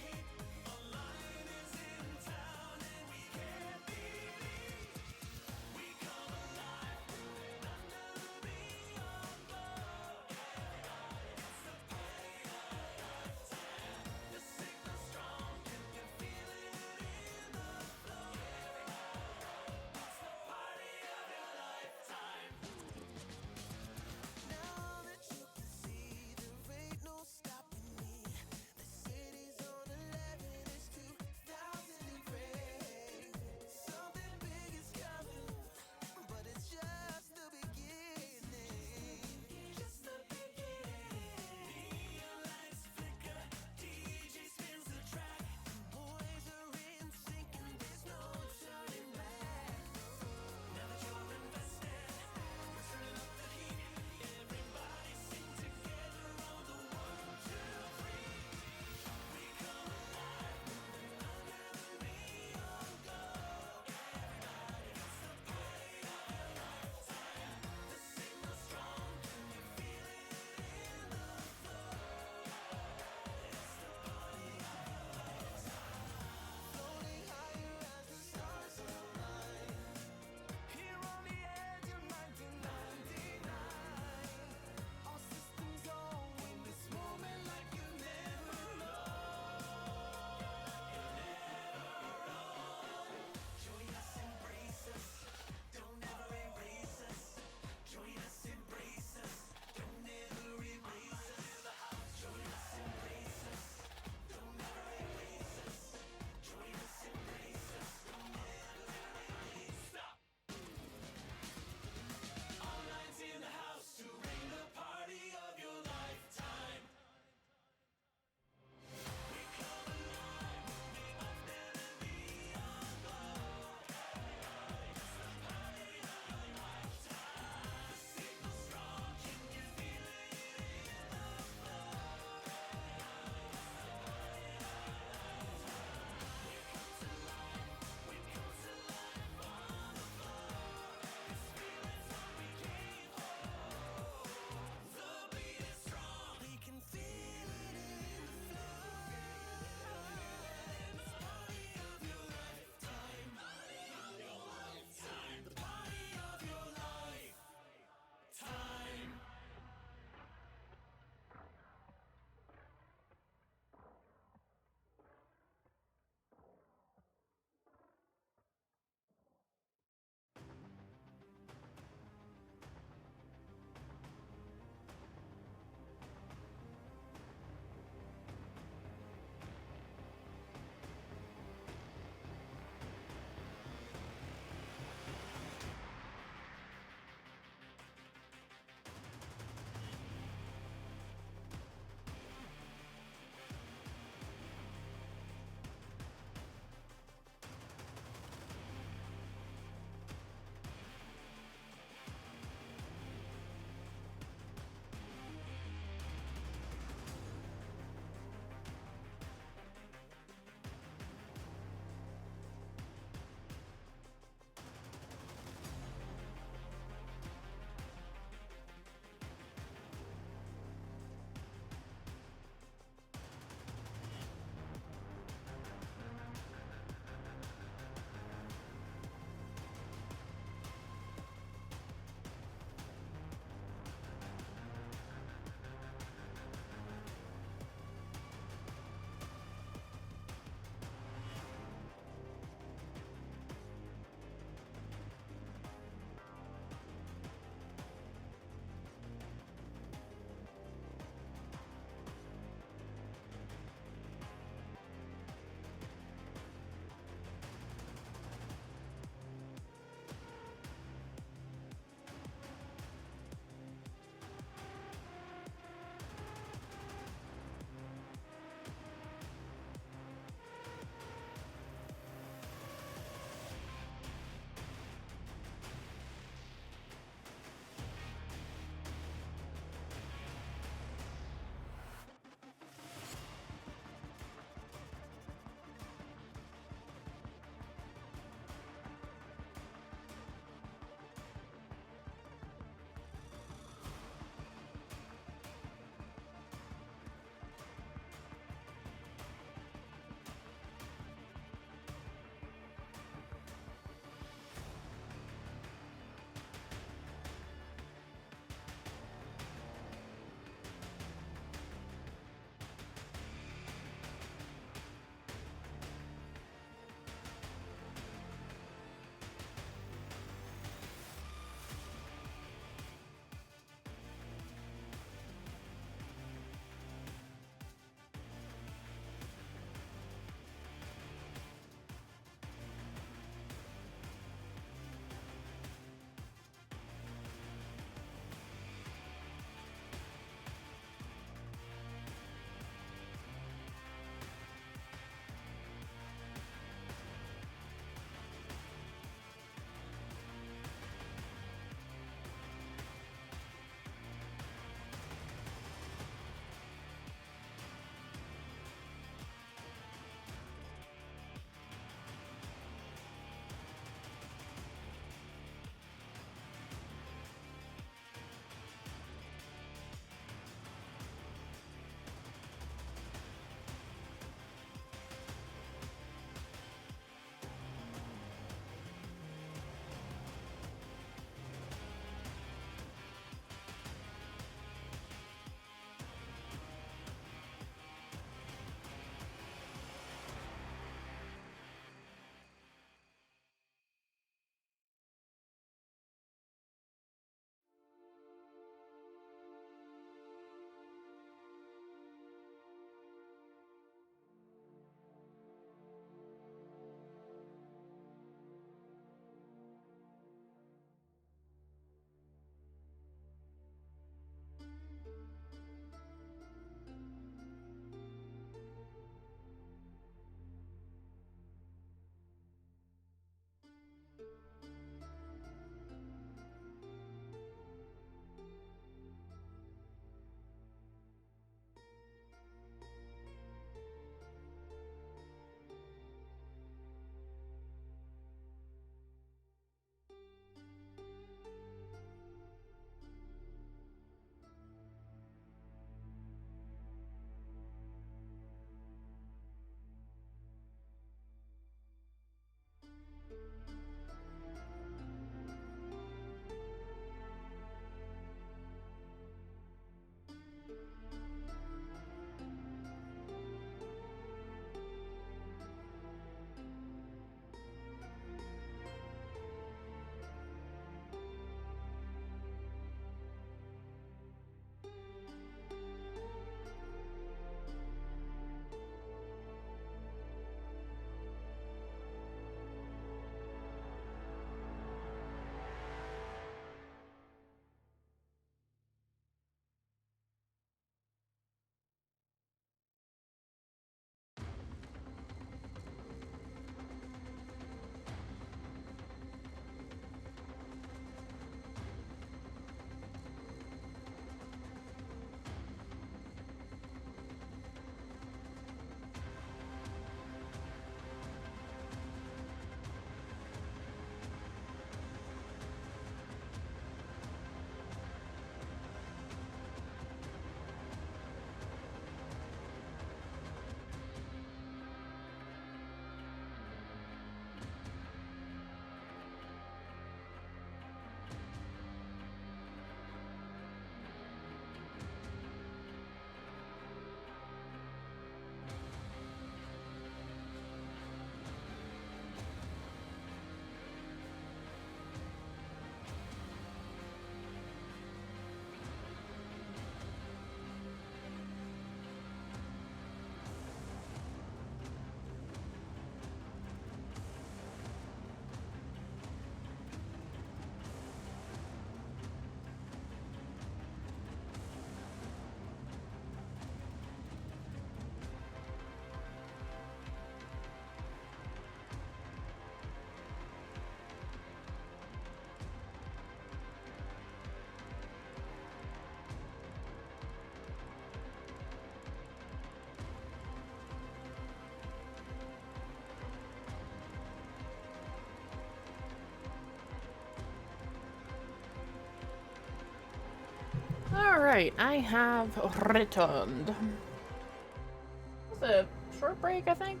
Alright, I have returned. It was a short break, I think.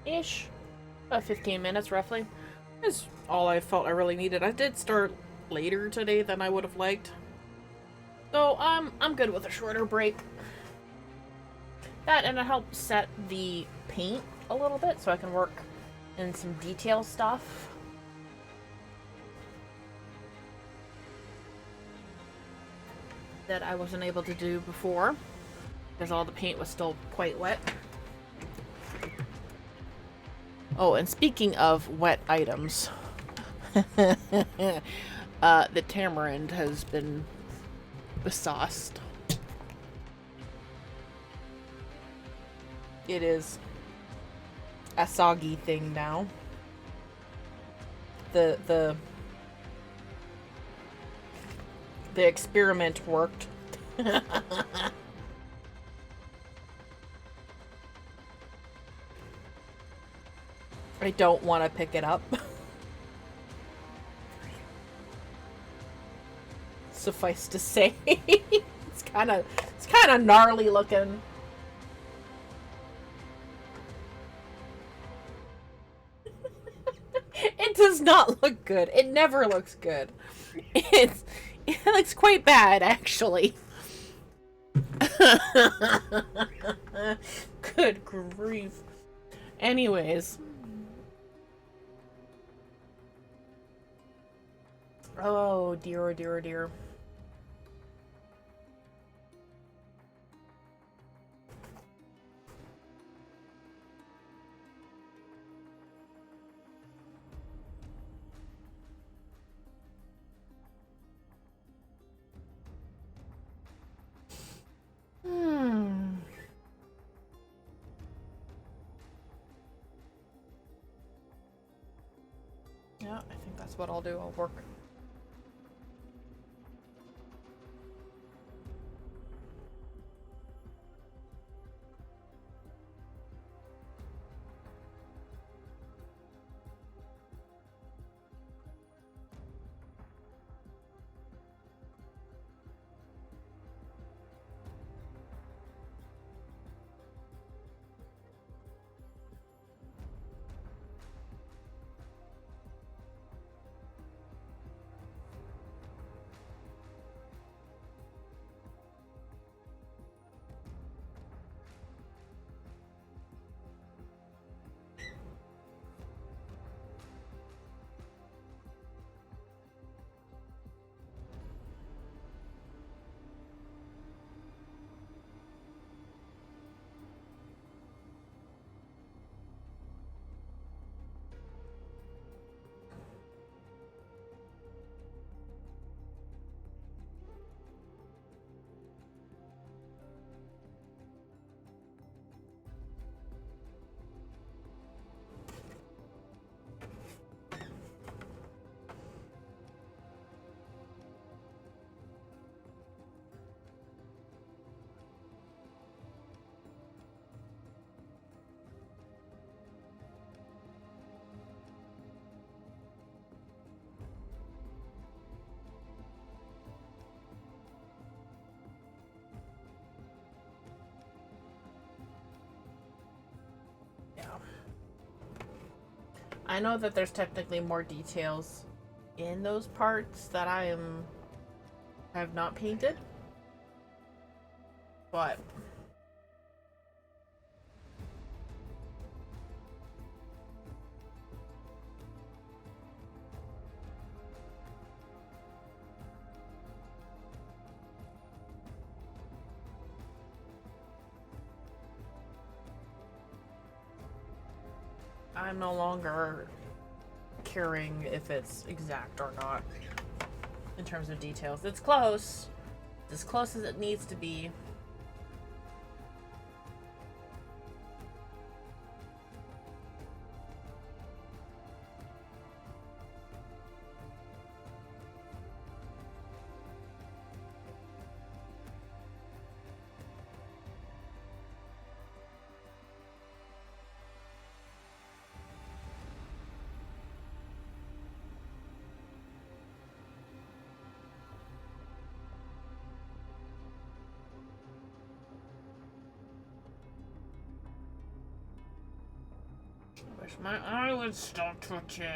Ish. About 15 minutes, roughly. That's all I felt I really needed. I did start later today than I would have liked. So, I'm good with a shorter break. That, and it helped set the paint a little bit so I can work in some detail stuff. That I wasn't able to do before because all the paint was still quite wet. Oh, and speaking of wet items, the tamarind has been besauced. It is a soggy thing now. The experiment worked. I don't want to pick it up. Suffice to say, it's kind of gnarly looking. It does not look good. It never looks good. It looks quite bad, actually. Good grief. Anyways. Oh, dear, oh, dear, oh, dear. Yeah, I think that's what I'll do. I'll work. I know that there's technically more details in those parts that I have not painted, but I'm no longer caring if it's exact or not in terms of details. It's close. It's as close as it needs to be. I wish my eye would stop twitching.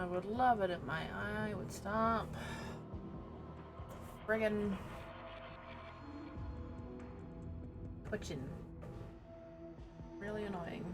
I would love it if my eye would stop. Friggin' twitching. Really annoying.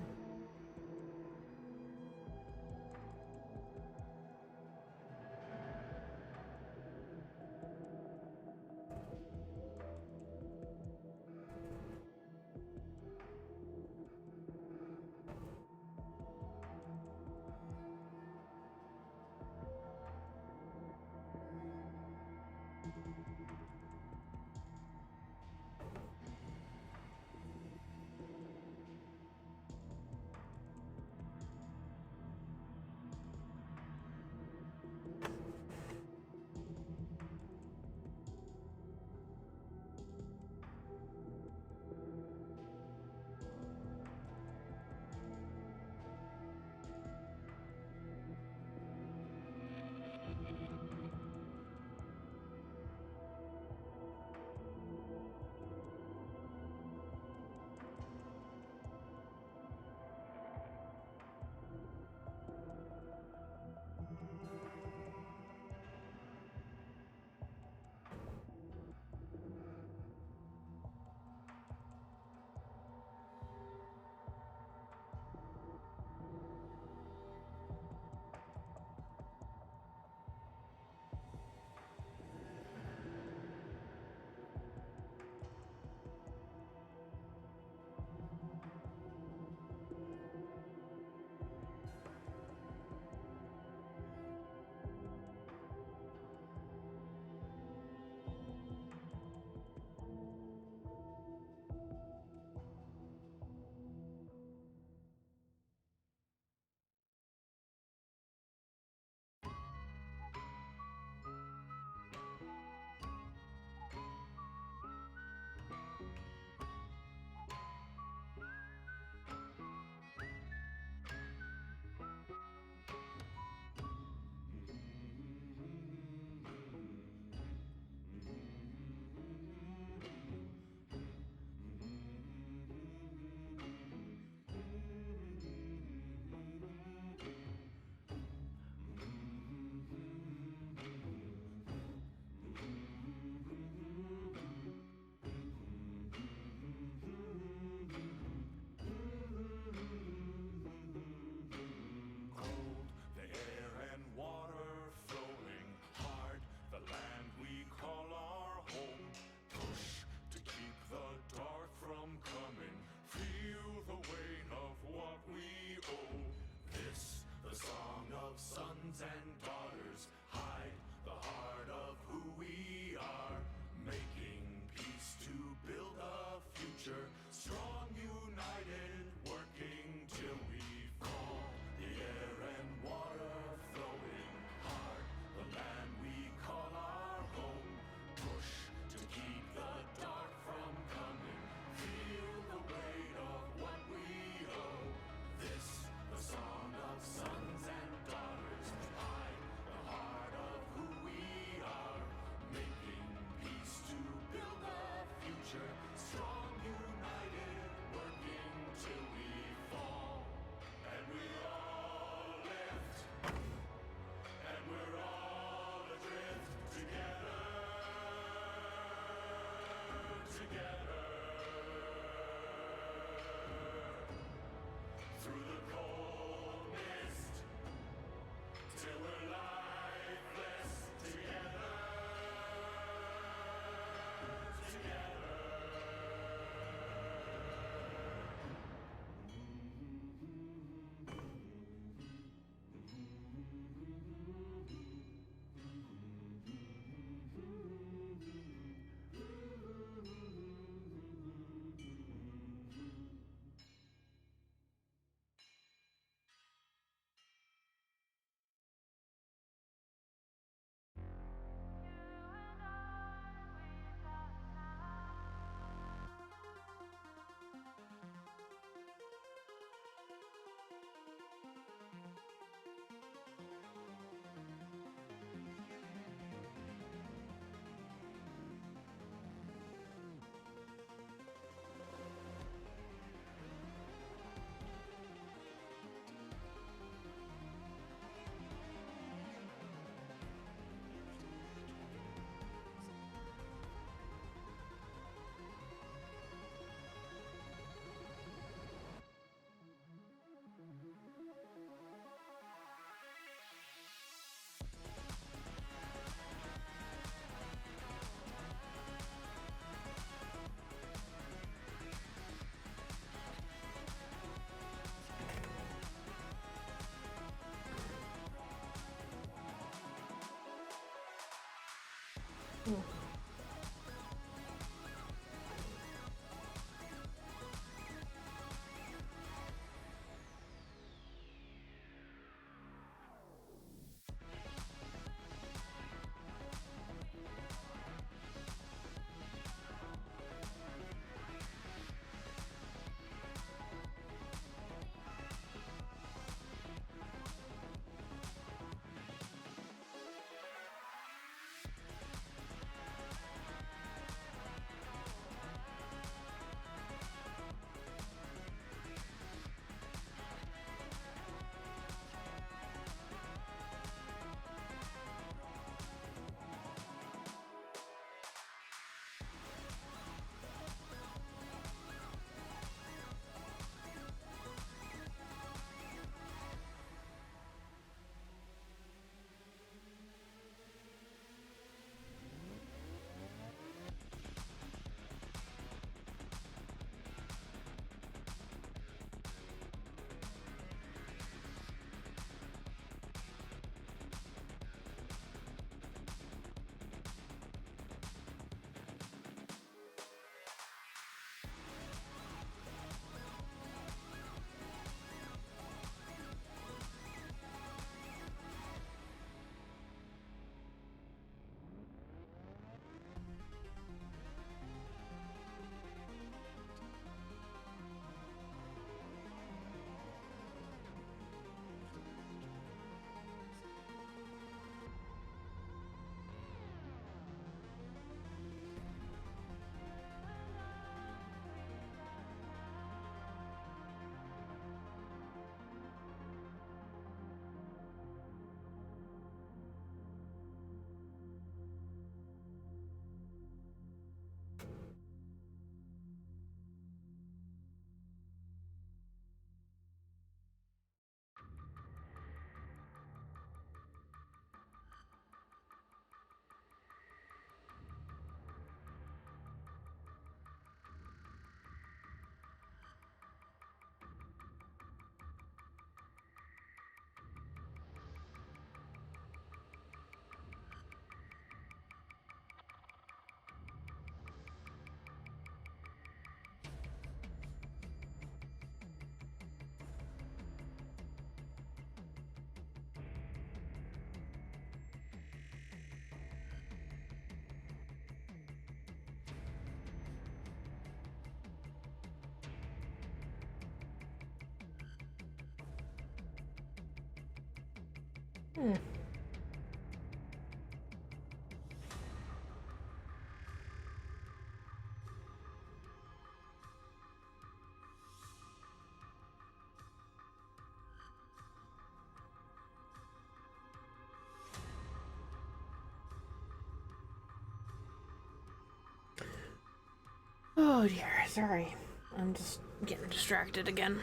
Oh dear, sorry. I'm just getting distracted again.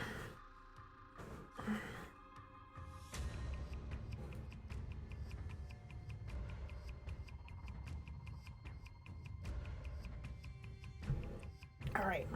All right.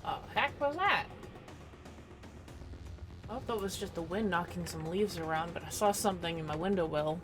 Oh, heck was that? I thought that was just the wind knocking some leaves around, but I saw something in my window well.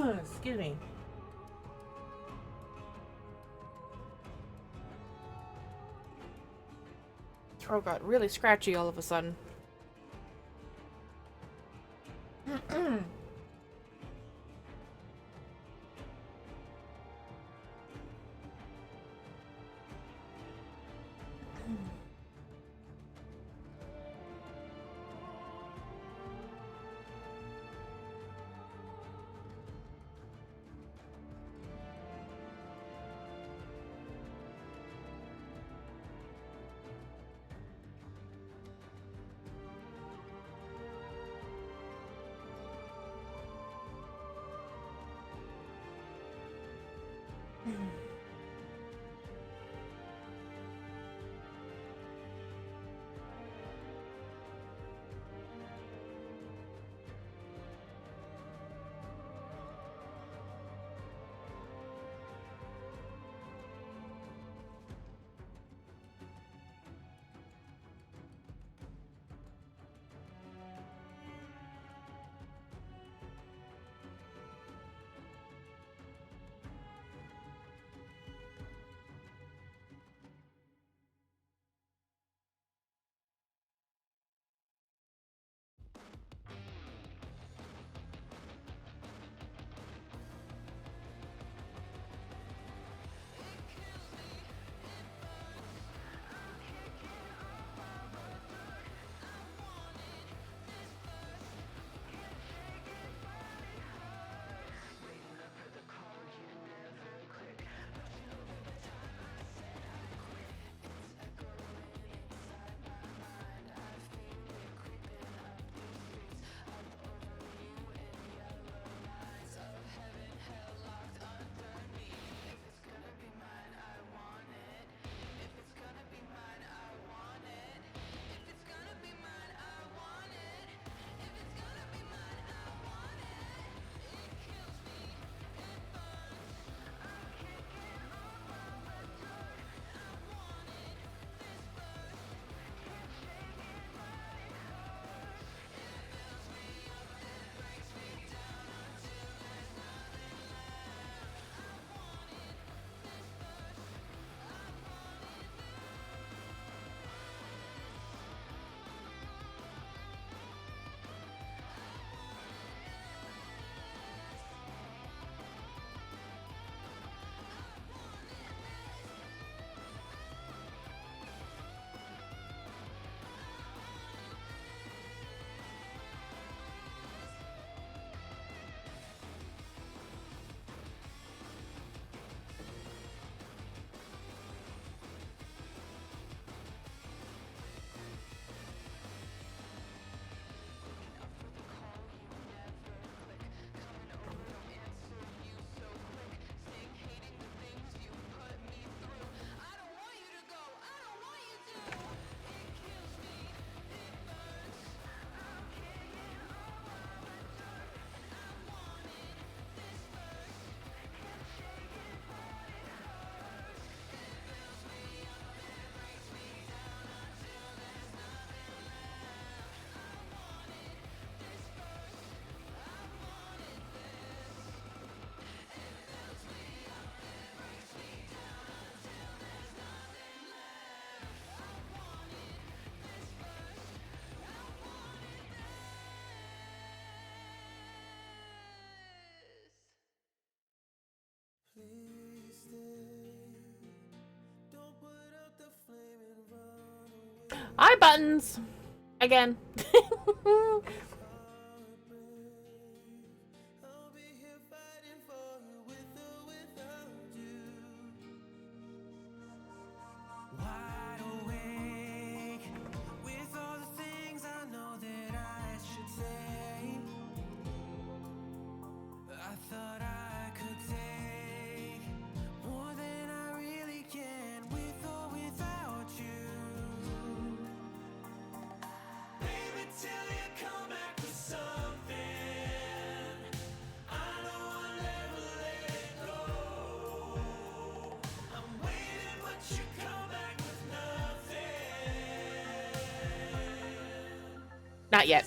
Excuse me. Throat got really scratchy all of a sudden. Hi, buttons! Again. Not yet.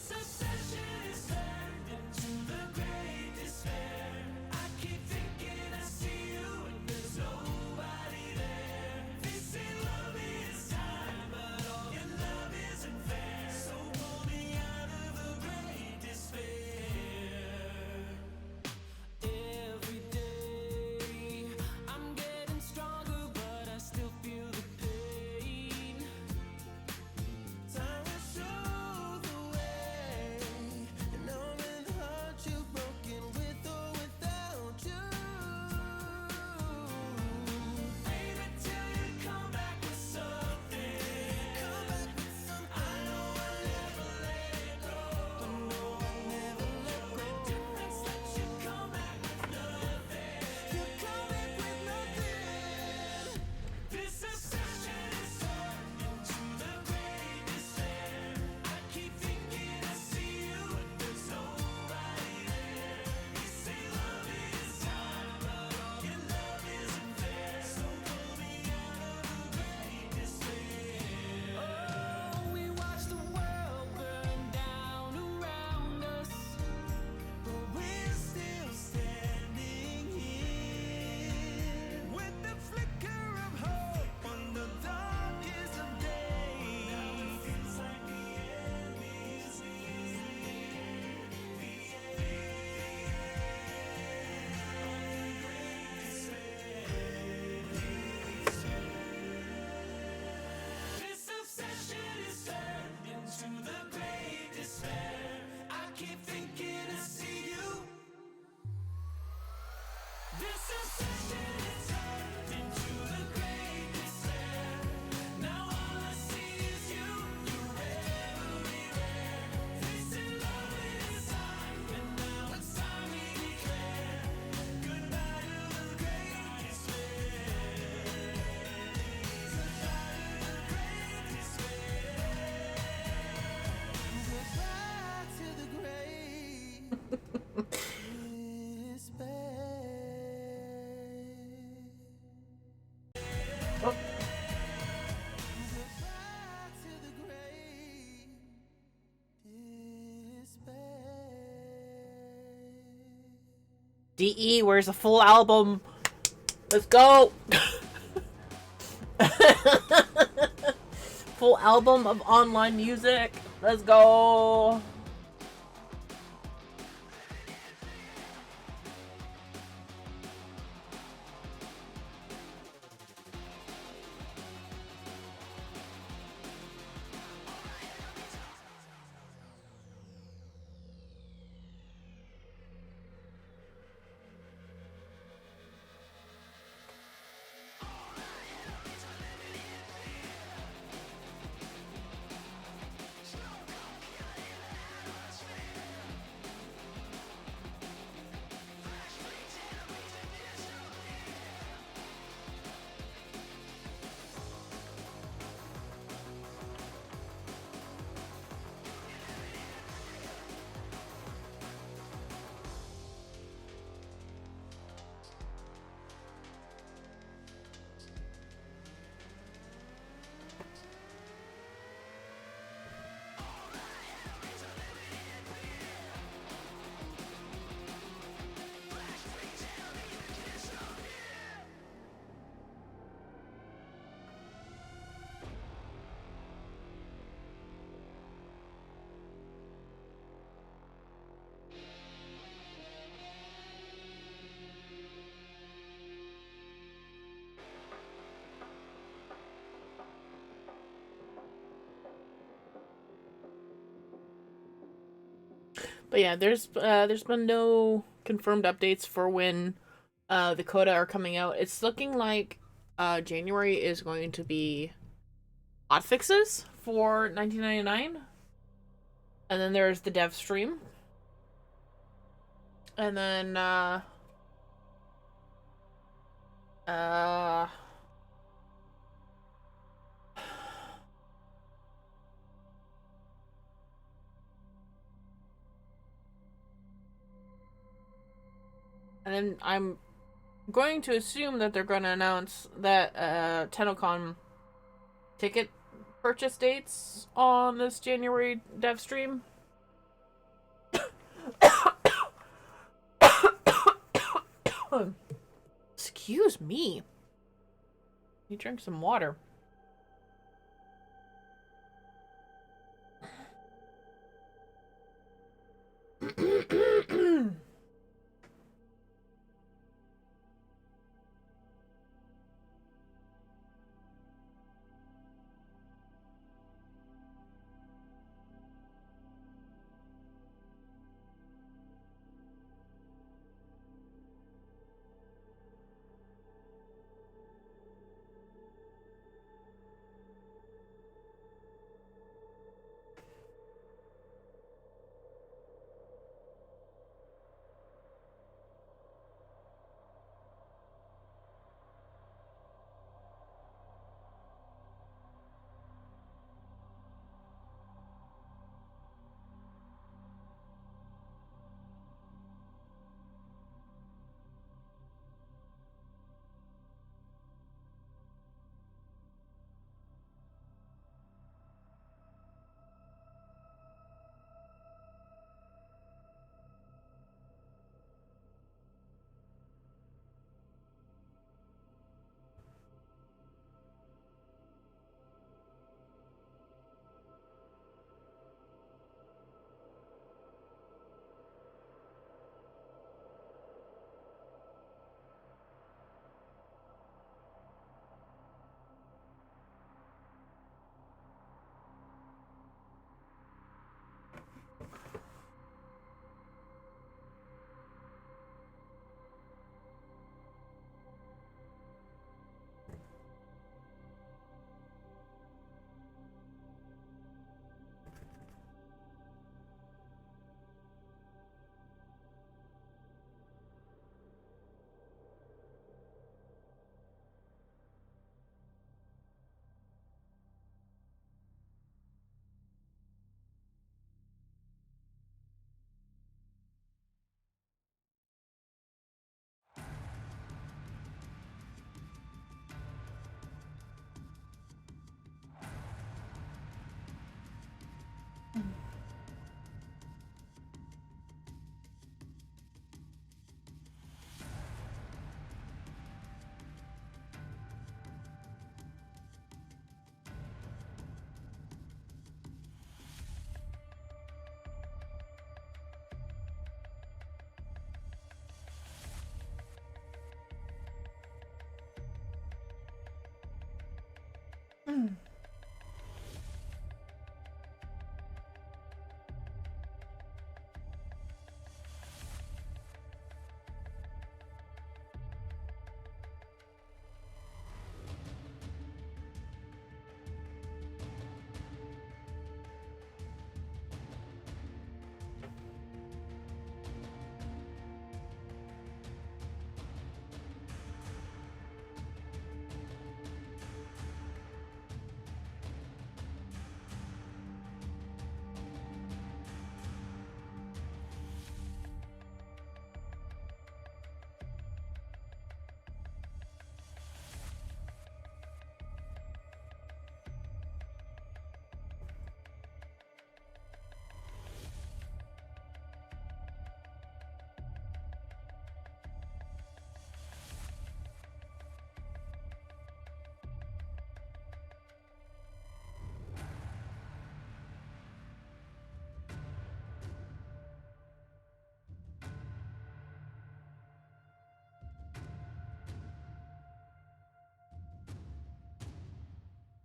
DE, where's a full album? Let's go! Full album of online music. Let's go! But yeah, there's been no confirmed updates for when the coda are coming out. It's looking like January is going to be hotfixes for 1999. And then there's the dev stream. And then and then I'm going to assume that they're going to announce that TennoCon ticket purchase dates on this January dev stream. Excuse me. You drink some water.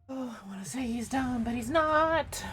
Oh, I want to say he's done, but he's not.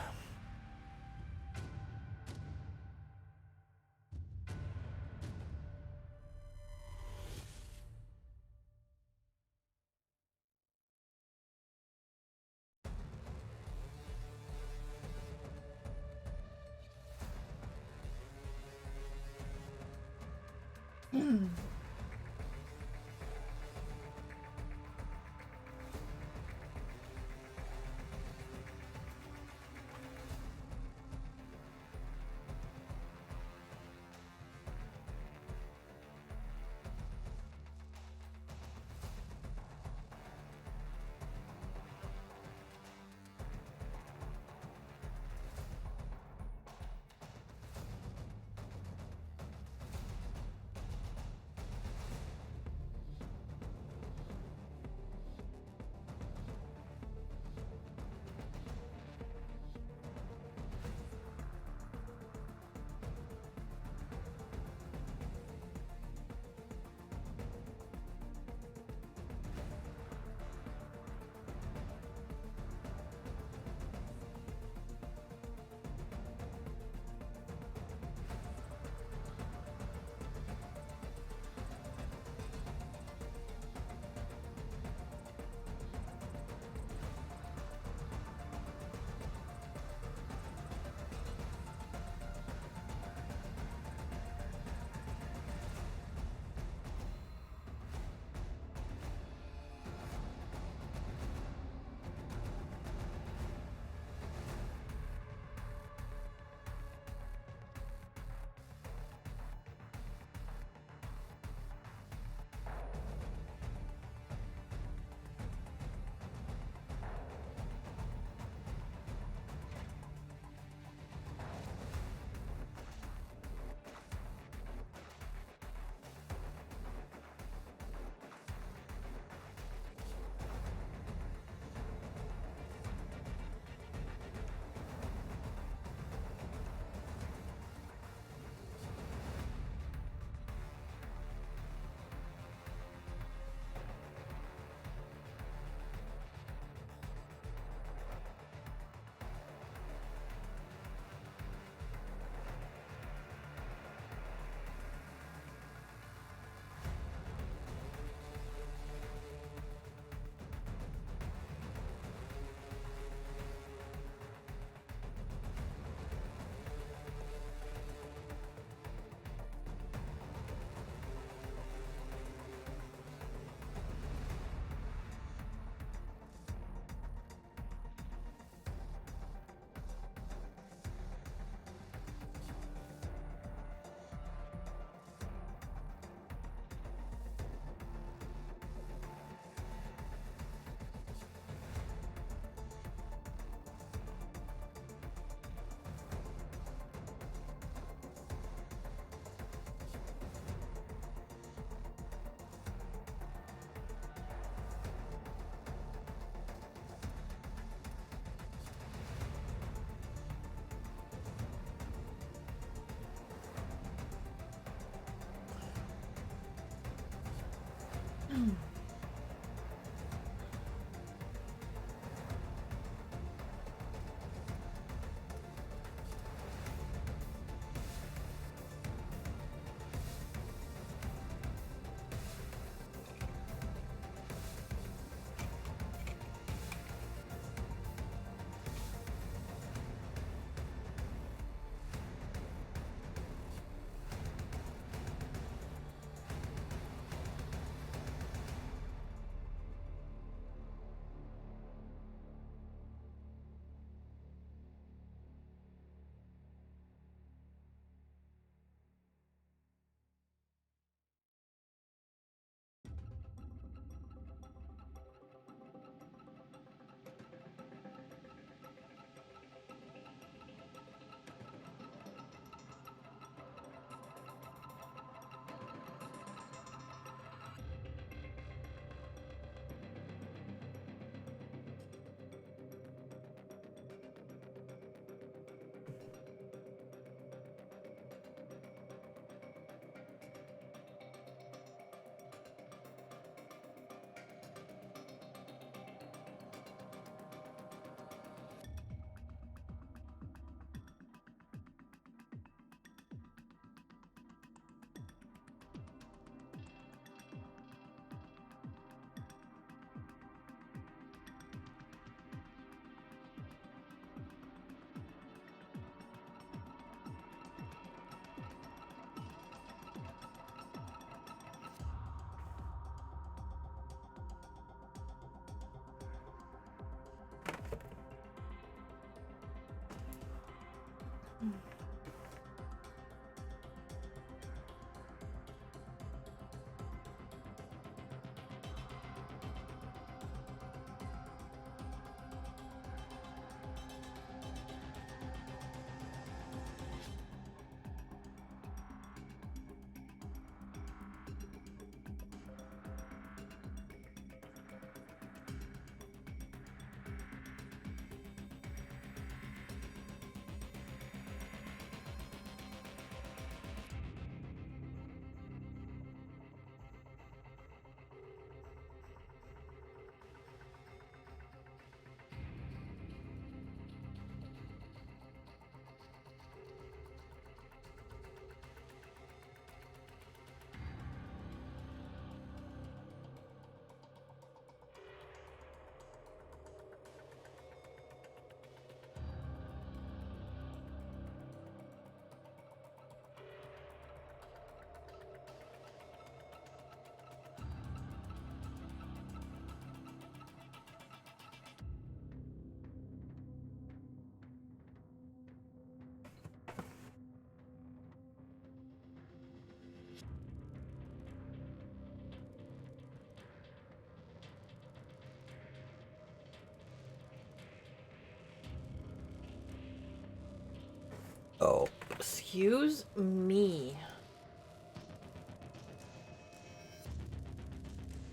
Excuse me.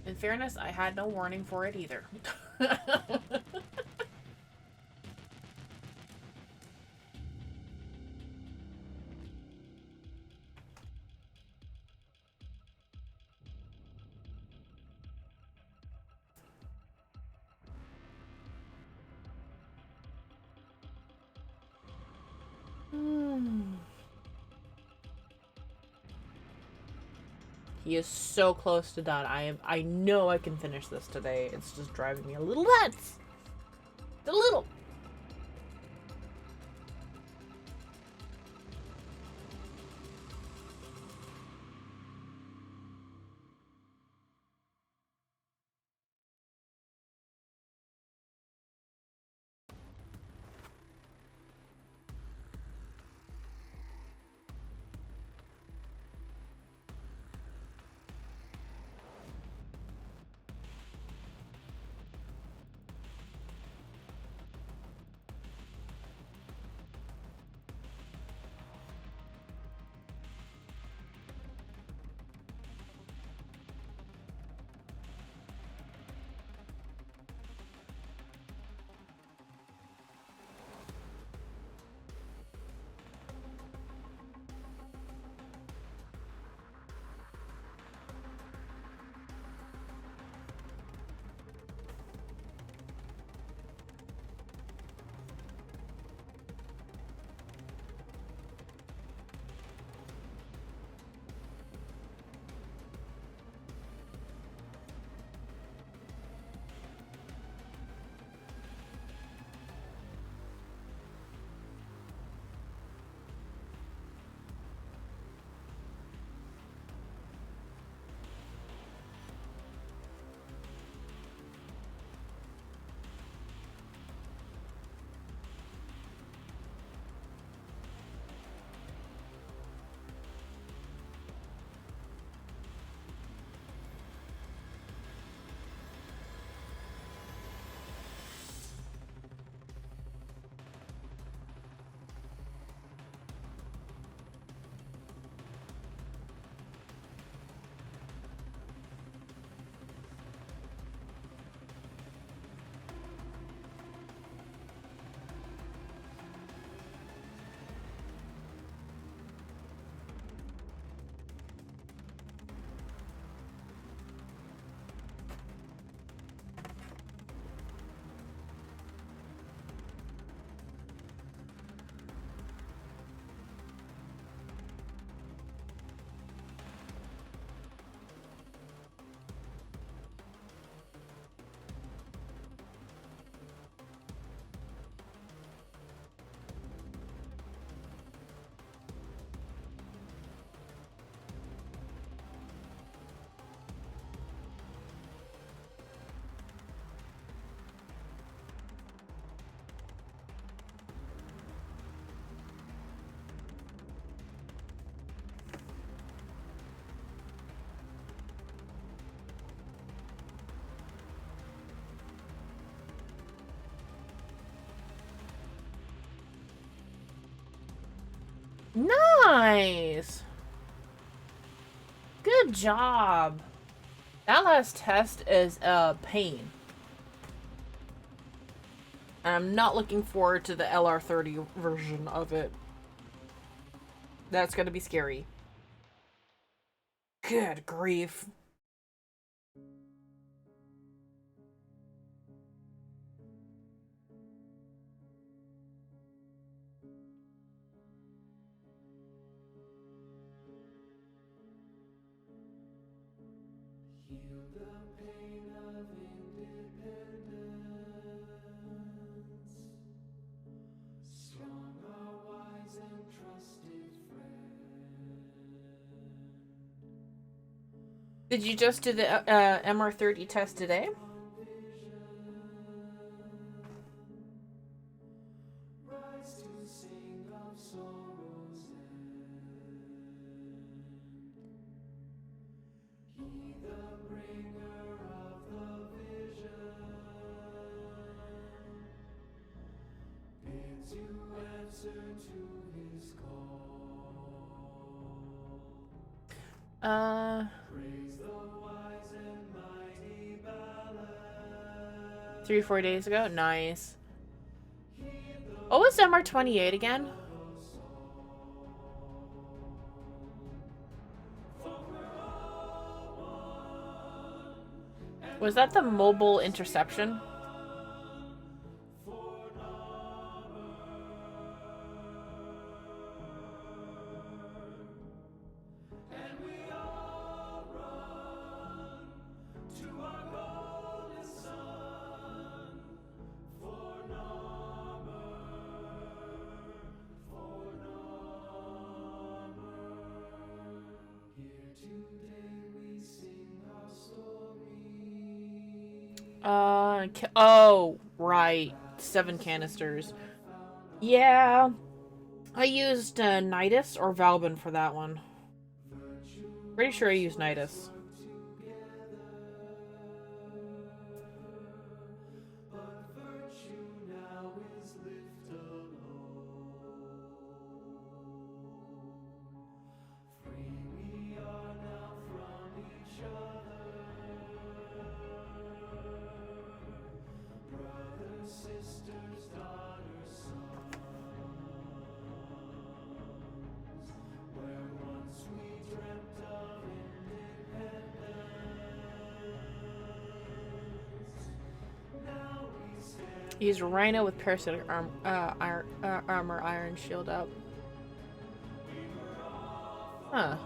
In fairness, I had no warning for it either. He is so close to done. I know I can finish this today. It's just driving me a little nuts. A little. Nice! Good job! That last test is a pain. I'm not looking forward to the LR30 version of it. That's gonna be scary. Good grief. Did you just do the MR30 test today? To answer to his call. Uh, 3 or 4 days ago. Nice. What was MR28 again? Was that the mobile interception? Oh, right. 7 canisters. Yeah. I used Nidus or Valbin for that one. Pretty sure I used Nidus. Use Rhino with parasitic armor, iron shield up. Huh.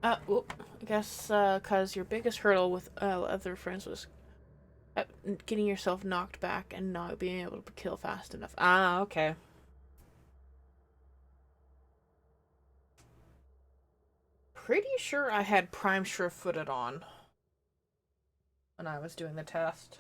Well, I guess, cause your biggest hurdle with, other friends was getting yourself knocked back and not being able to kill fast enough. Ah, okay. Pretty sure I had Prime Sure-Footed on when I was doing the test.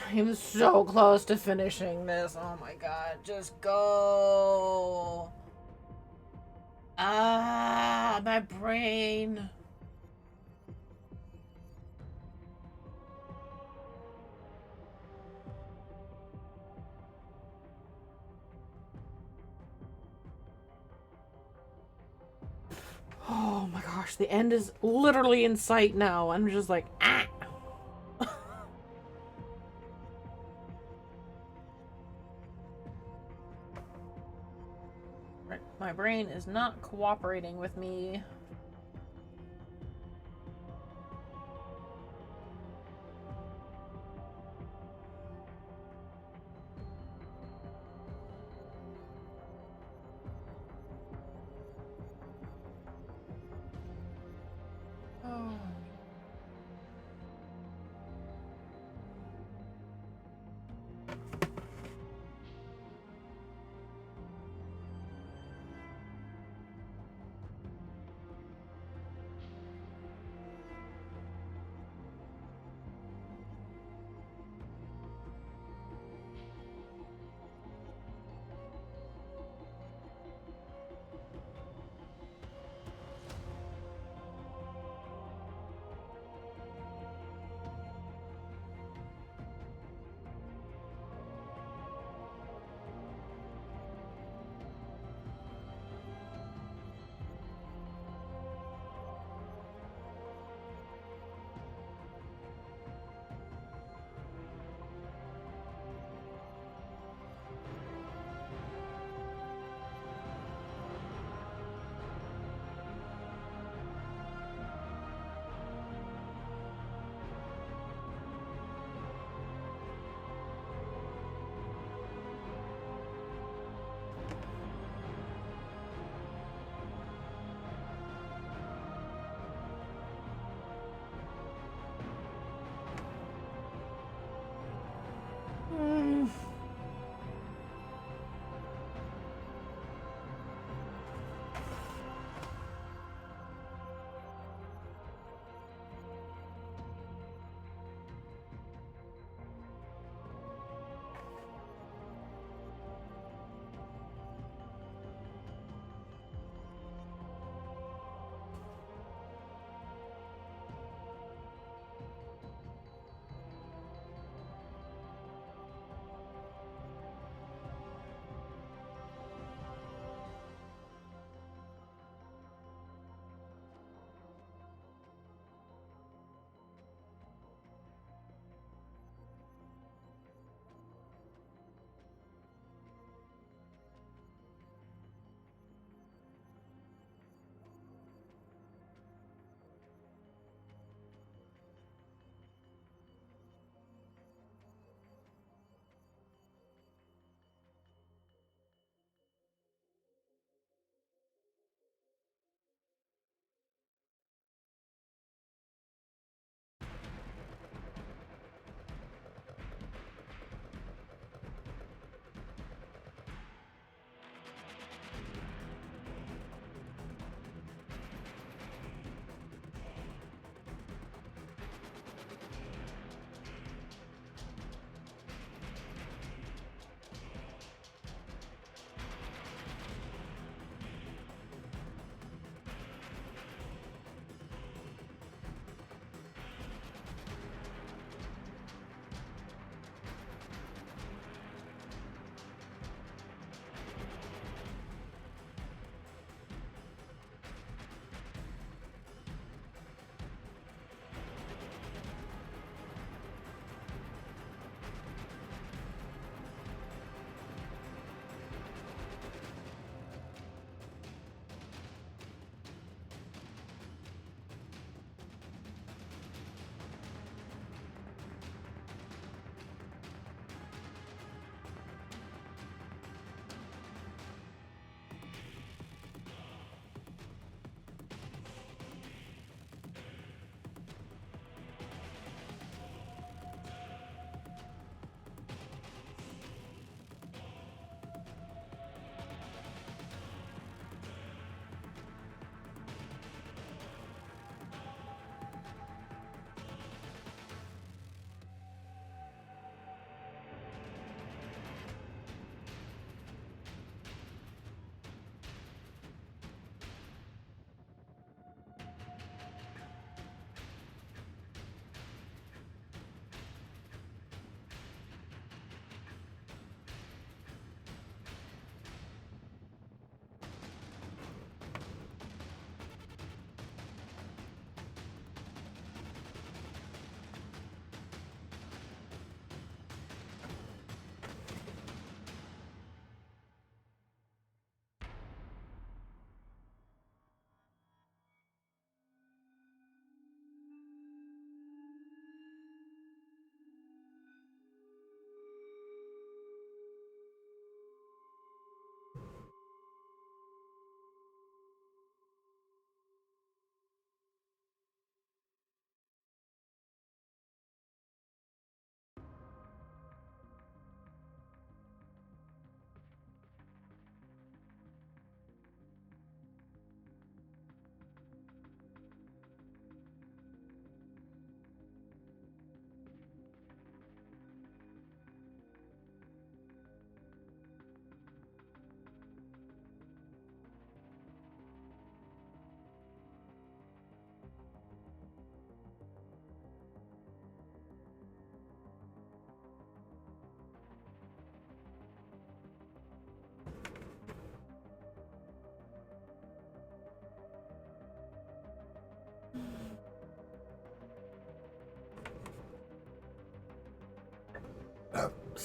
I'm so close to finishing this. Oh my god, just go. Ah, my brain. Oh my gosh, the end is literally in sight now. I'm just like, ah. My brain is not cooperating with me. Oh.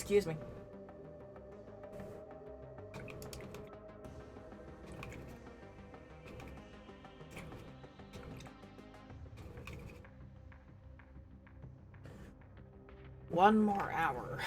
Excuse me. One more hour.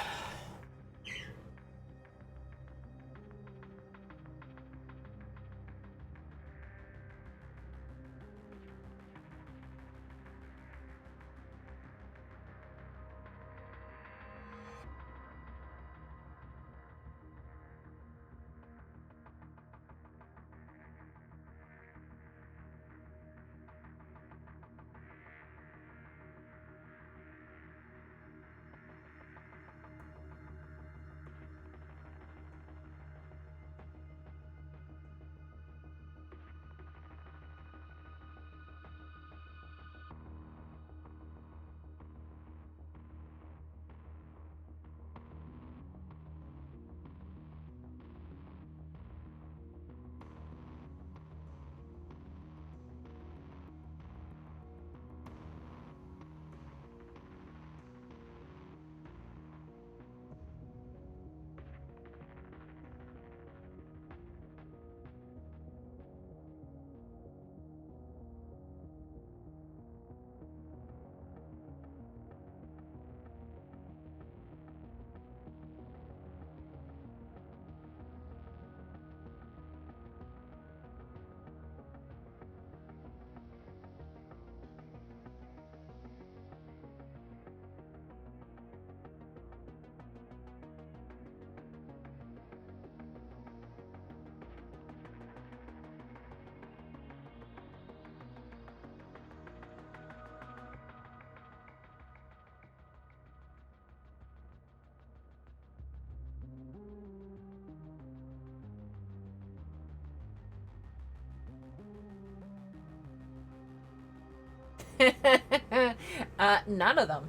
None of them.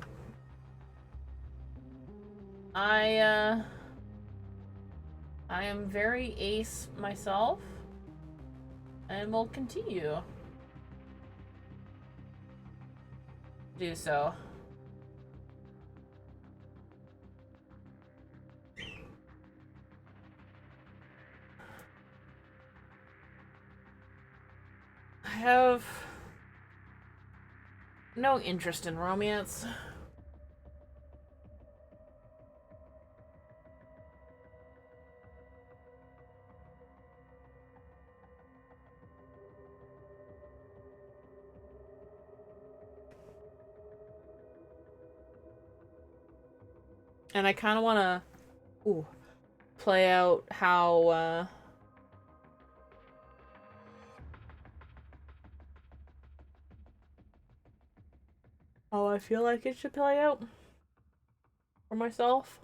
I am very ace myself, and will continue to do so. I have no interest in romance. And I kind of want to play out how I feel like it should play out for myself.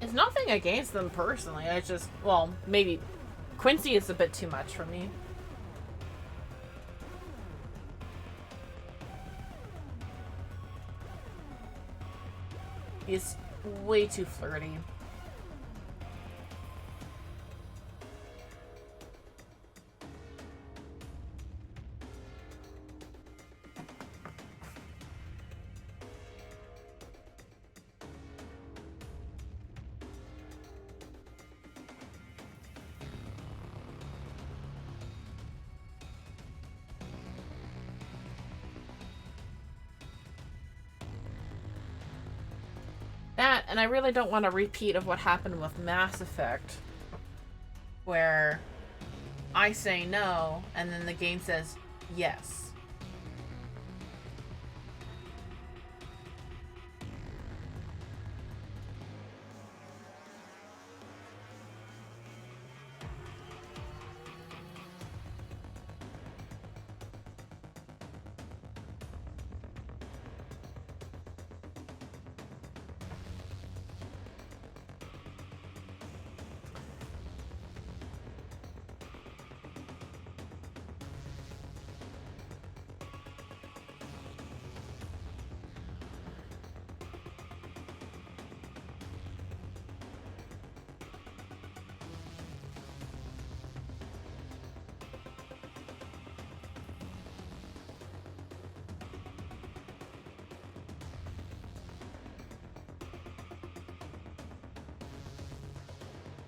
It's nothing against them personally. I just, well, maybe Quincy is a bit too much for me. He's way too flirty. That, and I really don't want a repeat of what happened with Mass Effect, where I say no, and then the game says yes.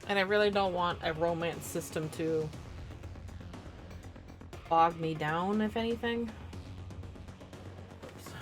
And I really don't want a romance system to bog me down, if anything. Oops.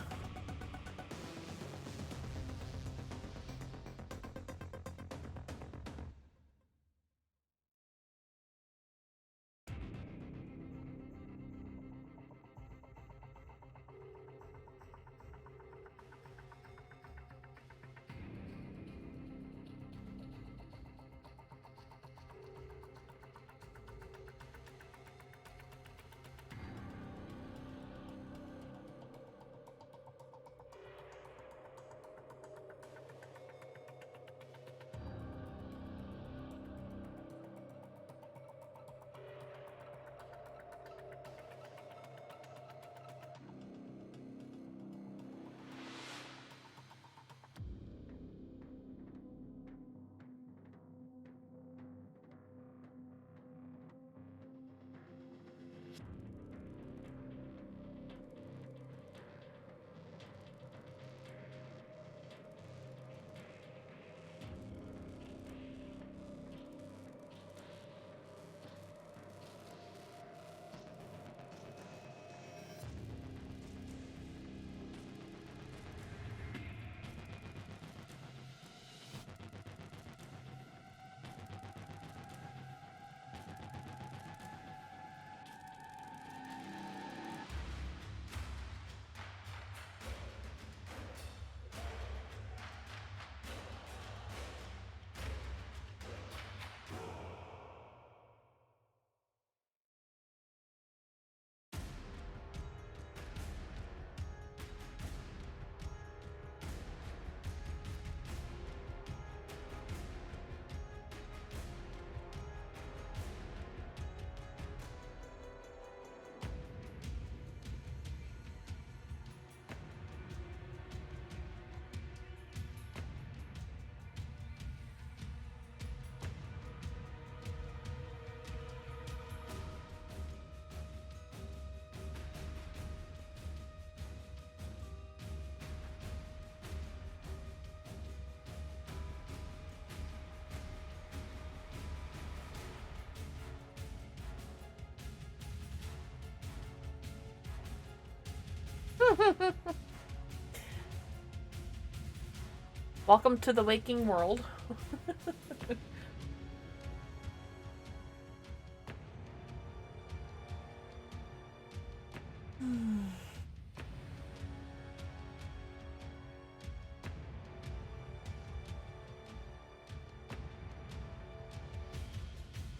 Welcome to the waking world.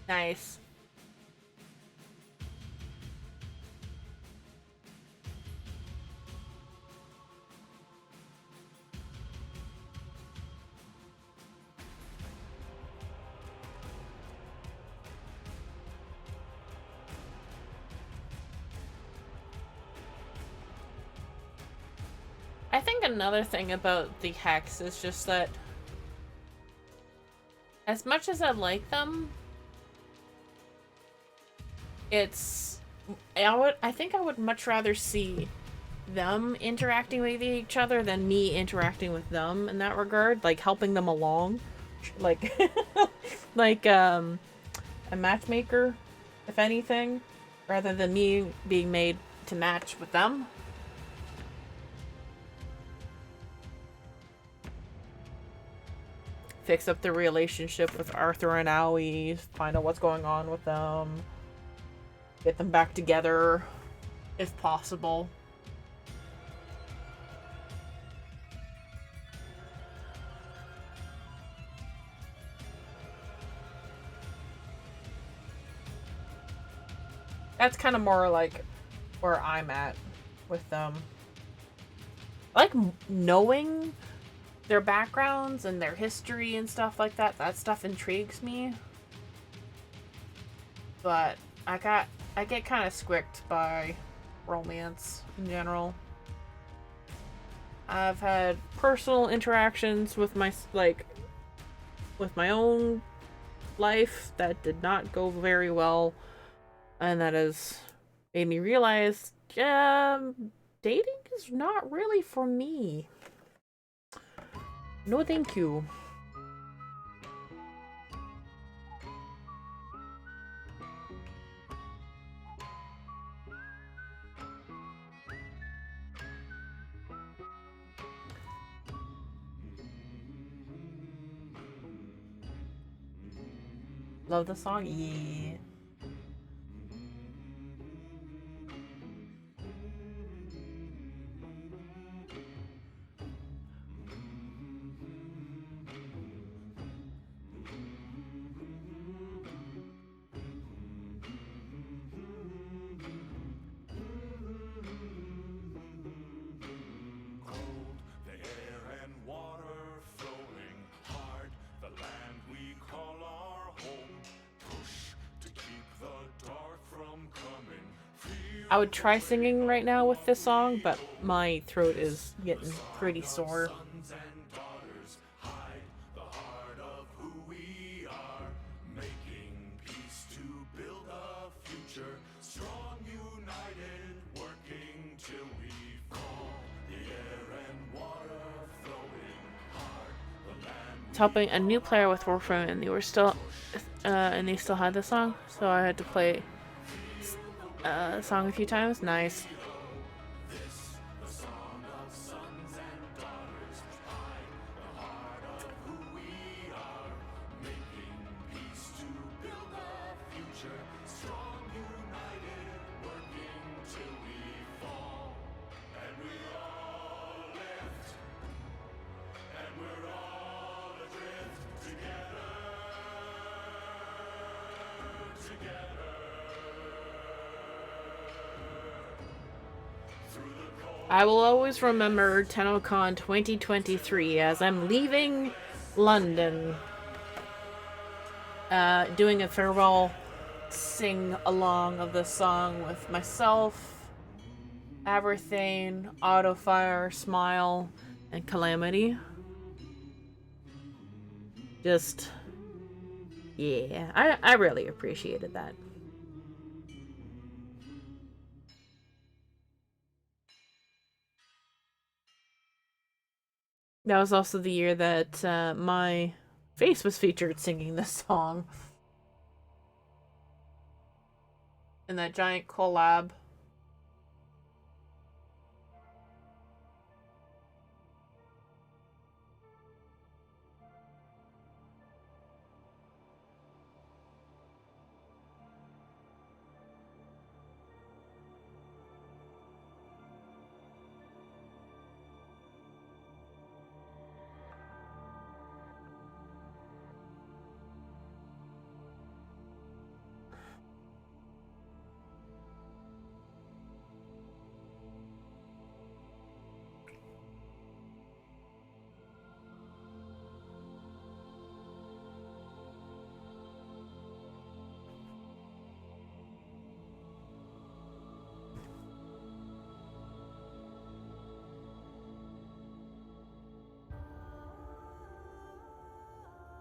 Nice. I think another thing about the Hex is just that as much as I like them, I think I would much rather see them interacting with each other than me interacting with them in that regard, like helping them along, like like a matchmaker, if anything, rather than me being made to match with them. fix up the relationship with Arthur and Aoi, find out what's going on with them, get them back together, if possible. That's kind of more like where I'm at with them. I like knowing their backgrounds and their history and stuff like that. That stuff intrigues me. But I get kind of squicked by romance in general. I've had personal interactions with my own life that did not go very well, and that has made me realize dating is not really for me. No thank you. Love the song? Yeah. I would try singing right now with this song, but my throat is getting pretty sore. Helping a new player with Warframe, and they still had the song, so I had to play song a few times. Nice. I will always remember TennoCon 2023 as I'm leaving London, doing a farewell sing-along of this song with myself, Aberthane, Autofire, Smile, and Calamity. Just, yeah, I really appreciated that. That was also the year that my face was featured singing this song. In that giant collab.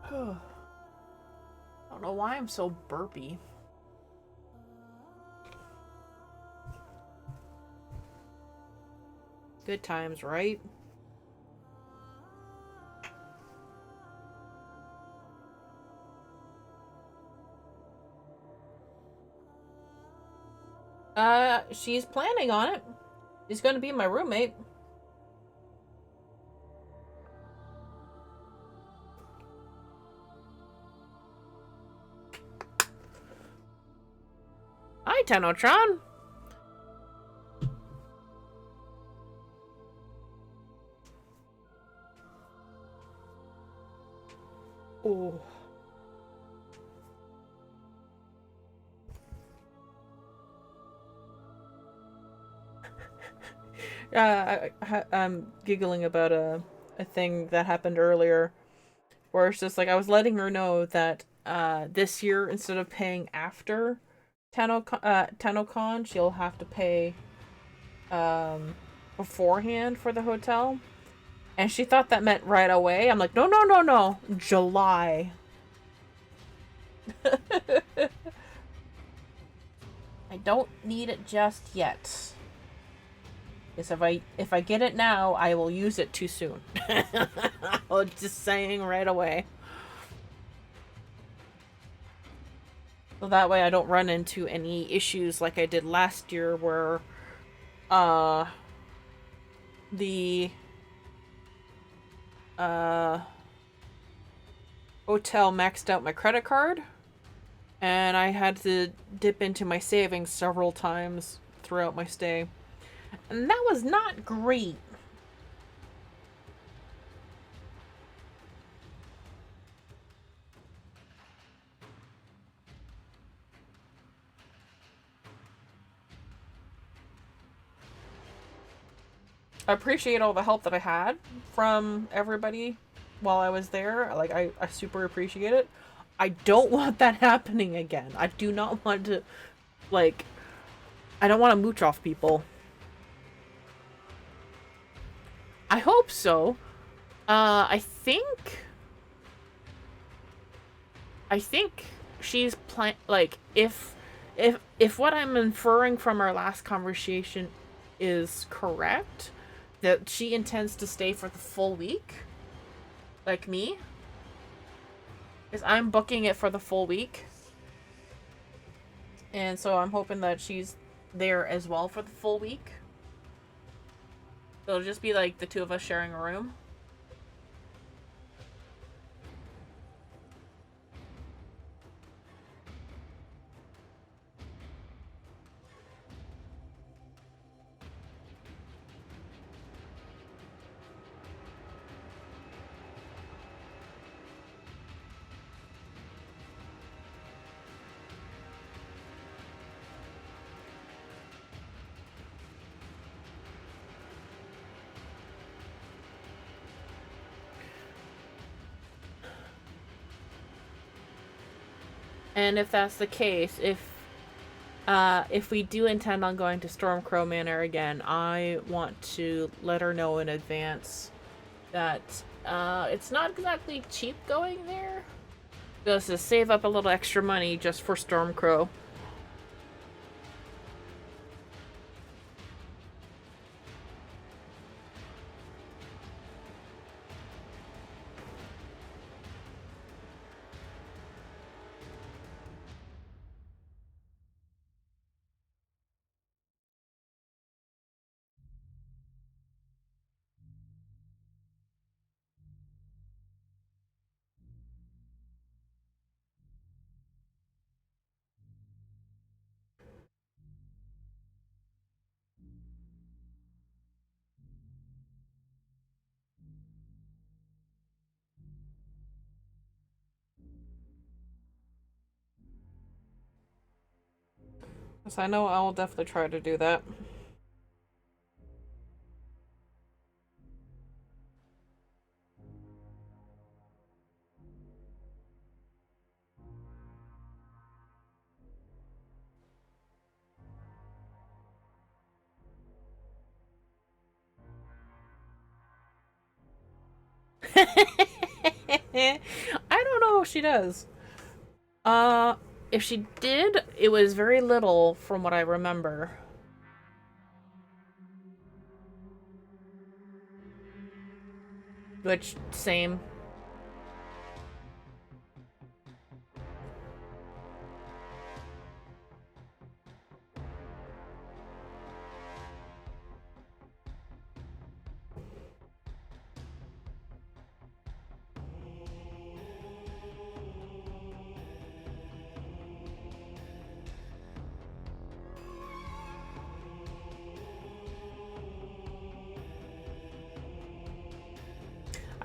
I don't know why I'm so burpy. Good times, right? She's planning on it. She's gonna be my roommate. Tenotron. Oh. I'm giggling about a thing that happened earlier, where it's just like I was letting her know that this year, instead of paying after TennoCon, she'll have to pay beforehand for the hotel. And she thought that meant right away. I'm like, no, no, no, no. July. I don't need it just yet. Because if I get it now, I will use it too soon. I'm just saying right away. So that way I don't run into any issues like I did last year where the hotel maxed out my credit card and I had to dip into my savings several times throughout my stay. And that was not great. I appreciate all the help that I had from everybody while I was there. Like, I super appreciate it. I don't want that happening again. I do not want to, like, I don't want to mooch off people. I hope so. I think she's like, if what I'm inferring from our last conversation is correct, that she intends to stay for the full week, like me, is I'm booking it for the full week, and so I'm hoping that she's there as well for the full week. It'll just be like the two of us sharing a room. And if that's the case, if we do intend on going to Stormcrow Manor again, I want to let her know in advance that it's not exactly cheap going there. Just to save up a little extra money just for Stormcrow. Yes, I know I'll definitely try to do that. I don't know if she does. If she did, it was very little from what I remember. Which, same.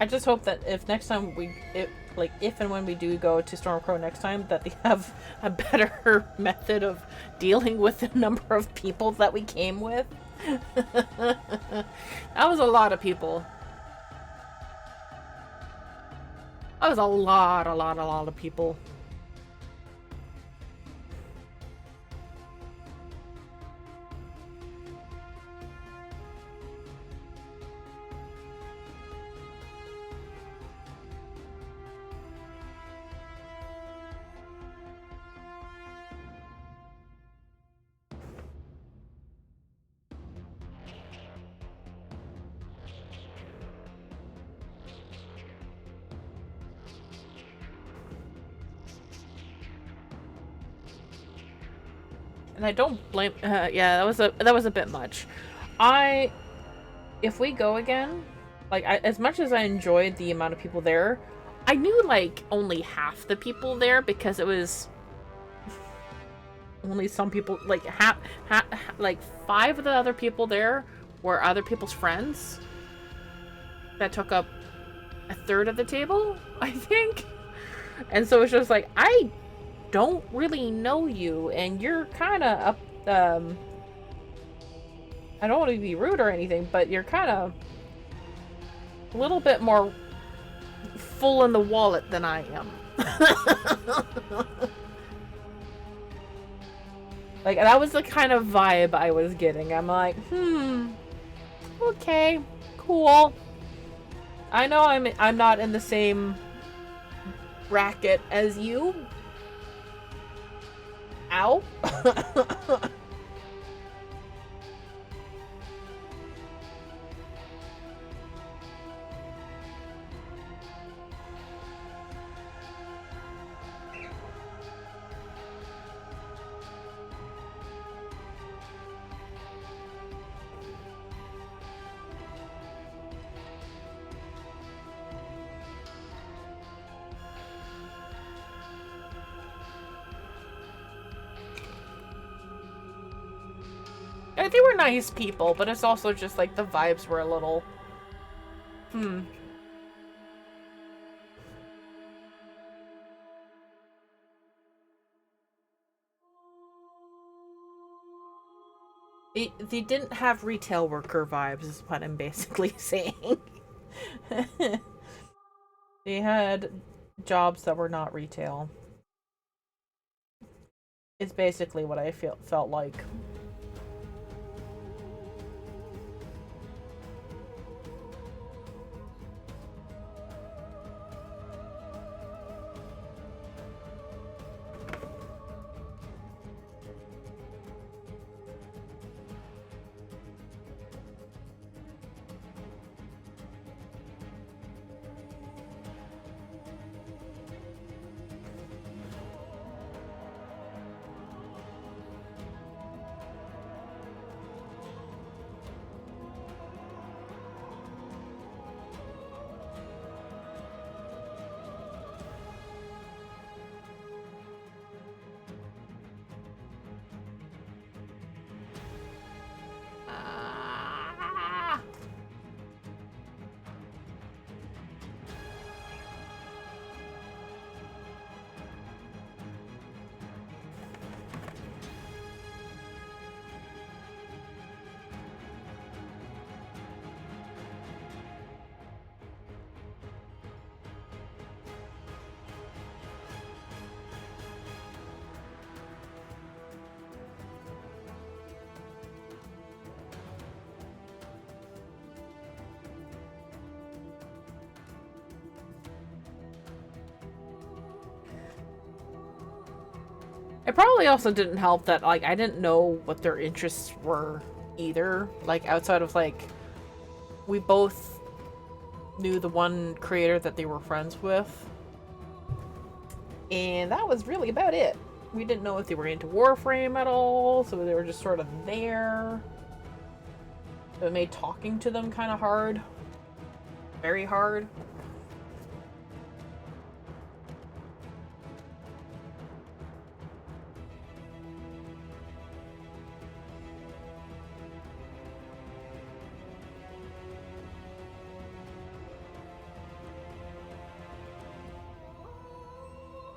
I just hope that if next time if and when we do go to Stormcrow next time, that they have a better method of dealing with the number of people that we came with. That was a lot of people. That was a lot of people. And I don't blame. Yeah, that was a bit much. If we go again, like as much as I enjoyed the amount of people there, I knew like only half the people there because it was only some people. Like like 5 of the other people there were other people's friends. That took up a third of the table, I think. And so it's just like I don't really know you, and you're kind of up. I don't want to be rude or anything, but you're kind of a little bit more full in the wallet than I am. Like, that was the kind of vibe I was getting. I'm like, okay, cool. I know I'm not in the same bracket as you. Ow. They were nice people, but it's also just like the vibes were a little... They didn't have retail worker vibes, is what I'm basically saying. They had jobs that were not retail. It's basically what I felt like. It probably also didn't help that, like, I didn't know what their interests were either. Like, outside of, like, we both knew the one creator that they were friends with. And that was really about it. We didn't know if they were into Warframe at all, so they were just sort of there. So it made talking to them kind of hard. Very hard.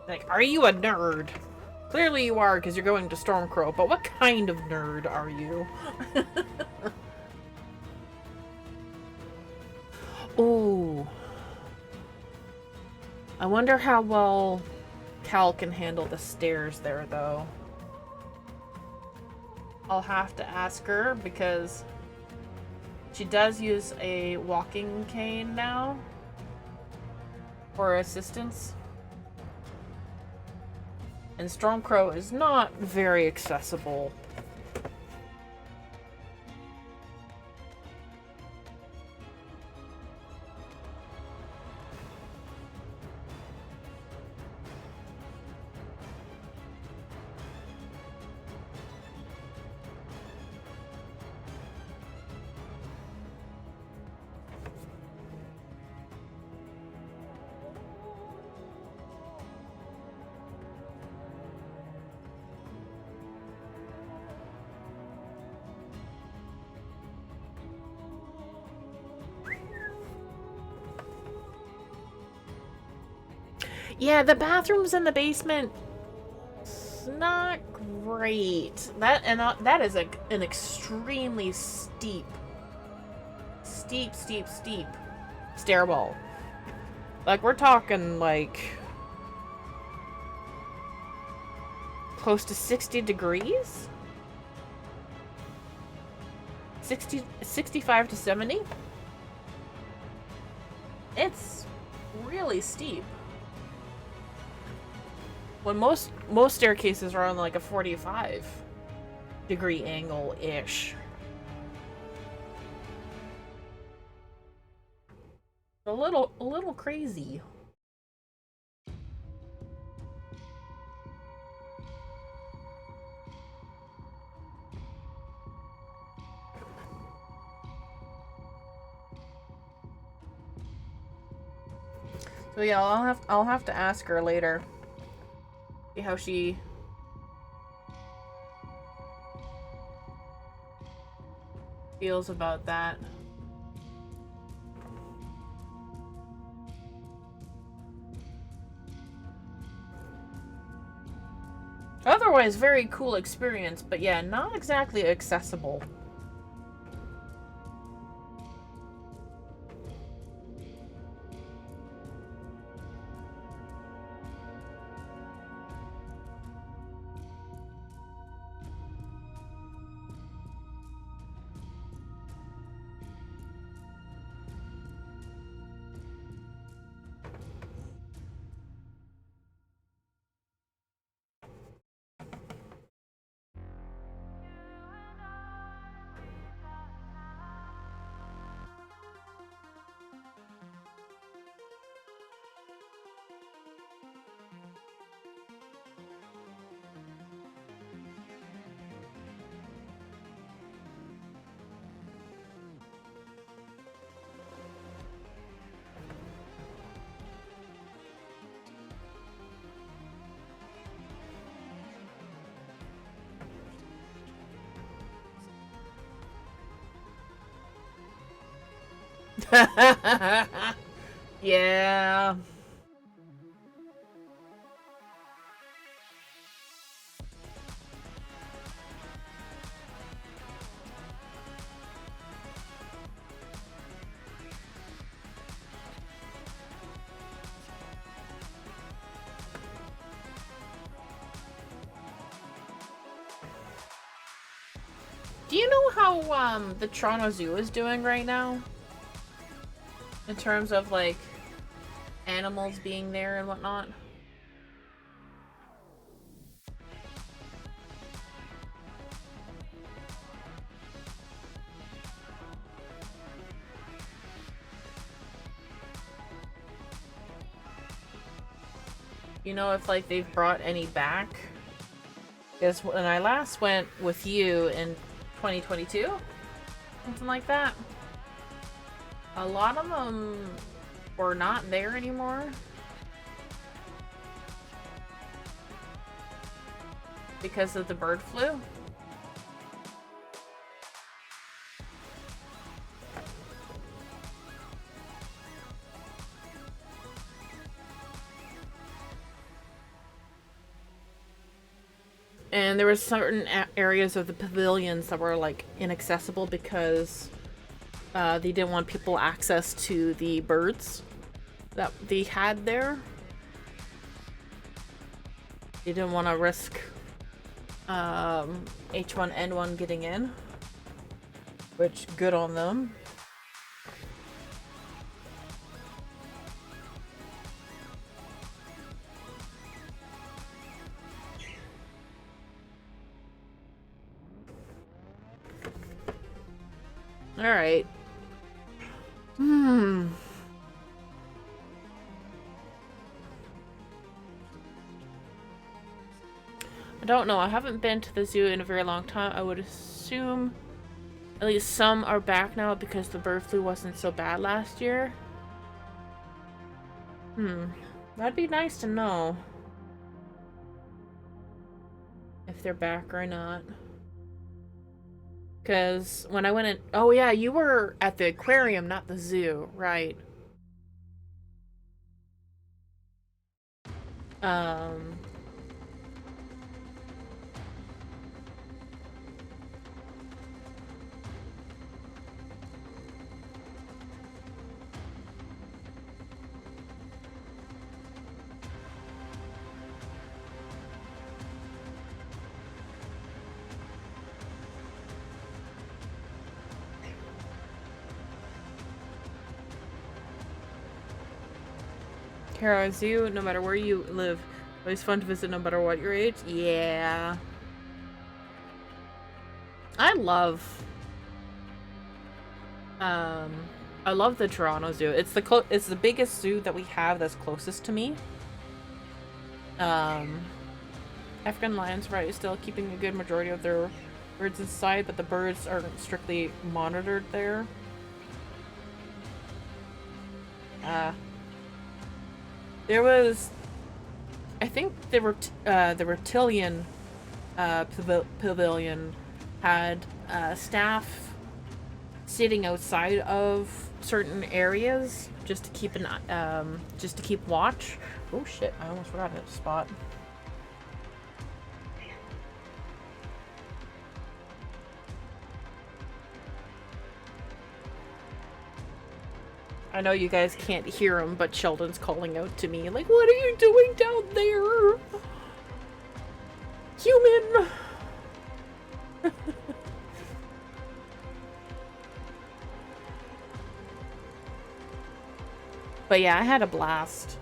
Like, are you a nerd? Clearly you are, because you're going to Stormcrow, but what kind of nerd are you? Oh. I wonder how well Cal can handle the stairs there, though. I'll have to ask her, because she does use a walking cane now for assistance. And Stormcrow is not very accessible. Yeah, the bathrooms in the basement, it's not great. That is an extremely steep stairwell. Like, we're talking like close to 60 degrees? 65 to 70? It's really steep. When most staircases are on like a 45-degree angle-ish. A little crazy. So yeah, I'll have to ask her later. See how she feels about that. Otherwise, very cool experience, but yeah, not exactly accessible. Yeah. Do you know how the Toronto Zoo is doing right now? In terms of like animals being there and whatnot? You know if like they've brought any back? Because when I last went with you in 2022, something like that, a lot of them were not there anymore because of the bird flu. And there were certain areas of the pavilions that were like inaccessible because they didn't want people access to the birds that they had there. They didn't want to risk H1N1 getting in, which good on them. Alright. I don't know. I haven't been to the zoo in a very long time. I would assume at least some are back now because the bird flu wasn't so bad last year. That'd be nice to know if they're back or not. Because when I went in... Oh yeah, you were at the aquarium, not the zoo, right. Kara, zoo, no matter where you live, always fun to visit no matter what your age. Yeah. I love the Toronto Zoo. It's the biggest zoo that we have that's closest to me. African lions, right, is still keeping a good majority of their birds inside, but the birds aren't strictly monitored there. There was, I think the reptilian pavilion had staff sitting outside of certain areas just to keep just to keep watch. Oh shit! I almost forgot that spot. I know you guys can't hear him, but Sheldon's calling out to me, like, what are you doing down there? Human! But yeah, I had a blast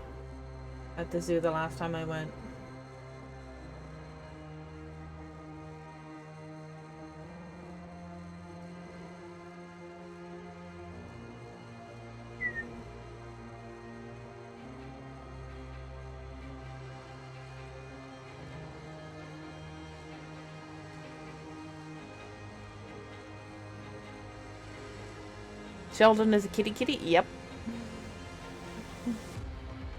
at the zoo the last time I went. Sheldon is a kitty. Yep.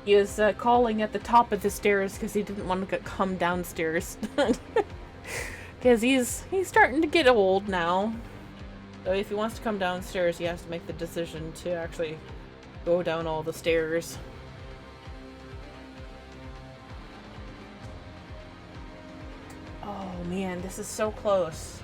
He was calling at the top of the stairs because he didn't want to come downstairs. Because he's starting to get old now. So if he wants to come downstairs, he has to make the decision to actually go down all the stairs. Oh man, this is so close.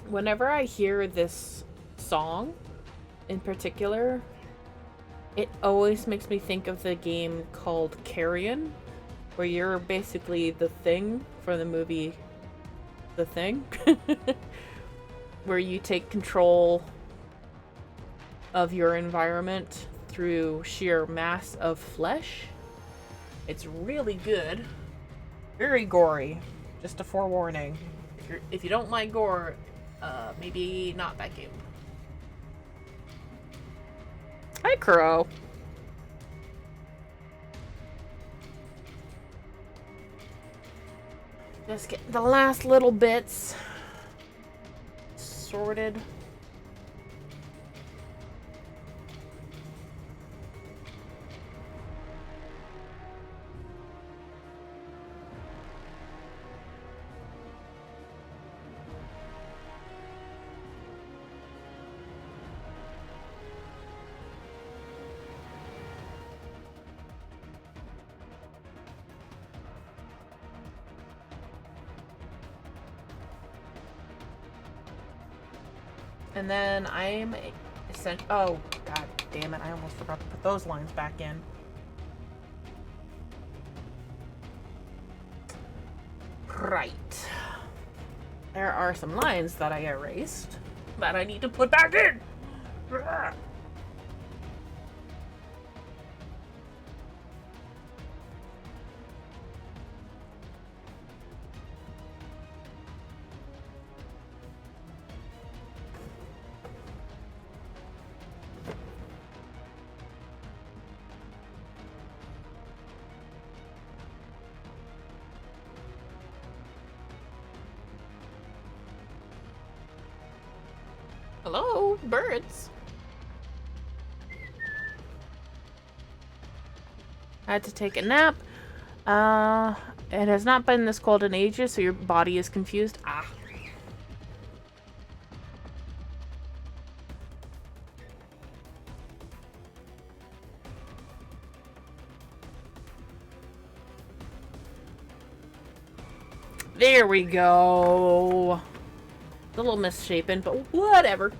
Whenever I hear this song in particular, it always makes me think of the game called Carrion, where you're basically the Thing for the movie The Thing, where you take control of your environment through sheer mass of flesh. It's really good. Very gory. Just a forewarning. If you don't like gore, maybe not that game. Hi, Crow. Just get the last little bits sorted. And then I'm oh, god damn it, I almost forgot to put those lines back in. Right. There are some lines that I erased that I need to put back in. Hello, birds. I had to take a nap. It has not been this cold in ages, so your body is confused. Ah. There we go. A little misshapen, but whatever.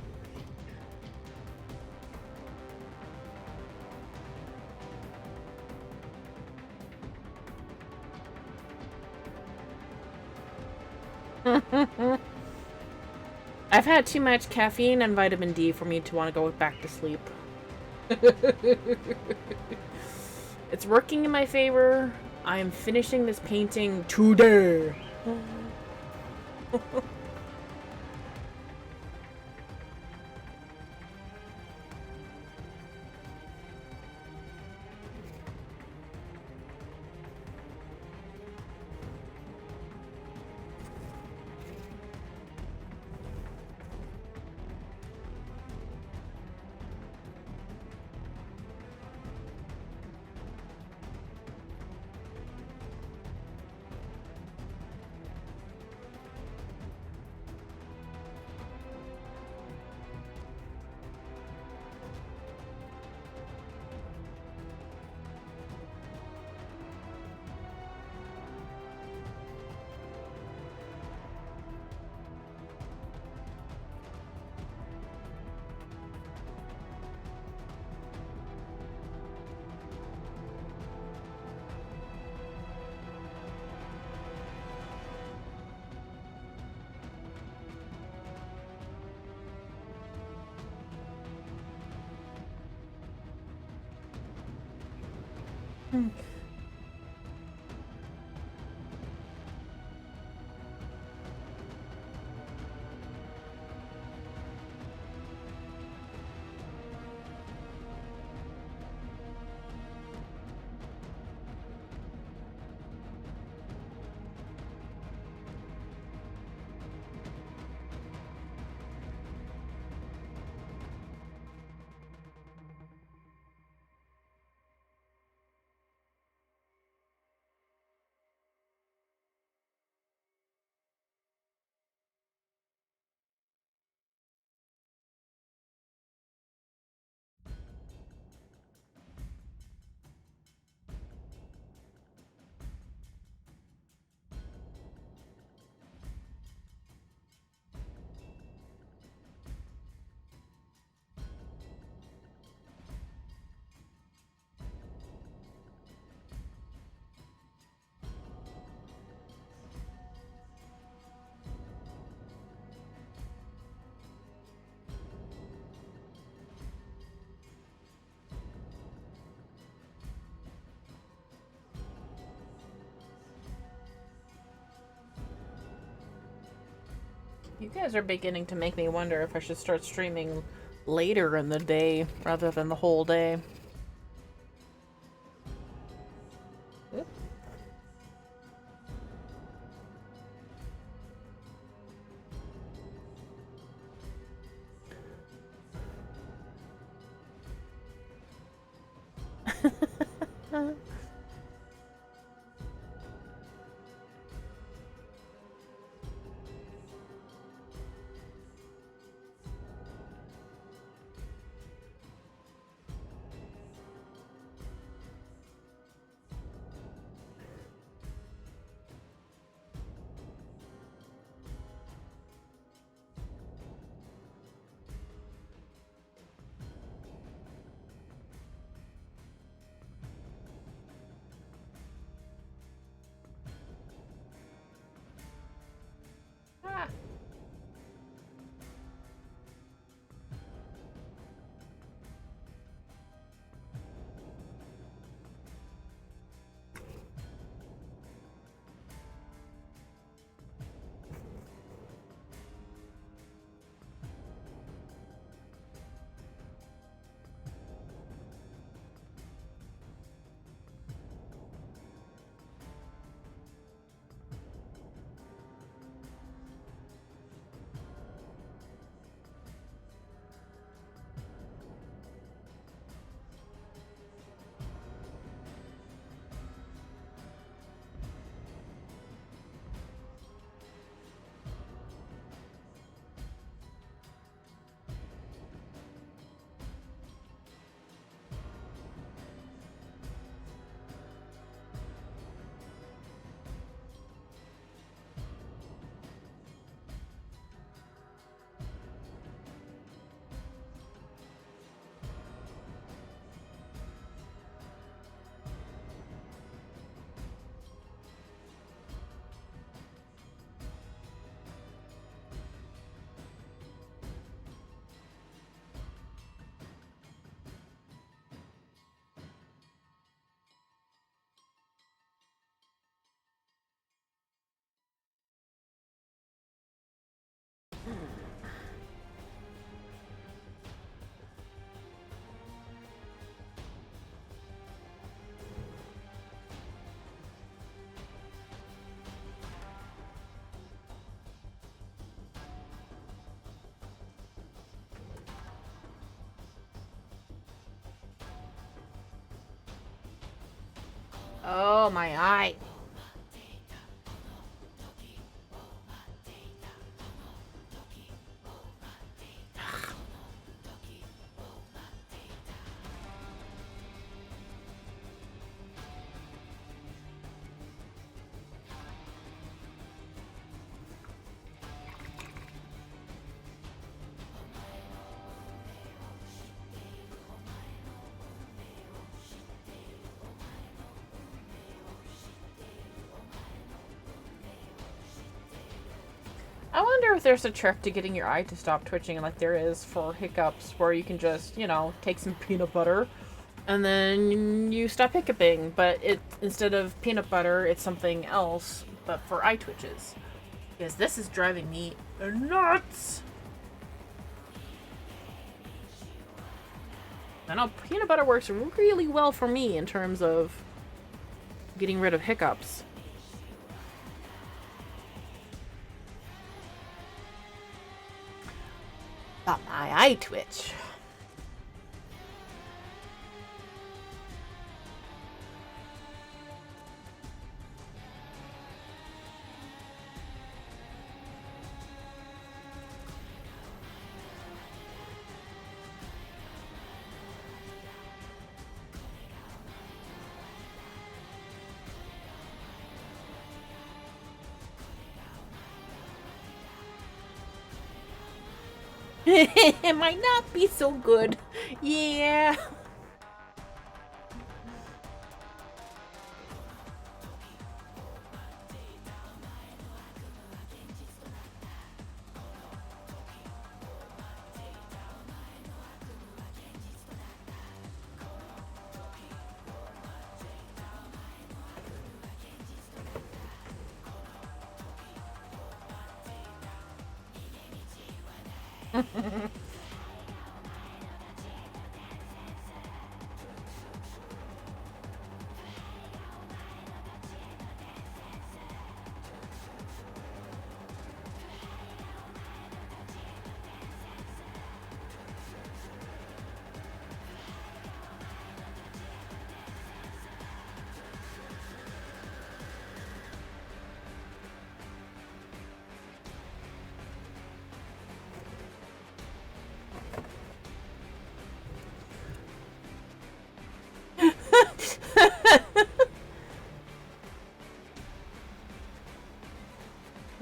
I've had too much caffeine and vitamin D for me to want to go back to sleep. It's working in my favor. I am finishing this painting today. You guys are beginning to make me wonder if I should start streaming later in the day rather than the whole day. Oop. Ah. Oh, my eye. I wonder if there's a trick to getting your eye to stop twitching like there is for hiccups, where you can just, you know, take some peanut butter and then you stop hiccuping, but instead of peanut butter, it's something else, but for eye twitches. Because this is driving me nuts! I know peanut butter works really well for me in terms of getting rid of hiccups. But my eye twitch. It might not be so good. Yeah.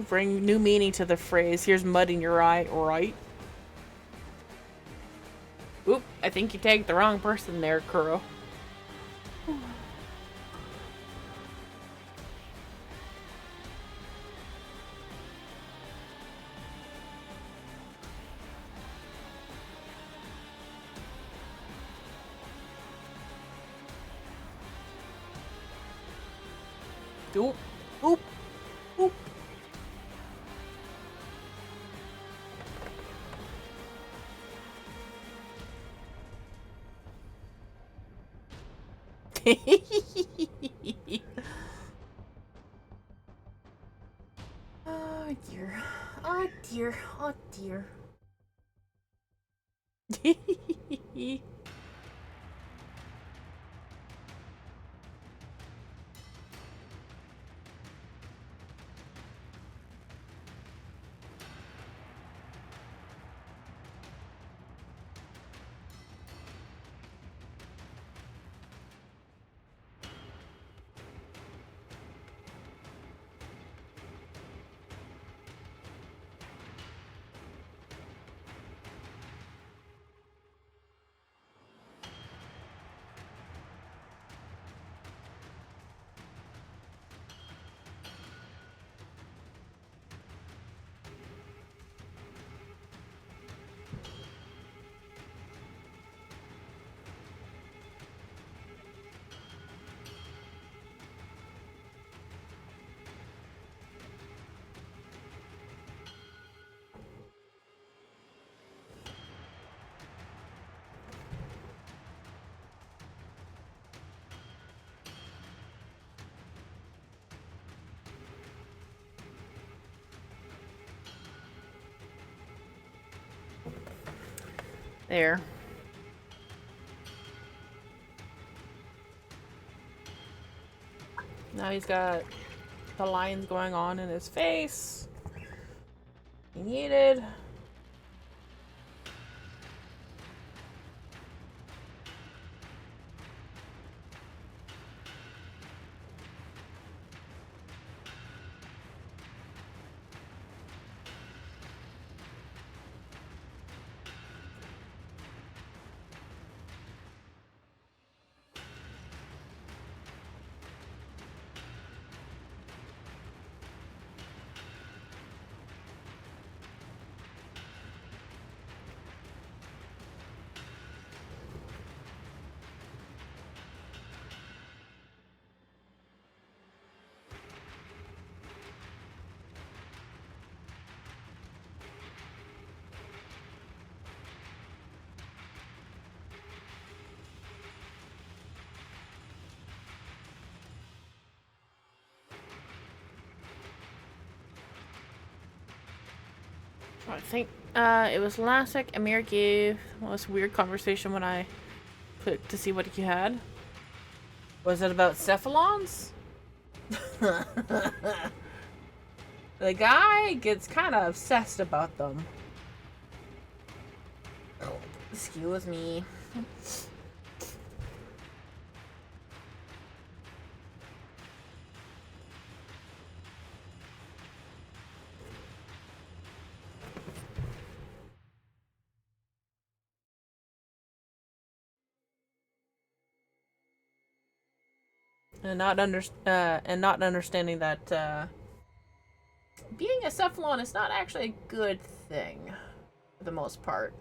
Bring new meaning to the phrase. Here's mud in your eye, right? Oop, I think you tagged the wrong person there, Kuro. Oop, oop, oop. Oh dear. Oh dear. Oh dear. There. Now he's got the lines going on in his face. He needed. I think it was last week Amir gave this weird conversation when I put to see what he had. Was it about cephalons? The guy gets kind of obsessed about them. Excuse me. And not understanding that being a cephalon is not actually a good thing for the most part.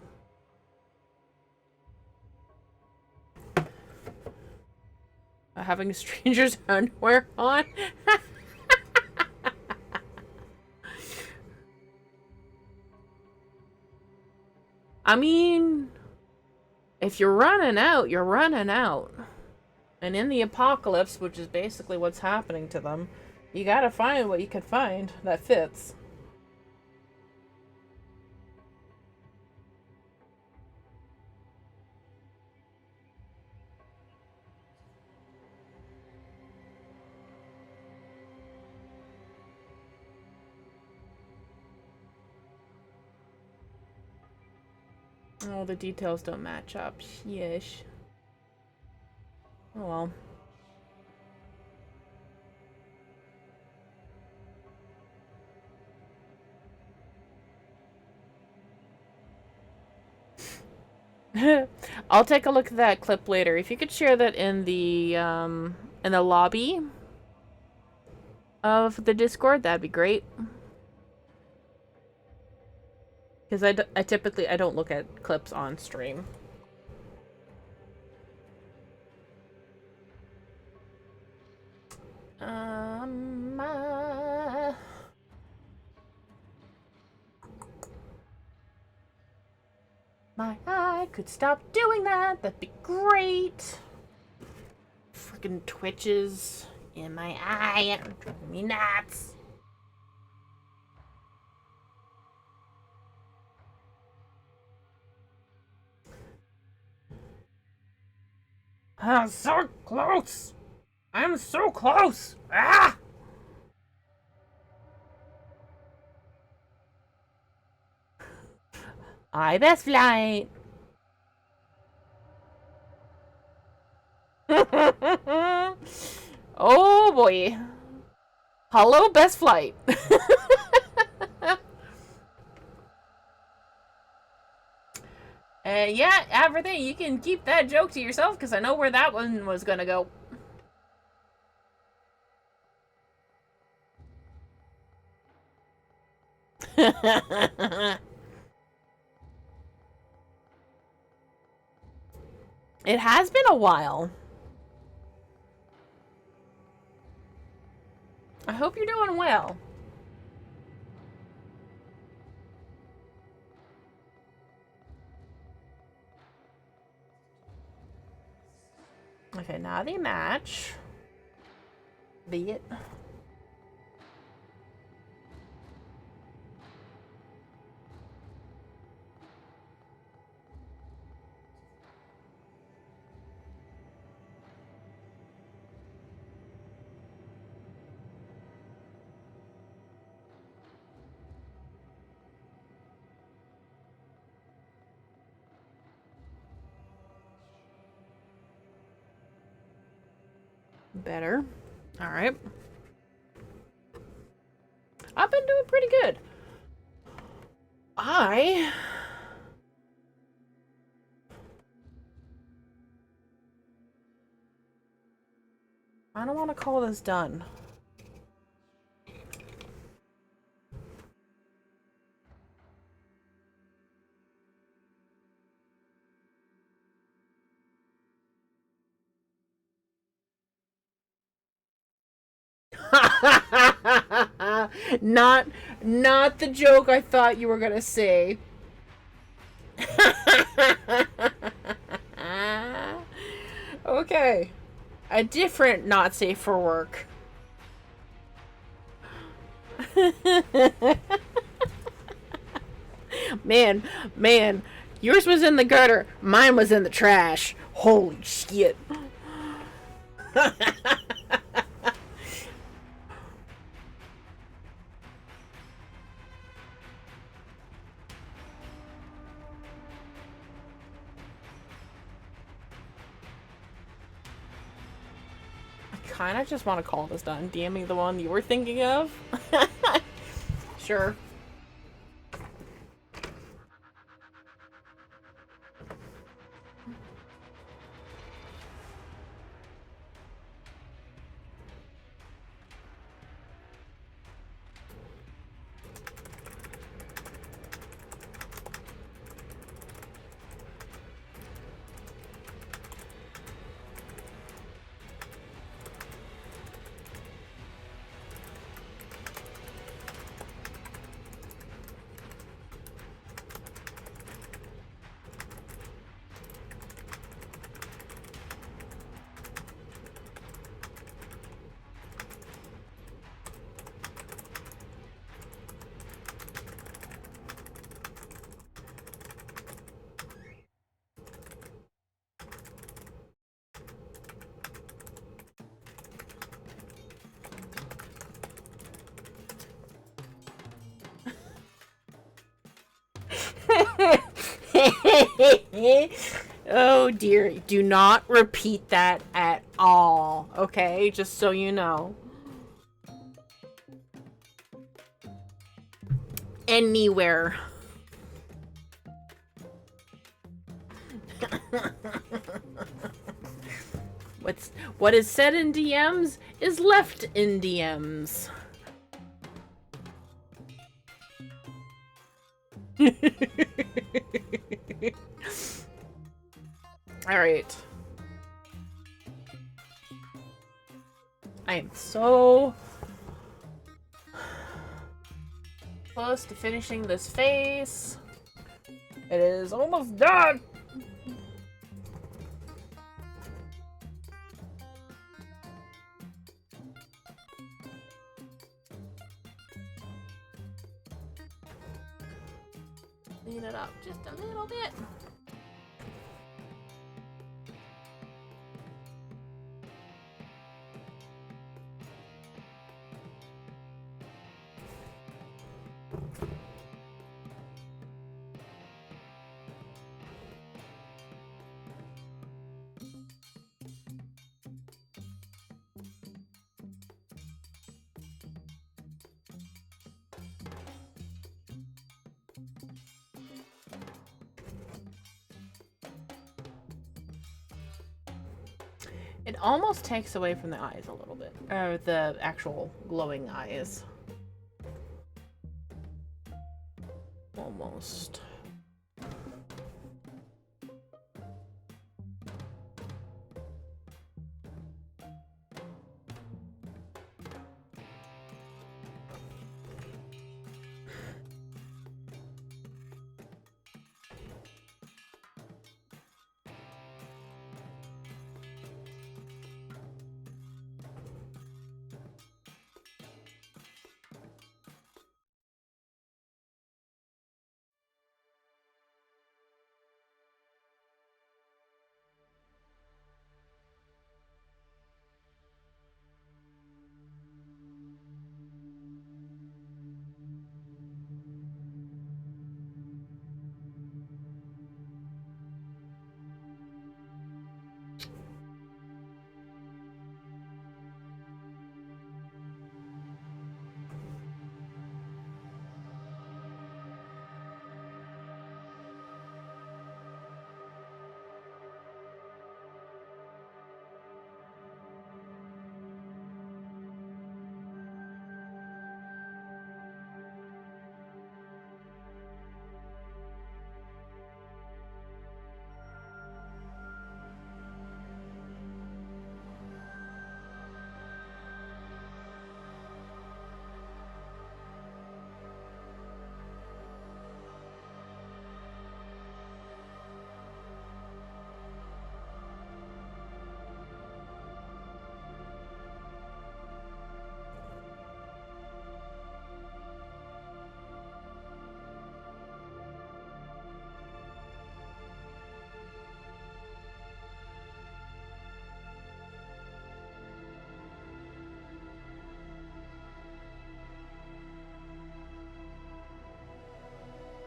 Having a stranger's underwear on. I mean, if you're running out, you're running out. And in the apocalypse, which is basically what's happening to them, you gotta find what you can find that fits. Oh, the details don't match up. Yeesh. Oh well. I'll take a look at that clip later. If you could share that in the lobby of the Discord, that'd be great. Because I typically don't look at clips on stream. My eye could stop doing that. That'd be great. Freaking twitches in my eye. Driving me nuts. I'm so close. I'm so close. Ah! Hi, best flight. Oh boy. Hello, best flight. Yeah, everything. You can keep that joke to yourself because I know where that one was gonna go. It has been a while. I hope you're doing well. Okay, now they match. Be it. Better. All right. I've been doing pretty good. I don't want to call this done. Not the joke I thought you were gonna say. Okay. A different not safe for work. Man, yours was in the gutter, mine was in the trash. Holy shit. Kinda just want to call this done. DM me the one you were thinking of. Sure. Oh dear. Do not repeat that at all. Okay? Just so you know. Anywhere. What is said in DMs is left in DMs. All right. I am so close to finishing this face. It is almost done. Clean it up just a little bit. It almost takes away from the eyes a little bit. Or the actual glowing eyes. Almost.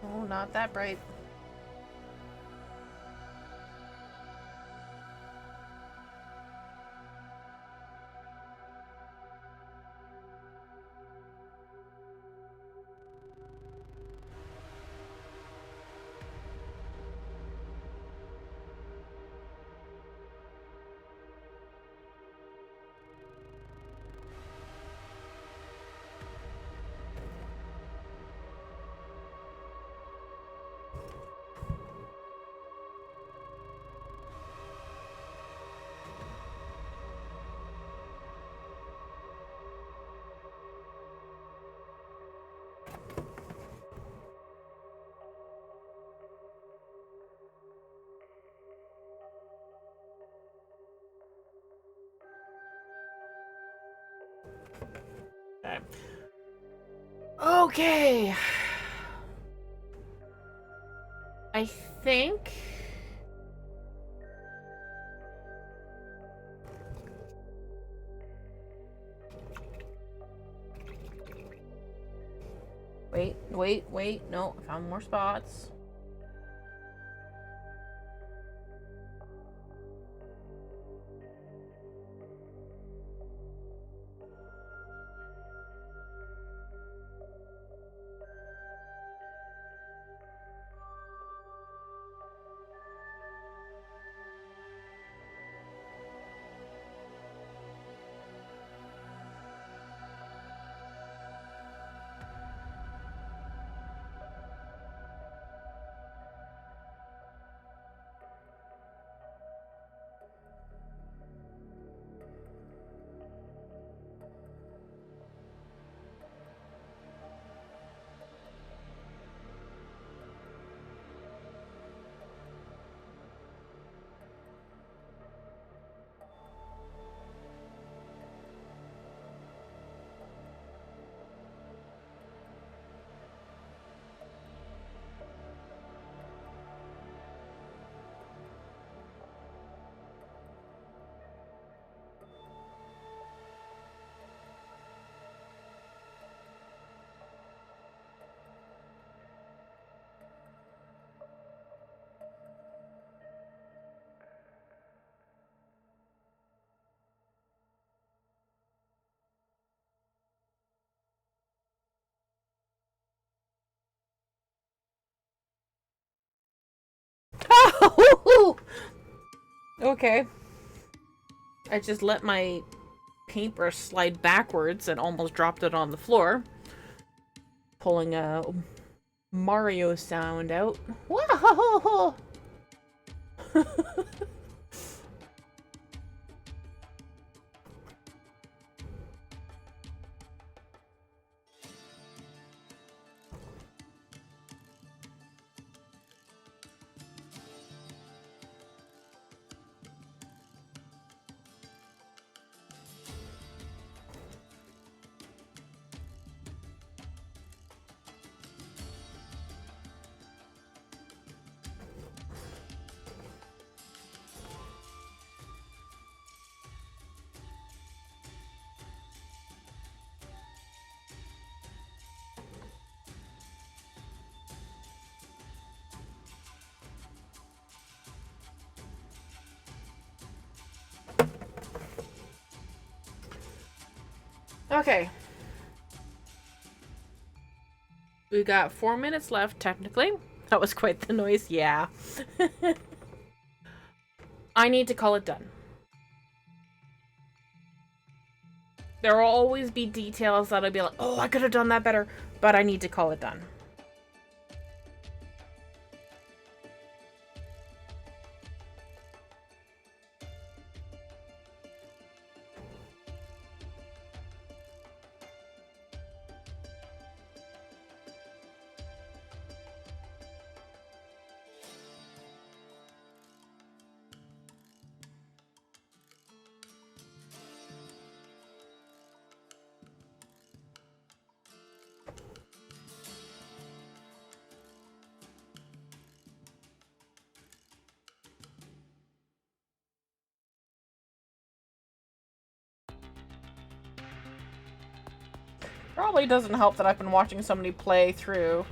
Oh, not that bright. Okay. I think wait, no, I found more spots. Okay. I just let my paintbrush slide backwards and almost dropped it on the floor. Pulling a Mario sound out. Whoa! Okay. We got 4 minutes left, technically. That was quite the noise, yeah. I need to call it done. There will always be details that I'll be like, oh, I could have done that better, but I need to call it done. Probably doesn't help that I've been watching somebody play through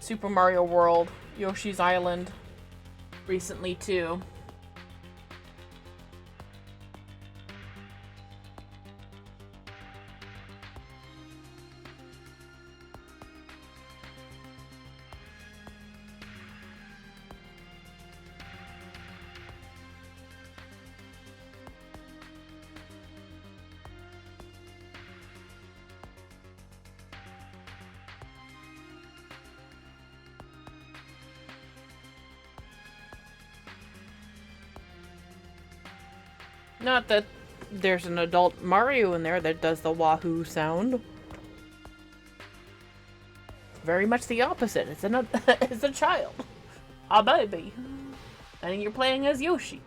Super Mario World, Yoshi's Island recently too. Not that there's an adult Mario in there that does the wahoo sound. Very much the opposite. It's it's a child. A baby. And you're playing as Yoshi.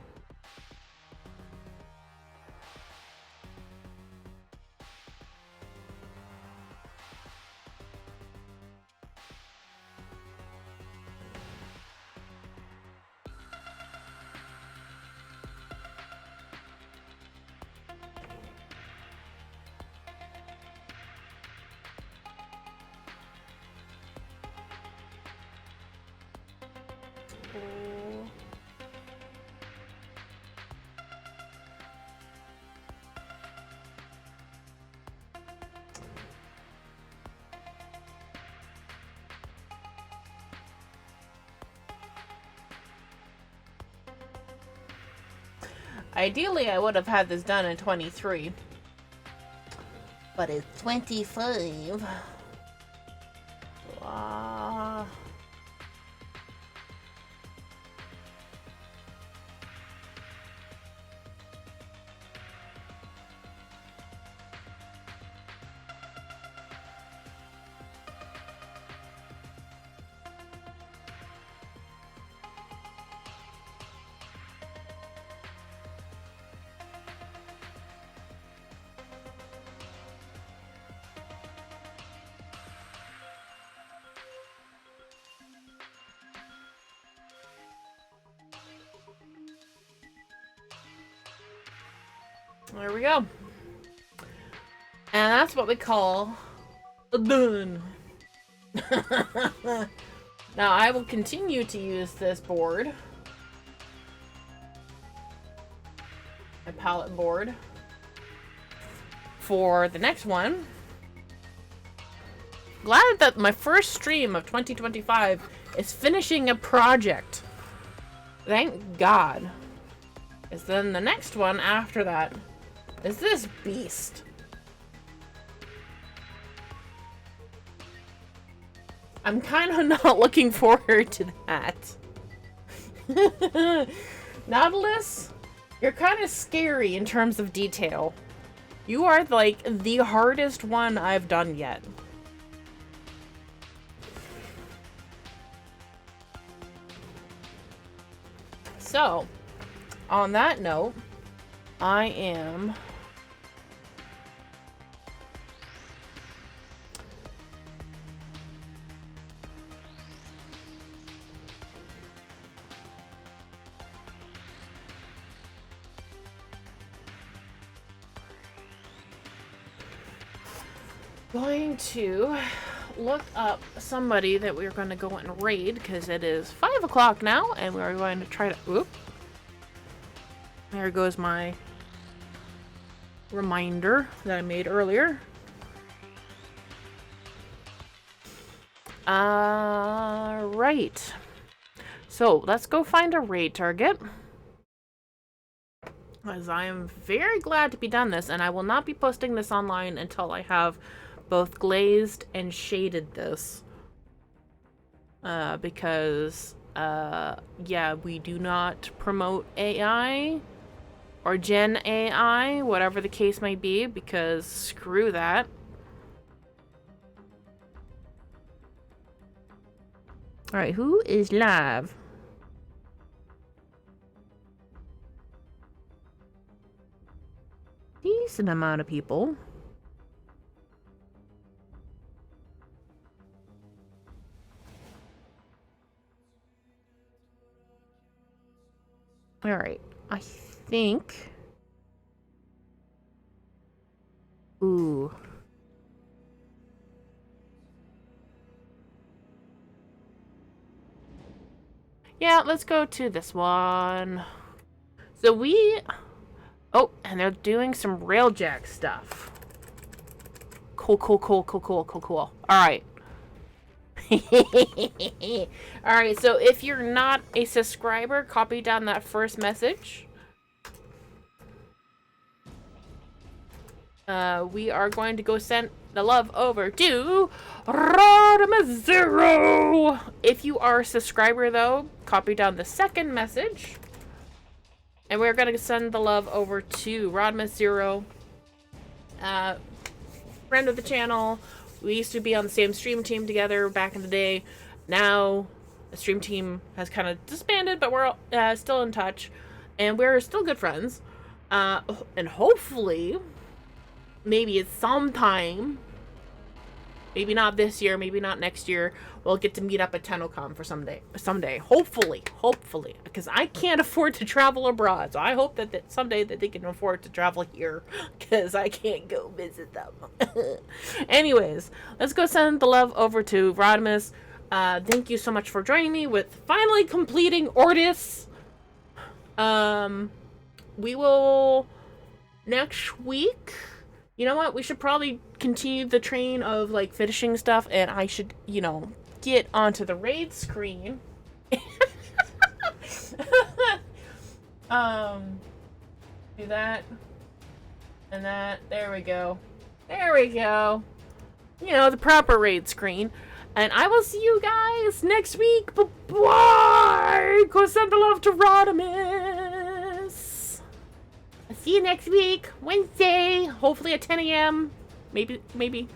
Ideally, I would have had this done in 23. But it's 25. There we go. And that's what we call a done. Now I will continue to use this board, my palette board, for the next one. Glad that my first stream of 2025 is finishing a project. Thank God. is then the next one after that is this beast. I'm kind of not looking forward to that. Nautilus, you're kind of scary in terms of detail. You are like the hardest one I've done yet. So, on that note, I am going to look up somebody that we're going to go and raid, because it is 5 o'clock now, and we're going to try to... Oop. There goes my reminder that I made earlier. Right. So, let's go find a raid target. As I am very glad to be done this, and I will not be posting this online until I have both glazed and shaded this. Because, yeah, we do not promote AI or Gen AI, whatever the case may be, because screw that. Alright, who is live? Decent amount of people. Alright, I think... Ooh. Yeah, let's go to this one. So we... Oh, and they're doing some railjack stuff. Cool. Alright. Alright, so if you're not a subscriber, copy down that first message. We are going to go send the love over to Rodma0. If you are a subscriber, though, copy down the second message. And we're going to send the love over to Rodma0. Friend of the channel. We used to be on the same stream team together back in the day. Now, the stream team has kind of disbanded, but we're still in touch. And we're still good friends. And hopefully, maybe it's sometime, maybe not this year, maybe not next year, we'll get to meet up at TennoCon for someday. Hopefully. Because I can't afford to travel abroad. So I hope that someday that they can afford to travel here. Because I can't go visit them. Anyways, let's go send the love over to Rodimus. Thank you so much for joining me with finally completing Ordis. We will next week... You know what? We should probably continue the train of, like, finishing stuff, and I should, you know, get onto the raid screen. Do that. And that. There we go. There we go. You know, the proper raid screen. And I will see you guys next week. Bye-bye! Go send the love to Rodimus! I'll see you next week, Wednesday, hopefully at 10 a.m. Maybe.